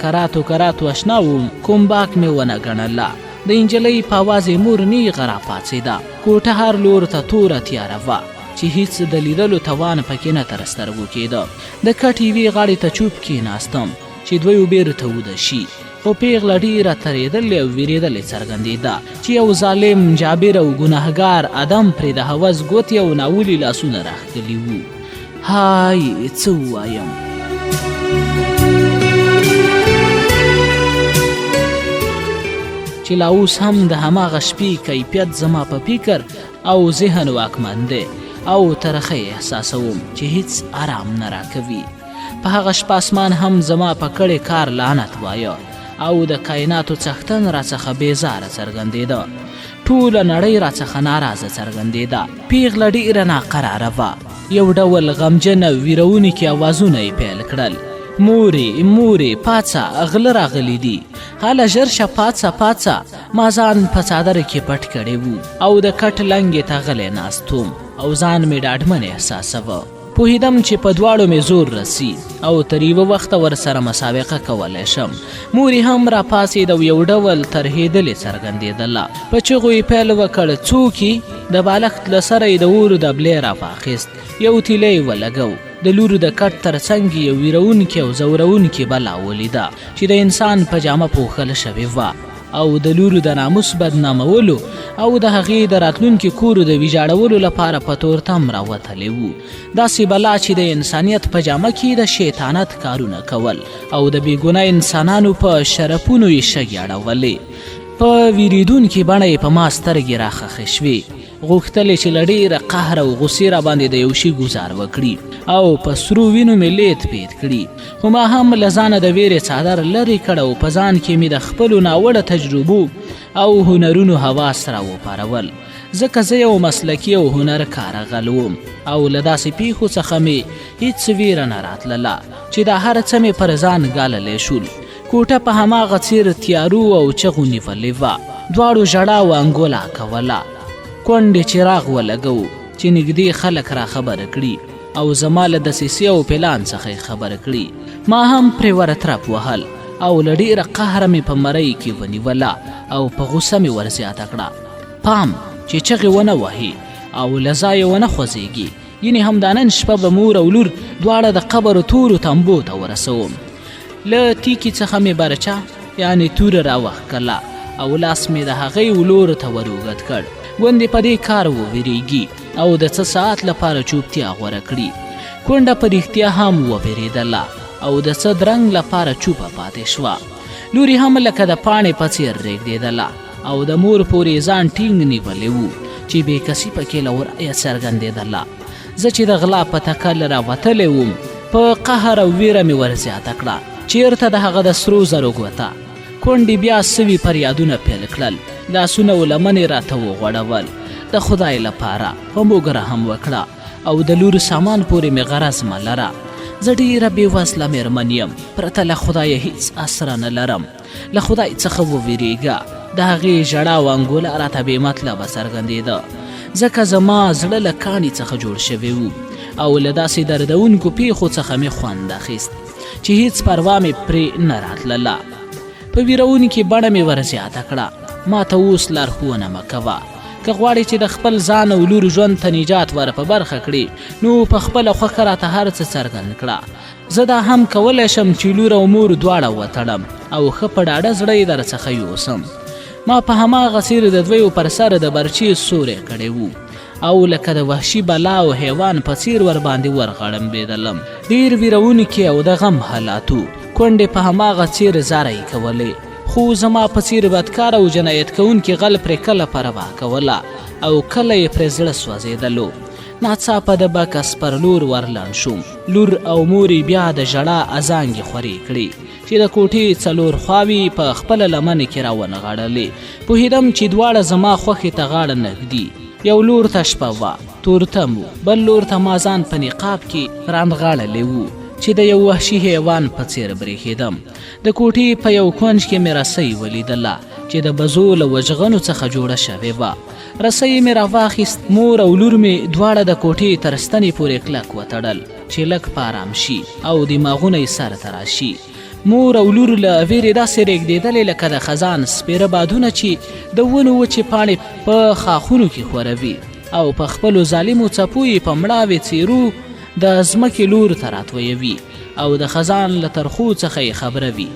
کراتو اشنا وم، کوم باک مې ونه ګڼله. د نجلۍ په اواز یې مور نیغه راپاڅېده. کوټه هر لور ته توره تیاره وه چې هیڅ د لیدلو توان پکې نه تر سترګو کېده. د کټ یوې غاړې ته چوپ کېناستم چې دوی بیرته وده شي، خو پیغله ډېره ترېدلې او ویرېدلې څرګندېده چې یو ظالم، جابر او ګناهګار ادم پرې د هوس ګوتې او ناولي لاسونه راښکلي وو. هاي څه ووایم. چې لا اوس هم د هماغه شپې کیفیت زما په فکر او ذهن واکمن دی او ترخه احساسوم چې هیڅ آرام نه راکوي. په هغه شپه اسمان هم زما په کړې کار لعنت وایه او د کائناتو څښتن راڅخه بېزاره څرګندېده. ټوله نړۍ راڅخه ناراضه څرګندېده. پیغله ډېره ناقراره وه. یو ډول غمجنه ویرونکي اوازونه یې پیل کړل. مورې پاڅه، غله راغلی دي. هله ژر شه، پاڅه. ما ځان په څادر کې پټ کړی وو او د کټ لنګې ته غلی ناست وم او ځان مې ډاډمن احساسوه. پوهېدم چې په دواړو مې زور رسی او تر یوه وخته ورسره مسابقه کولی شم. مور یې هم راپاڅېد او یو ډول ترهېدلې څرګندېدله. په چغو یې پیل وکړ، څوک یې؟ د بالښت له سره یې د اور دبلی راپاخیست. یو تیلی یې ولګو. د لور د کټ تر څنګ یو ویرونکې او زورونکې بلا ولیده چې د انسان په جامه پوښل شوې وه او د لور د ناموس بدنامولو او د هغې د راتلونکي کور د ویجاړولو لپاره په تورتم راوتلی وو. داسې بلا چې د انسانیت په جامه کې د شیطانت کارونه کول او د بېګناه انسانانو په شرفونو یې شګې اړولې. په ویریدونکې بڼه یې په ما سترګې راخښې شوې. غوښتلې چې له ډېره قهر او غصې راباندې د یو شي ګزار وکړي او په سرو وینو مې لیت پیت کړي. خو ما هم له ځانه د ویرې څادر لرې کړ او په ځان کې مې د خپلو ناوړه تجربو او هنرونو حواس راوپارول. ځکه زه یو مسلکي او هنرکاره غل وم او له داسې پیښو څخه مې هیڅ ویره نه راتلله چې دا هر څه مې پر ځان ګاللی شول. کوټه په هماغه څیر تیارو او چغو نیولې وه. دواړو ژړا او انګولا کوله. کونډې چراغ ولګو چې نږدې خلک را خبره کړي او زما له دسیسې او پلان څخه یې خبره کړي. ما هم پرې ورترپ وهل او له ډېره قهره مې په مرۍ کې ونیوله او په غوسه مې ورزیاته کړه. پام چې چغې ونه وهي او له ځایه ونه خوځېږي یعنې همدا نن شپه به مور او لور دواړه د قبر تورو تمبو ته ورسوم. له تیکې څخه مې برچه یعنې توره راوښکله او لاس مې د هغې ولورو ته ور اوږد کړ. ګوندې په دې کار وویرېږي او د څه ساعت لپاره چوپتیا غوره کړي. کونډه په رښتیا هم وویرېدله او د څه درنګ لپاره چوپه پاتې شوه. لور یې هم لکه د پاڼې په څېر رېږدېدله او د مور پورې ځان ټینګ نیولی و چې بېکسي پکې له ورایه څرګندېدله. زه چې د غلا په تکل راوتلی وم په قهر او ویره مې ورزیاته کړه. چېرته د هغه د سرو زرو ګوته. کونډې بیا سوي فریادونه پیل کړل. لاسونه و لمنې راته وغوړول. د خدای لپاره په موږ رحم وکړه او د لور سامان پورې مې غرض مه لره. زه ډېره بېوزله مېرمن یم، پرته له خدایه هیڅ اسره نه لرم. له خدای څخه وویرېږه. د هغې ژړا و انګوله راته بې مطلبه څرګندېده، ځکه زما زړه له کاڼي څخه جوړ شوی و او له داسې دردونکو پیښو څخه مې خوند اخیست چې هیڅ پروا مې پرې نه راتلله. په ویرونکې بڼه مې ورزیاته کړه، ما ته اوس لارښوونه مه کوه. که غواړې چې د خپل ځان او لور ژوند ته نجات ور په برخه کړي نو په خپله خوښه راته هر څه څرګند کړه. زه دا هم کولی شم چې لور او مور دواړه وتړم او ښه په ډاډه زړه یې در څخه یوسم. ما په هماغه څېر د دویو پر سر د برچې سوری کړی و او لکه د وحشي بلا او حیوان په څېر ورباندې ورغړمبېدلم. ډېر ویرونکي او د غم حالاتو. کونډې په هماغه څېر زاره یې کولې، خو زما په څېر بدکار او جنایت کوونکي غل پرې کله پروا کوله او کله یې پرې زړه سوځېدلو. ناڅاپه د بکس پر لور ورلنډ شوم. لور او مور بیا د ژړا ازانګې خورې کړې چې د کوټې څلور خواوې په خپله لمنې کې راونغاړلې. پوهېدم چې دواړه زما خوښې ته غاړه نږدي. یو لور ته شپه وه، تورتم و، بل لور ته ما ځان په نقاب کې رانغاړلی و چې د یو وحشي حیوان په څېر برېښېدم. د کوټې په یو کونج کې مې رسۍ ولیدله چې د بزو له وژغنو څخه جوړه شوې وه. رسۍ مې راواخیست. مور او لور مې دواړه د کوټې تر ستنې پورې کلک وتړل چې لږ په ارام شي او دماغونه یې سر ته راشي. مور او لور له ویرې داسې رېږدېدلې لکه د خزان سپېره بادونه چې د ونو وچې پاڼې په خاښونو کې خوروي او په خپلو ظالمو څپو یې په مړاوې څېرو د ځمکې لور ته راتویوي او د خزان له ترخو څخه یې خبره وي.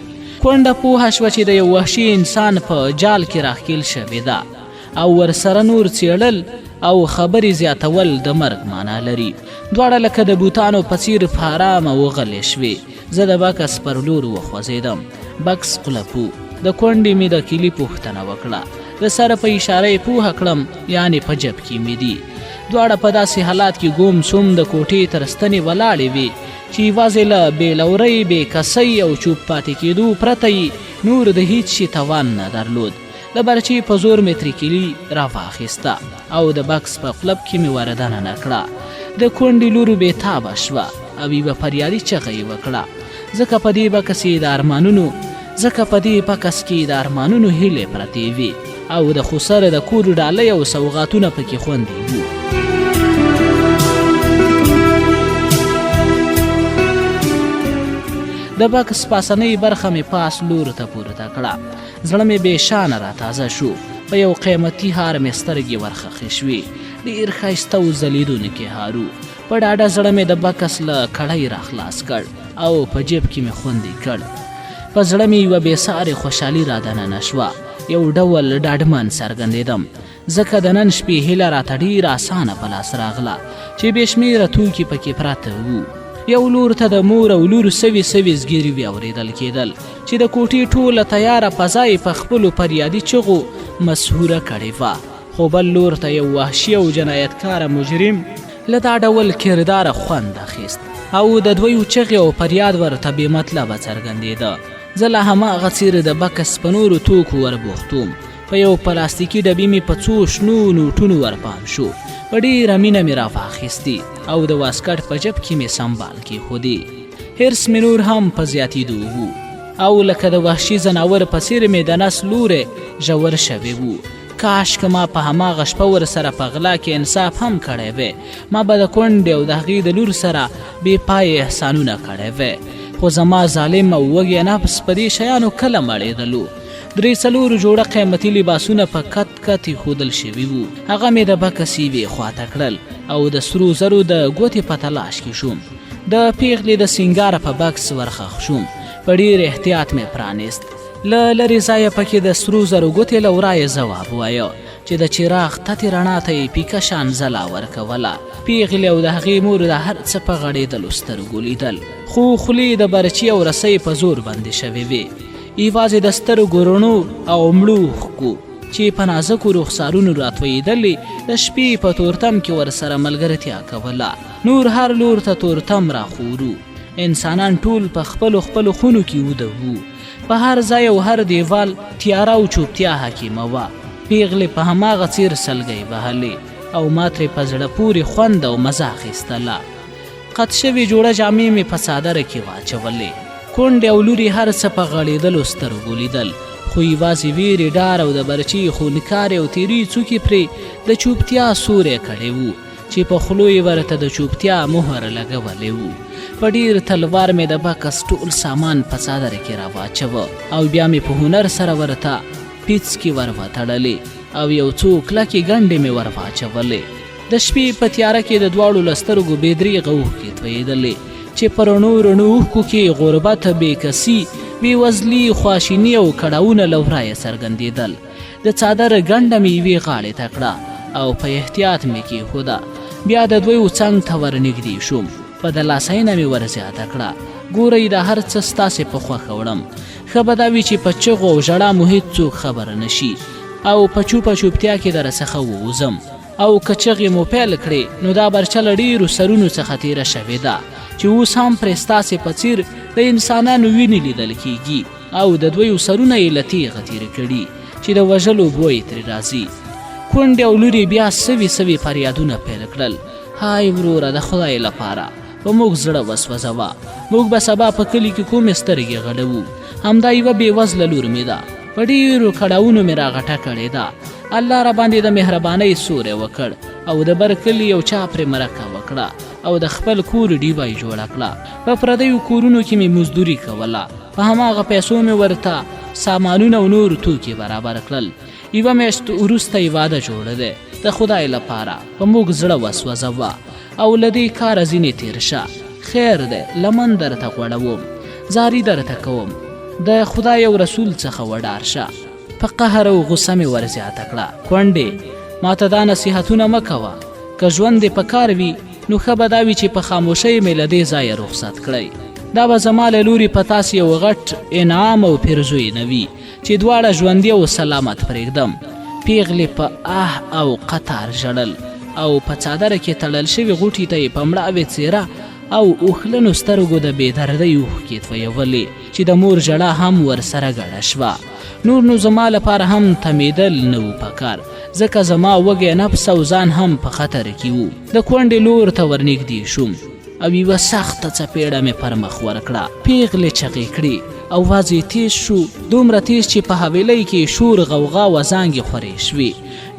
کونډه پوهه شوه چې د یو وحشي انسان په جال کې راښکېل شوې ده او ورسره نور څېړل او خبرې زیاتول د مرګ معنا لري. دواړه لکه د بوتانو په څېر په ارامه وغلې شوې. زه د بکس پر لور وخوځېدم. بکس قلف و. د کونډې مې د کلي پوښتنه وکړه. د سره په اشاره یې پوهه کړم یعنې په جب کې مې دي. دواړه په داسې حالات کې ګوم سوم د کوټې تر ستنې ولاړې وې چې یوازې له بېلورۍ، بېکسۍ او چوپ پاتې کېدو پرته یې نور د هیڅ شي توان نه درلود. د برچې په زور مې ترې کیلي راواخیسته او د بکس په قلب کې مې وردننه کړه. د کونډې لور بېتابه شوه او یوه فریادي چغه یې وکړه، ځکه په دې بکس کې د ارمانونو هیلې پرتې وې او د خسر د کور ډالۍ او سوغاتونه پکې خوندي وو. د بکس پاسنۍ برخه مې پاس لور ته پورته کړه. زړه مې بېشانه راتازه شو. په یو قیمتي هار مې سترګې ورخښې شوې. ډېر ښایسته او ځلېدونکی هار و. په ډاډه زړه مې د بکس له کړۍ راخلاص کړ او په جیب کې مې خوندي کړ. په زړه مې یوه بېسارې خوشحالي رادننه شوه. یو ډول ډاډمن څرګندېدم ځکه د نن شپې هیله راته ډېره اسانه په لاس راغله چې بې شمېره توکي پکې پراته وو. یو لور ته د مور او لور سوي زګیروي اورېدل کېدل چې د کوټې ټوله تیاره فضا یې په خپلو فریادي چغو مسحوره کړې وه، خو بل لور ته یو وحشي او جنایتکاره مجرم له دا ډول کرداره خوند اخیست او د دویو چغې او فریاد ورته بې مطلبه څرګندېده. زه له هماغه څېرې د بکس په نورو توکو وربوختوم. په یو پلاستیکي ډبي مې په څو شنو نوټونو ورپام شو. په ډېره مینه مې راواخیستې او د واسکټ په جب کې مې سنبال کېښودې. حرص مې نور هم په زیاتېدو و او لکه د وحشي ځناور په څېر مې د نس لوری ژور شوی و. کاش که ما په هماغه شپه ورسره په غلا کې انصاف هم کړی وی. ما به د کونډې او د هغې د لور سره بې پایې احسانونه کړی وی، خو زما ظالم او وږی نفس په دې شیانو کله مړېدلو. 3-4 جوړه قیمتي لباسونه په کت کت ایښودل شوي وو. هغه مې د بکس یوې خواته کړل او د سرو زرو د ګوتې په تلاش کې شوم. د پیغلې د سینګاره په بکس ورخښ شوم. په ډېر احتیاط مې پرانیست. له لرې ځایه پکې د سرو زرو ګوتې له ورایه ځواب وایه چې د چراغ تتې رڼا ته یې پیکه شان ځلا ورکوله. پیغلې او د هغې مور د هر څه په غړېدلو سترګو لیدل، خو خولې د برچي او رسۍ په زور بندې شوې وې. یوازې د سترګو رڼو او مړو اوښکو چې په نازکو رخسارونو راتویېدلې د شپې په تورتم کې ورسره ملګرتیا کوله. نور هر لور ته تورتم راخورو. انسانان ټول په خپلو خپلو خونو کې وده وو. په هر ځای او هر دیوال تیاره او چوپتیا حاکمه وه. پیغلې په هماغه څیر سلګۍ وهلې او ما ترې په زړه پورې خوند او مزه اخیستله. قط شوې جوړه جامې مې په څادره کې واچولې. کونډې او لورې هر څه په غړېدلو سترګو لیدل، خو یوازې ویرې، ډار او د برچي خونکارې او تیرې څوکې پرې د چوپتیا سوری کړی وو چې په خولو یې ورته د چوپتیا مهر لګولی وو. په ډېر تلوار مې د بکس ټول سامان په څادره کې راواچوه او بیا مې په هنر سره ورته پیڅکې ور وتړلې او یو څو کلکې ګنډې مې ور واچولې. د شپې په تیاره کې د دواړو له سترګو بې دریغه اوښکې تویېدلې چې په رڼو رڼو اوښکو کې غربت، بېکسي، بېوزلي، خواشیني او کړاوونه له ورایه څرګندېدل. د څادر ګنډه مې یوې غاړې ته کړه او په احتیاط مې کېښوده. بیا د دویو څنګ ته ورنږدې شوم. په دلاسینه مې ور زیاته کړه، ګورئ دا هر څه ستاسې په خوښه وړم. ښه به دا وي چې په چغو او ژړا مو هېڅ څوک خبره نه شي او په چوپه چوپتیا کې در څخه ووځم. او که چغې مو پیل کړې نو دا برچه له ډېرو سرونو څخه تېره شوې ده چې اوس هم پرې ستاسې په څیر د انسانانو وینې لیدل کېږي او د دویو سرونه یې له تیغه تېره کړي چې د وژلو بوی ترې راځي. کونډې او لورې بیا سوي سوي فریادونه پیل کړل. های وروره، د خدای لپاره په موږ زړه وسوځوه. موږ به سبا په کلي کې کومې سترګې غړوو. همدا یوه بېوزله لور مې ده، په ډېرو کړاوونو مې راغټه کړې ده. الله را باندې د مهربانۍ سوری وکړ او د بر کلي یو چا پرې مرکه وکړه او د خپل کور ډیوه یې جوړه کړه. په پردیو کورونو کې مې مزدوري کوله. په هماغه پیسو مې ورته سامانونه او نور توکي برابر کړل. یوه میاشت وروسته یې واده جوړه دی. د خدای لپاره په موږ زړه وسوځوه او له دې کاره ځینې تېر شه. خیر دی، لمن درته غوړوم، زاري درته کوم، د خدای او رسول څخه وډار شه. په قهر او غصه مې ور زیاته کړه. کونډې، ماته دا نصیحتونه مه کوه. که ژوند دې په کار وي نو ښه به دا وي چې په خاموشۍ مې له دې ځایه رخصت کړئ. دا به زما له لورې په تاسې یو غټ انعام او پیرزوی نه وي چې دواړه ژوندي او سلامت پرېږدم. پیغلې په او قطار ژړل او په څادره کې تړل شوي غوټي ته یې په مړاوې څېره او اوښلنو سترګو د بېدردۍ اوښکې تویولې چې د مور ژړا هم ورسره ګډه شوه. نور نو زما لپاره هم تمیدل نه و پکار، ځکه زما وږی نفس او ځان هم په خطر کې وو. د کونډې لور ته ورنږدې شوم او یوه سخته څپېړه مې پر مخ ورکړه. پیغلې چغې کړې، اواز یې تیز شو، دومره تیز چې په حویلۍ کې شور، غوغا و زانګې خورې شوې.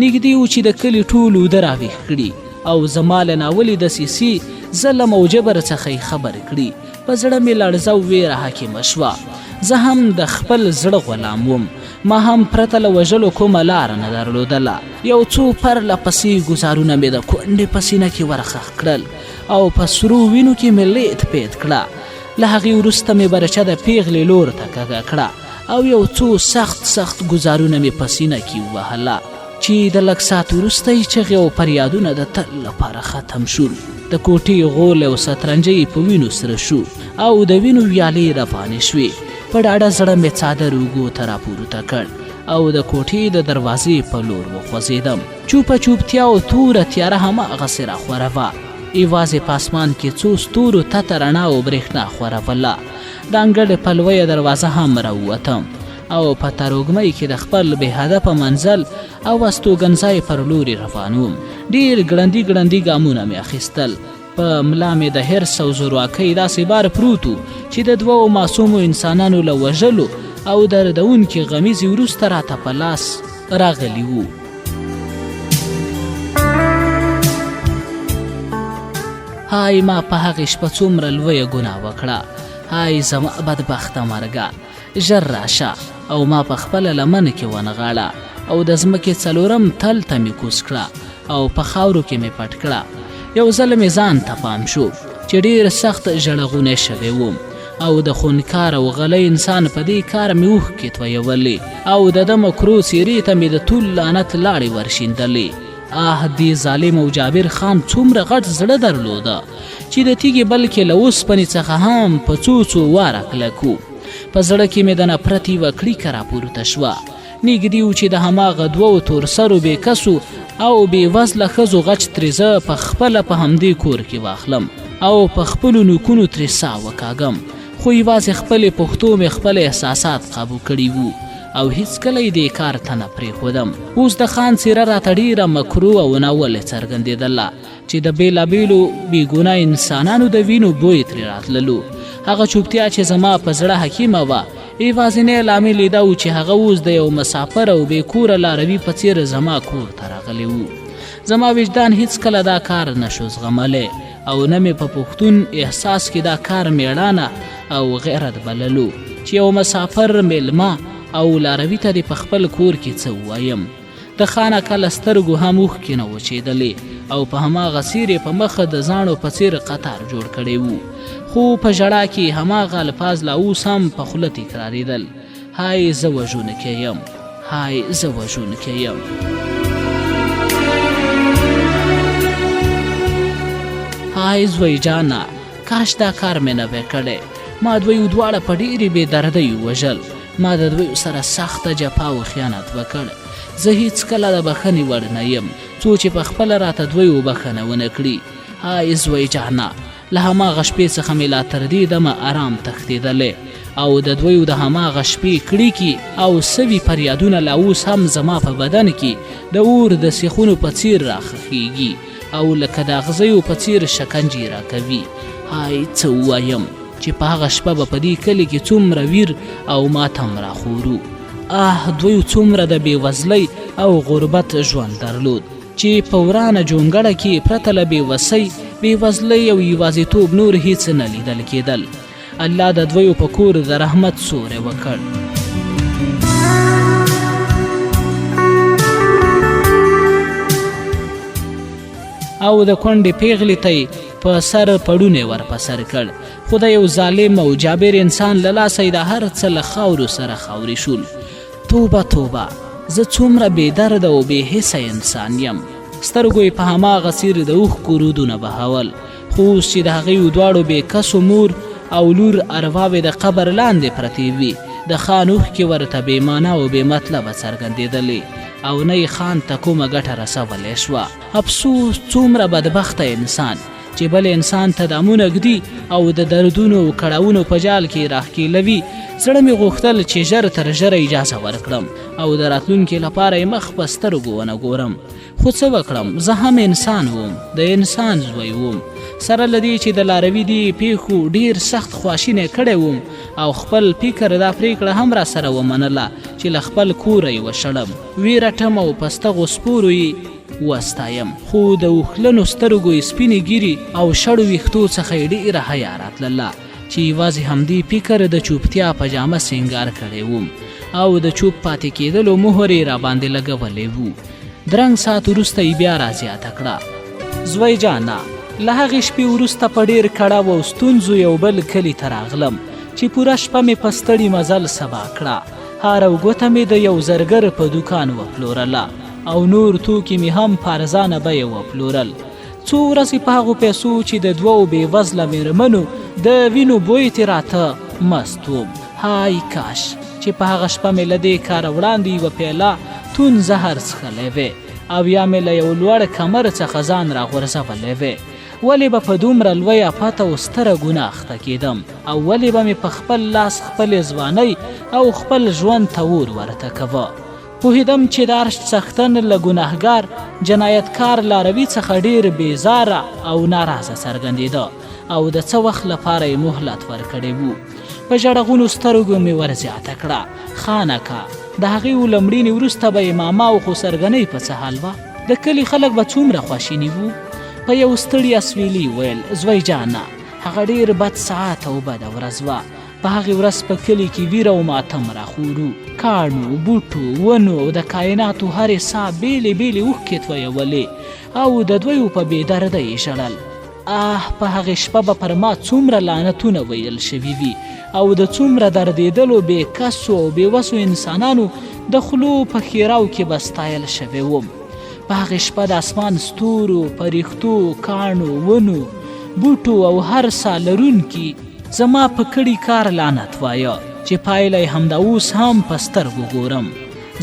نږدې و چې د کلي ټول اوده راویښ کړي او زما له ناولې دسیسې، ظلم او جبر څخه یې خبر کړي. په زړه مې لړزه او ویره حاکمه شوه. زه هم د خپل زړه غلام وم. ما هم پرته له وژلو کومه لاره نه درلودله. یو څو پرله پسې ګزارونه مې د کونډې په سینه کې ورخښ کړل او په سرو وینو کې مې لیت پیت کړه. له هغې وروسته مې برچه د پیغلې لور ته کږه کړه او یو څو سخت ګزارونه مې په سینه کې ووهله چې د لږ ساعت وروسته یې چغې او فریادونه د تل لپاره ختم شول. د کوټې غول او سترنجۍ په وینو سره شو او د وینو ویالې روانې شوې. په ډاډه زړه مې څادر اوږو ته راپورته کړ او د کوټې د دروازې په لور وخوځېدم. چوپه چوپتیا او توره تیاره هماغسې راخوره وه. یوازې په اسمان کې څو ستورو تته رڼا او برېښنا خوروله. د انګړ پلویه دروازه هم راووتم او په تروږمۍ کې د خپل بې هدفه منزل او استوګنځای پر لورې روان وم. ډېر ګړندي ګامونه مې اخیستل. په ملا مې د حرص او زورواکۍ داسې بار پروت و چې د دوو معصومو انسانانو له وژلو او دردونکې غمیزې وروسته راته په لاس راغلي وو. های ما په هغې شپه څومره لویه ګناه وکړه. های زما بدبخته مرګه، ژر راشه، او ما په خپله لمن کې ونغاړه او د ځمکې څلورم تل ته مې کوز کړه او په خاورو کې مې پټ کړه. یو ځل مې ځان ته پام شو چې ډېر سخت ژړغونی شوی وم او د خونکار او غلی انسان په دې کار مې اوښکې تویولې او د ده مکرو څېرې ته مې د طول لعنت لاړې ورشیندلې. دې ظالم او جابر خان څومره غټ زړه درلوده چې د تیږې بلکې له اوسپنې څخه هم په څو واره کلک و. په زړه کې مې د نفرت یوه کړیکه راپورته شوه. نږدې و چې د هماغه دوو تورسرو بې کسو او بې وزله ښځو غچ ترې زه په خپله په همدې کور کې واخلم او په خپلو نوکونو ترې ساه وکاږم. خو یوازې خپلې پښتو مې خپل احساسات قابو کړي وو او هیڅکله یې دې کار ته نه پرېښودم. اوس د خان څېره راته ډېره مکرو او ناولې څرګندېدله چې د بېلابېلو بېګناه انسانانو د وینو بوی ترې راتللو. هغه چوپتیا چې زما په زړه حکیمه وه یوازینی لامل یې دا و چې هغه اوس د یو مسافر او بې کوره لاروي په څېر زما کور ته راغلی و. زما وجدان هیڅکله دا کار نشو زغملی او نه مې په پښتون احساس کې دا کار میړانه او غیرت بللو چې یو مسافر میلمه او لاروي ته دې په خپل کور کې څه ووایم. د خان اکا له سترګو هم اوښکې نه وچېدلې او په هماغه څېر یې په مخه د زاڼو په څېر قطار جوړ کړی و. خو په ژړا کې هماغه الفاظ لا اوس هم په خوله تکرارېدل: های زه وژونکی یم، های زه وژونکی یم. های زوی جانه، کاش دا کار مې نه وی کړی. ما دویو دواړه په ډېرې بې دردۍ وژل. ما د دویو سره سخته جفا او خیانت وکړ. زه هیڅکله د بخښنې وړ نه یم څو چې په خپله راته دویو بخښنه ونه کړي. های زوی جانه، له هماغه شپې څخه مې لا تر دې دمه آرام تښتېدلی او د دویو د هماغه شپې کړیکې او سوي فریادونه لا اوس هم زما په بدن کې د اور د سیخونو په څېر راخښېږي او لکه د اغزیو په څېر شکنجې راکوي. های څه ووایم چې په هغه شپه به په دې کلي کې څومره ویر او ماتم راخورو. دویو څومره د بېوزلۍ او غربت ژوند درلود چې په ورانه جونګړه کې پرته له بېوسۍ، بېوزلۍ او یوازیتوب نور هیڅ نه لیدل کېدل. الله د دویو په کور د رحمت سوری وکړ. او د کونډې پیغلې ته په سر پړونی ور په سر کړ. خو د یو ظالم او جابر انسان له لاسه یې د هر څه له خاورو سره خاورې شول. توبه توبه، زه څومره بې درده او بې حسه انسان یم. سترګو یې په هماغه څېر د اوښکو رودونه بهول. خو اوس چې د هغوی دواړو بې کسو مور او لور ارواوې د قبر لاندې پرتې وي، د خان اوښکې ورته بې مانا او بې مطلبه څرګندېدلې او نه یې خان ته کومه ګټه رسولی شوه. افسوس څومره بدبخته انسان چې بل انسان ته دامونه ږدي او د دردونو او کړاوونو په جال کې راښکېلوي. زړه مې غوښتل چې ژر تر ژره اجازه ورکړم او د راتلونکي لپاره یې مخ په سترګو ونه ګورم. خو څه وکړم، زه هم انسان وم، د انسان زوی وم. سره له دې چې د لاروي دې پیښو ډېر سخت خواشینی کړی وم او خپل فکر دا پرېکړه هم را سره ومنله چې له خپل کوره یې وشړم، ویرټم او په ستغو سپورو یې وستایم. خو د اوښلنو سترګو یې سپینې ګیرې او شړو ویښتو څخه یې ډېره حیا راتلله چې یوازې همدې فکر د چوپتیا په جامه سینګار کړی وم او د چوپ پاتې کېدلو مهر یې راباندې لګولی و. درنګ ساعت وروسته یې بیا رازیاته کړه: زوی جانه، له هغې شپې وروسته په ډېر کړاو او ستونزو یو بل کلي ته راغلم چې پوره شپه مې په ستړي مزل سبا کړه. هار او ګوته مې د یو زرګر په دوکان وپلورله او نور توکي مې هم په ارزانه بیه وپلورل. څو ورځې په هغو پیسو چې د دوو بېوزله مېرمنو د وینو بوی تې راته مست وم. های کاش چې په هغه شپه مې له دې کاره وړاندې یوه پیاله توند زهر څښلی وی او یا مې له یو لوړ کمر څخه ځان راغورځولی وی. ولې به په دومره لوی افت او ستره ګناه اخته کېدم او ولې به مې په خپل لاس خپلې ځوانۍ او خپل ژوند ته اور ورته کوه. پوهېدم چې د عرش څښتن له ګناهګار جنایتکار لاروي څخه ډېر بېزاره او ناراضه څرګندېده او د څه وخت لپاره یې مهلت ورکړی و. په ژړغونو سترګو مې ورزیاته کړه: خانکه، د هغې لمړینې وروسته به یې ماما او خسرګنۍ په څه حال وه؟ د کلي خلک به څومره خواشیني وو؟ په یو ستړي اسویلي ویل: زوی جانه، هغه ډېر بد ساعت او بده ورځ وه. په هغې ورځ په کلي کې ویره او ماتم راخورو. کاڼو، بوټو، ونو او د کایناتو هرې ساه بیلې بیلې اوښکې تویولې او د دویو په بېدرده یې ژړل. په هغې شپه به پر ما څومره لعنتونه ویل شوي وي او د څومره دردېدلو بې کسو او بې وسو انسانانو د خولو په ښېراو کې به ستایل شوی وم. په هغې شپه د اسمان ستورو، فرښتو، کاڼو، ونو، بوټو او هر ساه لرونکي زما په کړي کار لعنت وایه چې پایله یې همدا اوس هم په سترګو ګورم.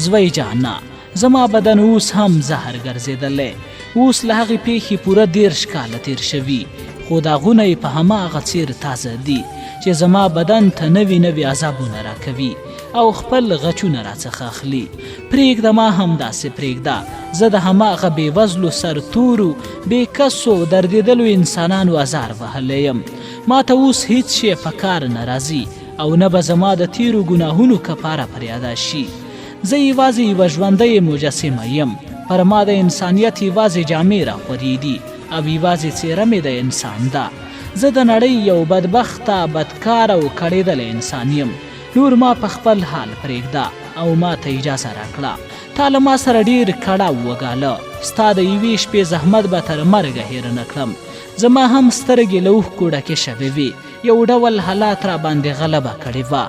زوی جانا، زما بدن اوس هم زهر ګرځېدلی. اوس له هغې پیښې پوره 13 کاله تیر شوي، خو داغونه یې په هماغه څیر تازه دي چې زما بدن ته نوي نوي عذابونه راکوي او خپل غچونه راڅخه اخلي. پرېږده، ما همداسې پرېږده. زه د هماغه بېوزلو سرتورو، بې کسو، دردېدلو انسانانو ازار وهلی یم. ما ته اوس هیڅ شی په کار نه راځي او نه به زما د تیرو ګناهونو کفاره پر یاده شي. زه یوازې یوه ژوندۍ مجسمه یم. پر ما د انسانیت یوازې جامې راخورې دي او یوازې څېره مې د انسان ده. زه د نړۍ یو بدبخته، بدکاره او کړېدلی انسان یم. نور ما په خپل حال پرېږده او ما ته اجازه راکړه. تا له ما سره ډېر کړاو وګاله. ستا د یوې شپې زحمت به تر مرګه هېر نه کړم. زما هم سترګې له اوښکو ډکې شوې وې. یو ډول حالات را باندې غلبه کړې وه.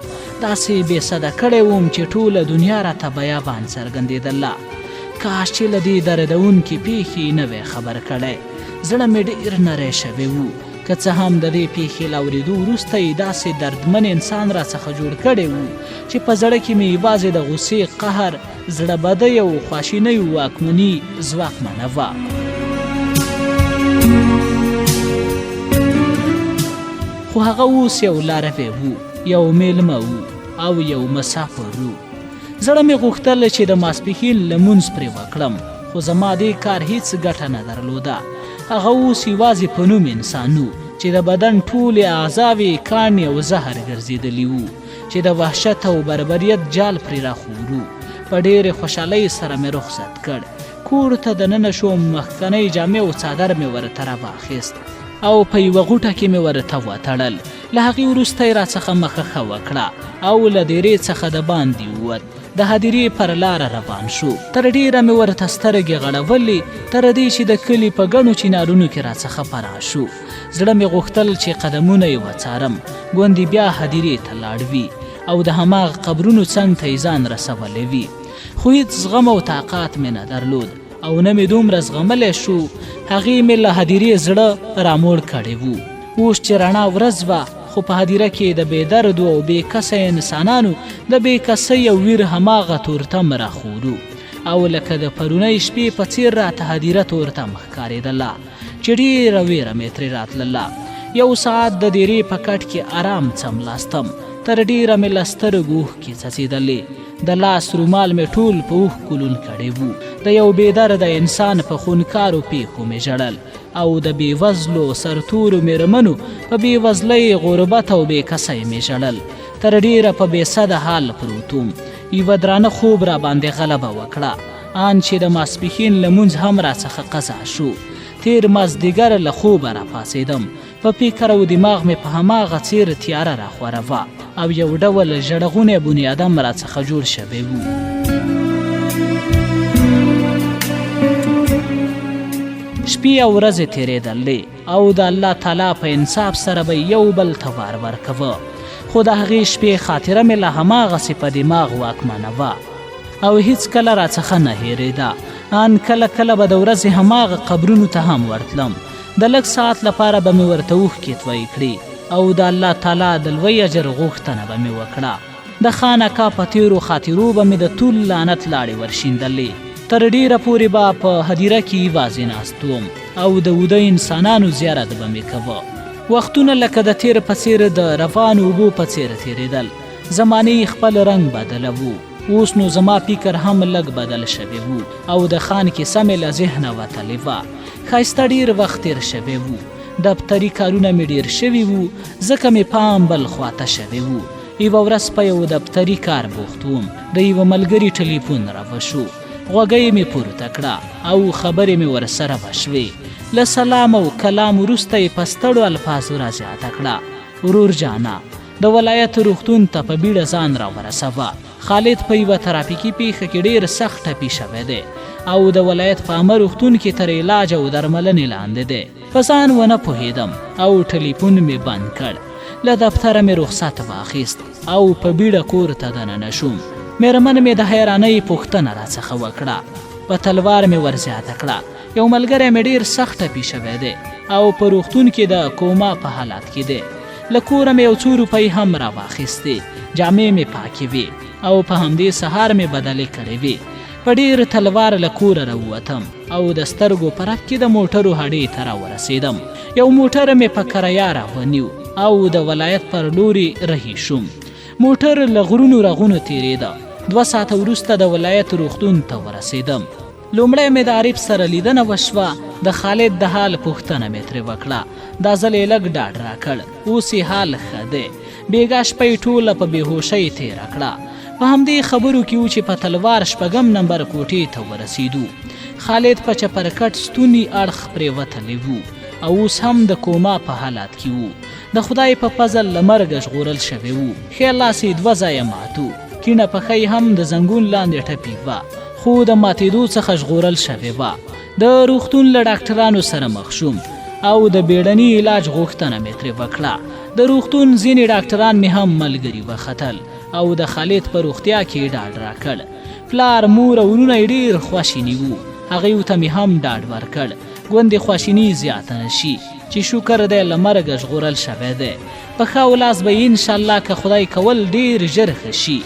داسې بې سده کړی وم چې ټوله دنیا راته بیابان څرګندېدله. کاش چې له دې دردونکې پیښې نه وی خبر کړی. زړه مې ډېر نری شوی و. که څه هم د دې پیښې له اورېدو وروسته یې داسې دردمن انسان راڅخه جوړ کړی و چې په زړه کې مې یوازې د غوسې، قهر، زړه بدۍ او خواشینۍ واکمني ځواکمنه وه. خو هغه اوس یو لاروی و، یو میلمه و او یو مسافر و. زړه مې غوښتل چې د ماسپښین لمونځ پرې وکړم، خو زما دې کار هیڅ ګټه نه درلوده. هغه اوس یوازې په نوم انسان و چې د بدن ټولې اعضاوې کاڼې او زهر ګرځېدلي وو چې د وحشت او بربریت جال پرې راخورو. په ډېرې خوشحالۍ سره مې رخصت کړ. کور ته دننه شوم. مخکنۍ جامې او څادر مې ورته راواخیست او په یوه غوټه کې مې ورته وتړل. له هغې وروسته یې راڅخه مخه وکړه او له دیرې څخه د باندې ووت. د هدیرې پر لاره روان شو. تر ډېره مې ورته سترګې غړولې، تر دې چې د کلي په ګڼو چینارونو کې راڅخه پناه شو. زړه مې غوښتل چې قدمونه یې وڅارم، ګوندې بیا هدیرې ته لاړ وي او د هماغه قبرونو څنګ ته یې ځان رسولی وي. خو هېڅ زغم او طاقت مې نه درلود او نه مې دومره زغملی شو. هغې مې له هدیرې زړه راموړ کړی و. اوس چې رڼا ورځ وه، خو په هدیره کې د بې دردو او بې کسه انسانانو د بې کسۍ او ویر هماغه تورتم راخورو او لکه د پرونۍ شپې په څېر راته هدیره تورتم ښکارېدله چې ډېره ویره مې ترې راتلله. یو ساعت د دیرې په کټ کې آرام څملاستم. تر ډېره مې له سترګو اوښکې څڅېدلې. د لاس رومال مې ټول په اوښکو لوند کړی و. د یو بېدرده انسان په خونکارو پیښو مې ژړل او د بېوزلو سرتورو مېرمنو په بېوزلۍ، غربت او بېکسۍ مې ژړل. تر ډېره په بېسده حال پروت وم. یوه درانه خوب را باندې غلبه وکړه، آن چې د ماسپښین لمونځ هم راڅخه قضا شو. تیر مازدیګر له خوبه راپاڅېدم. په فکر او دماغ مې په هماغه څېر تیاره راخوره وه او یو ډول ژړغونی بنیادم راڅخه جوړ شوی و. شپې او ورځې تېرېدلې او د الله تعالی په انصاف سره به یو بل ته وار ورکوه. خو د هغې شپې خاطره مې له هماغسې په دماغ واکمنه وه او هیڅ کله راڅخه نه هېرېده. ان کله کله به د ورځې هماغه قبرونو ته هم ورتلم. د لږ ساعت لپاره به مې ورته اوښکې تویې کړې او د الله تعالی د لوی اجر غوښتنه به مې وکړه. د خانقاه په تېرو خاطرو به مې د طول لعنت لاړې ورشیندلې. تر ډېره پورې به په هدیره کې یوازې ناست وم او د وده انسانانو زیارت به مې کوه. وختونه لکه د تېر په څېر د روانو اوبو په څېر تېرېدل. زمانې خپل رنګ بدلوو. اوس نو زما فکر هم لږ بدل شوی و او د خان کیسه مې له ذهنه وتلې وه. ښایسته ډېر وخت تېر شوی و. دفتري کارونه مې ډېر شوي وو ځکه مې پام بل خواته شوی و. یوه ورځ په یو دفتري کار بوخت وم. د یوه ملګري ټلیفون راوشو. غوږۍ مې پورته کړه او خبرې مې ورسره وشوې. له سلام او کلام وروسته یې په ستړو الفاظو را زیاته کړه: ورور جانا، د ولایت روغتون ته په بیړه ځان را ورسوه. خالد په یوه ترافیکي پیښه کې ډېر سخت ټپي شوی دی او د ولایت په عامه روغتون کې تر علاج او درملنې لاندې دی. په ځان ونه پوهېدم او ټلیفون مې بند کړ. له دفتره مې رخصت واخیست او په بیړه کور ته دننه شوم. مېرمن مې د حیرانۍ پوښتنه راڅخه وکړه. په تلوار مې ورزیاته کړه. یو ملګری مې ډېر سخت ټپي شوی دی او په روغتون کې د کوما په حالت کې دی. له کوره مې یو څو روپۍ هم راواخیستې. جامې مې پاکې وې او په همدې سهار مې بدلې کړې وې. په ډېر تلوار له کوره راووتم او د سترګو په رپ کې د موټرو هډې ته راورسېدم. یو موټر مې په کرایه راونیو او د ولایت پر لوري رهي شوم. موټر له غرونو رغونو تېرېده. 2 ساعته وروسته د ولایت روغتون ته ورسېدم. لومړی مې د عارف سره لیدنه وشوه. د خالد د حال پوښتنه مې ترې وکړه. دا ځل یې لږ ډاډ راکړ. اوس یې حال ښه دی. بېګا شپه یې ټوله په بېهوشۍ تېره کړه. په همدې خبرو کې و چې په تلوار 6 نمبر کوټې ته ورسېدو. خالد په چپرکټ ستوني اړخ پرېوتلی و او اوس هم د کوما په حالت کې و. د خدای په فضل له مرګه ژغورل شوی و. ښی لاس یې 2 ځایه ماتو. کیڼه پښه یې هم د زنګون لاندې ټپي وه خو د ماتېدو څخه ژغورل شوې وه. د روغتون له ډاکټرانو سره مخ شوم او د بیړني علاج غوښتنه مې ترې وکړه. د روغتون ځینې ډاکټران مې هم ملګري وختل او د خالد په روغتیا کې ډاډ راکړ. پلار، مور او وروڼه یې ډېر خواشیني وو. هغوی ته مې هم ډاډ ورکړ ګوندې خواشیني زیاته نه شي چې شکر دی له مرګه ژغورل شوی دی. په ښه ولاس به یې انشاءالله که خدای کول ډېر ژر ښه شي.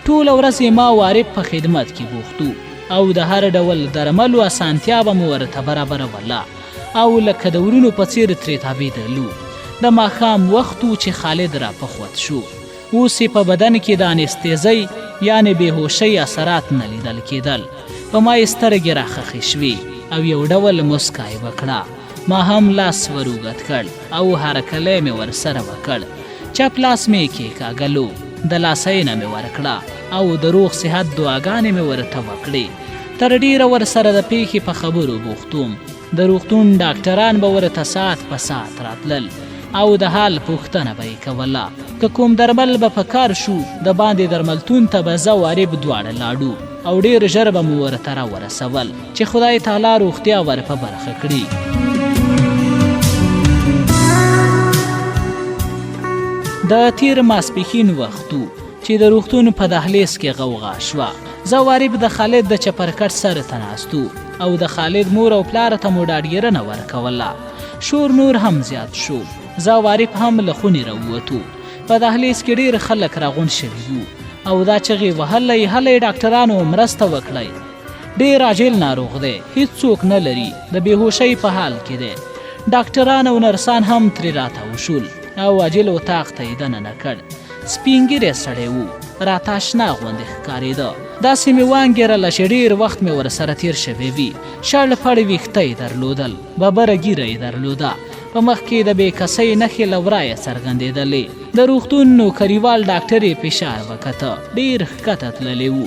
ټوله ورځ یې ما او عارف په خدمت کې بوختو او د هر ډول درملو اسانتیا به مو ورته برابروله او لکه د ورونو په څېر ترې تابېدلو. د ماښام وخت و چې خالد را پخوت شو. اوس یې په بدن کې د انستیزۍ یعنې بېهوشۍ اثرات نه لیدل کېدل. په ما یې سترګې راخښې شوې او یو ډول مسکا یې وکړه. ما هم لاس ور اوږد کړ او هرکلی مې ورسره وکړ. چپ لاس مې کېکاږلو. د لاسۍ نه مې ورکړه او د روغ صحت دعاګانې مې ورته وکړې. تر ډېره ورسره د پیښې په خبرو بوختوم. د روغتون ډاکټران به ورته ساعت په ساعت راتلل او د حال پوښتنه به یې کوله. که کوم درمل به په کار شو د باندې درملتون ته به زه او عارف دواړه لاړو او ډېر ژر به مو ورته راورسول چې خدای تعالی روغتیا ور په برخه کړي. د تیر ماسپښین وخت و چې د روغتون په دهلیز کې غوغا شوه. زه او عارف د خالد د چپرکټ سره ته ناستو او د خالد مور او پلار ته مو ډاډګیرنه ورکوله. شور نور هم زیات شو. زه او عارف هم له خونې راووتو. په دهلیز کې ډېر خلک راغونډ شوي وو او دا چغې وهلی هلی ډاکټرانو مرسته وکړئ. ډېر عاجل ناروغ دی. هیڅوک نه لري. د بېهوشۍ په حال کې دی. ډاکټران او نرسان هم ترې راتاو شول او عاجل اتاق ته یې دننه کړ. سپینږیری سړی و. راته اشنا غوندې ښکارېده. داسې مې وانګېرله چې ډېر وخت مې ورسره تېر شوی وي. شړ پړ ویښته یې درلودل. ببره ږیره یې درلوده. په مخ کې د بېکسۍ نښې له ورایه څرګندېدلې. د روغتون نوکریوال ډاکټر یې فشار وکته. ډېر ښکته تللی و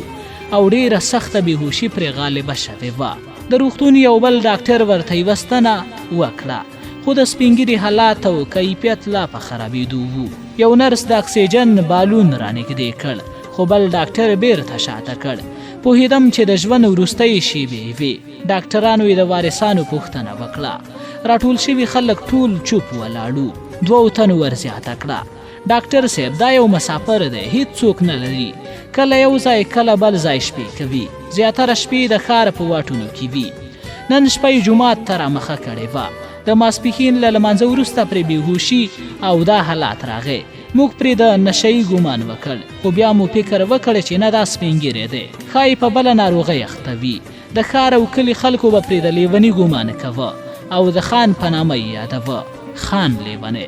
او ډېره سخته بېهوشي پرې غالبه شوې وه. د روغتون یو بل ډاکټر ورته یوه ستنه وکړه خو د سپینږیري حالات او کیفیت لا په خرابېدو و. یو نرس د اکسیجن بالون رانږدې کړ خو بل ډاکټر بیرته شاته کړ. پوهېدم چې د ژوند وروستۍ شېبې وې. ډاکټرانو یې د وارثانو پوښتنه وکړه. راټول شوي خلک ټول چوپ ولاړو. 2 تنو ورزیاته کړه. ډاکټر صاحب دا یو مسافر دی. هیڅوک نه لري. کله یو ځای کله بل ځای شپې کوي. زیاتره شپې د ښار په واټونو کې وي. نن شپه یې جومات ته رامخه کړې وه. د ماسپښین له لمانځه وروسته پرې بېهوشي او دا حالات راغی. موږ پرې د نشهیي ګمان وکړ خو بیا مو فکر وکړ چې نه دا سپینږیری دی. ښایي په بله ناروغۍ اخته وي. د ښار او کلي خلکو به پرې د لیوني ګمان کوه او د خان په نامه یې یادوه. خان لیونی.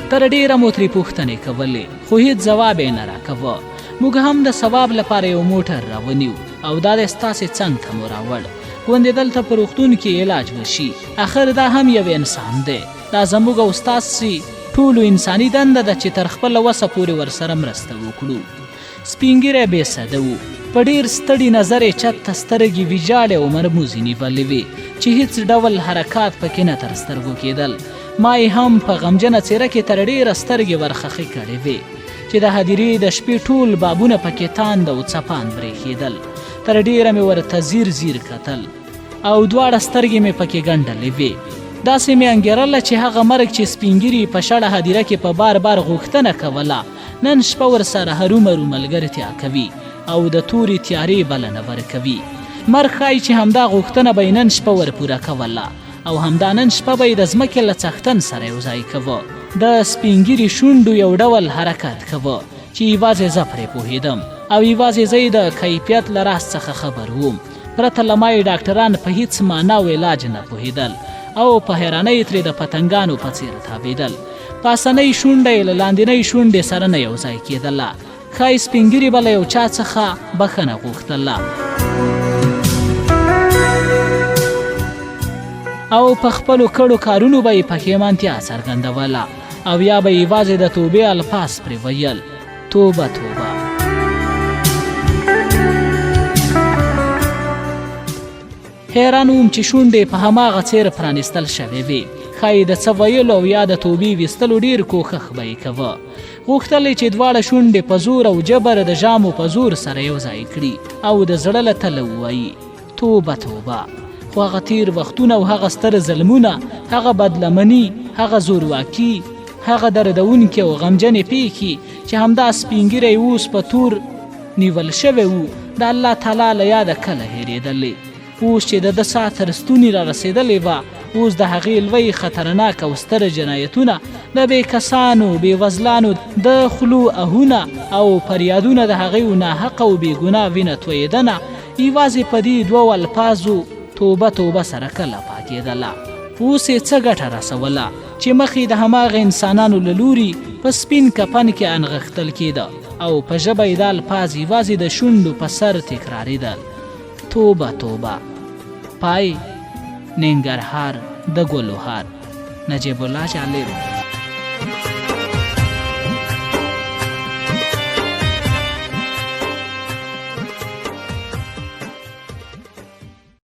تر ډېره مو ترې پوښتنې کولې خو هېڅ ځواب یې نه راکوه. موږ هم د ثواب لپاره یو موټر راونیو او دا د ستاسې څنګ ته مو راوړ ګوندې دلته په روغتون کې علاج وشي. آخر دا هم یو انسان دی. دا زموږ او ستاسې ټولو انساني دنده ده چې تر خپله وسه پورې ورسره مرسته وکړو. سپینږیری بې سده و. په ډېر ستړي نظر یې چت ته سترګې ویجاړې او مرموزې نیولې وې چې هیڅ ډول حرکات پکې نه تر سترګو کېدل. ما یې هم په غمجنه څېره کې تر ډېره سترګې ورخښې کړې وې چې د هدیرې د شپې ټول بابونه پکې تاند او څپاند برېښېدل. تر ډېره مې ورته ځیر ځیر کتل او دواړه سترګې مې پکې ګنډلې وې. داسې مې انګېرله چې هغه مرګ چې سپین ږیري په شړه هدیره کې په بار بار غوښتنه کوله نن شپه ورسره هرومرو ملګرتیا کوي او د تورې تیارې بلنه ورکوي. مرګ ښایي چې همدا غوښتنه به یې نن شپه ورپوره کوله او همدا نن شپه به یې د ځمکې له څښتن سره یو ځای کوه. د سپین ږیري شونډو یو ډول حرکت کوه چې یوازې زه پرې پوهېدم او یوازې زه یې د کیفیت له راز څخه خبر وم. پرته له ما یې ډاکټران په هیڅ معنا او علاج نه پوهېدل او په حیرانۍ ترې د پتنګانو په څېر تاوېدل. پاسنۍ شونډه یې له لاندنۍ شونډې سره نه یو ځای کېدله. ښایي سپین ږیري به له یو چا څخه بښنه غوښتله او په خپلو کړو کارونو به یې پښیمانتیا څرګندوله او یا به یوازې د توبې الفاظ پرې ویل: توبه توبه. حیران وم چې شونډې په هماغه څېر پرانیستل شوې وې. ښایي د څه ویلو او یا د توبې ویستلو ډېر کوښښ به یې کوه. غوښتل یې چې دواړه شونډې په زور او جبر د ژامو په زور سره یو ځای کړي او د زړه له تله ووایي: توبه توبه. خو هغه تیر وختونه او هغه ستر ظلمونه، هغه بدلمني، هغه زورواکي، هغه دردونکې او غمجنې پیښې چې همدا سپین ږیری اوس په تور نیول شوی و د الله تعالی له یاده کله هېرېدلې. اوس چې د ده ساه تر ستوني را رسېدلې وه، اوس د هغې لوی خطرناک او ستر جنایتونه، د بې کسانو بې وزلانو د خلو اهونه او فریادونه د هغې ناحقه او بې ګناه وینه تویېدنه یوازې په دې دوو الفاظو توبه توبه سره کله پاکېدله. اوس یې څه ګټه رسوله چې مخې د هماغه انسانانو له لوري په سپین کفن کې انغښتل کېده او په ژبه یې دا الفاظ یوازې د شونډو په سر تکرارېدل: توبه توبه. پای: ننګرهار د ګلوهار. نجیب الله جالب.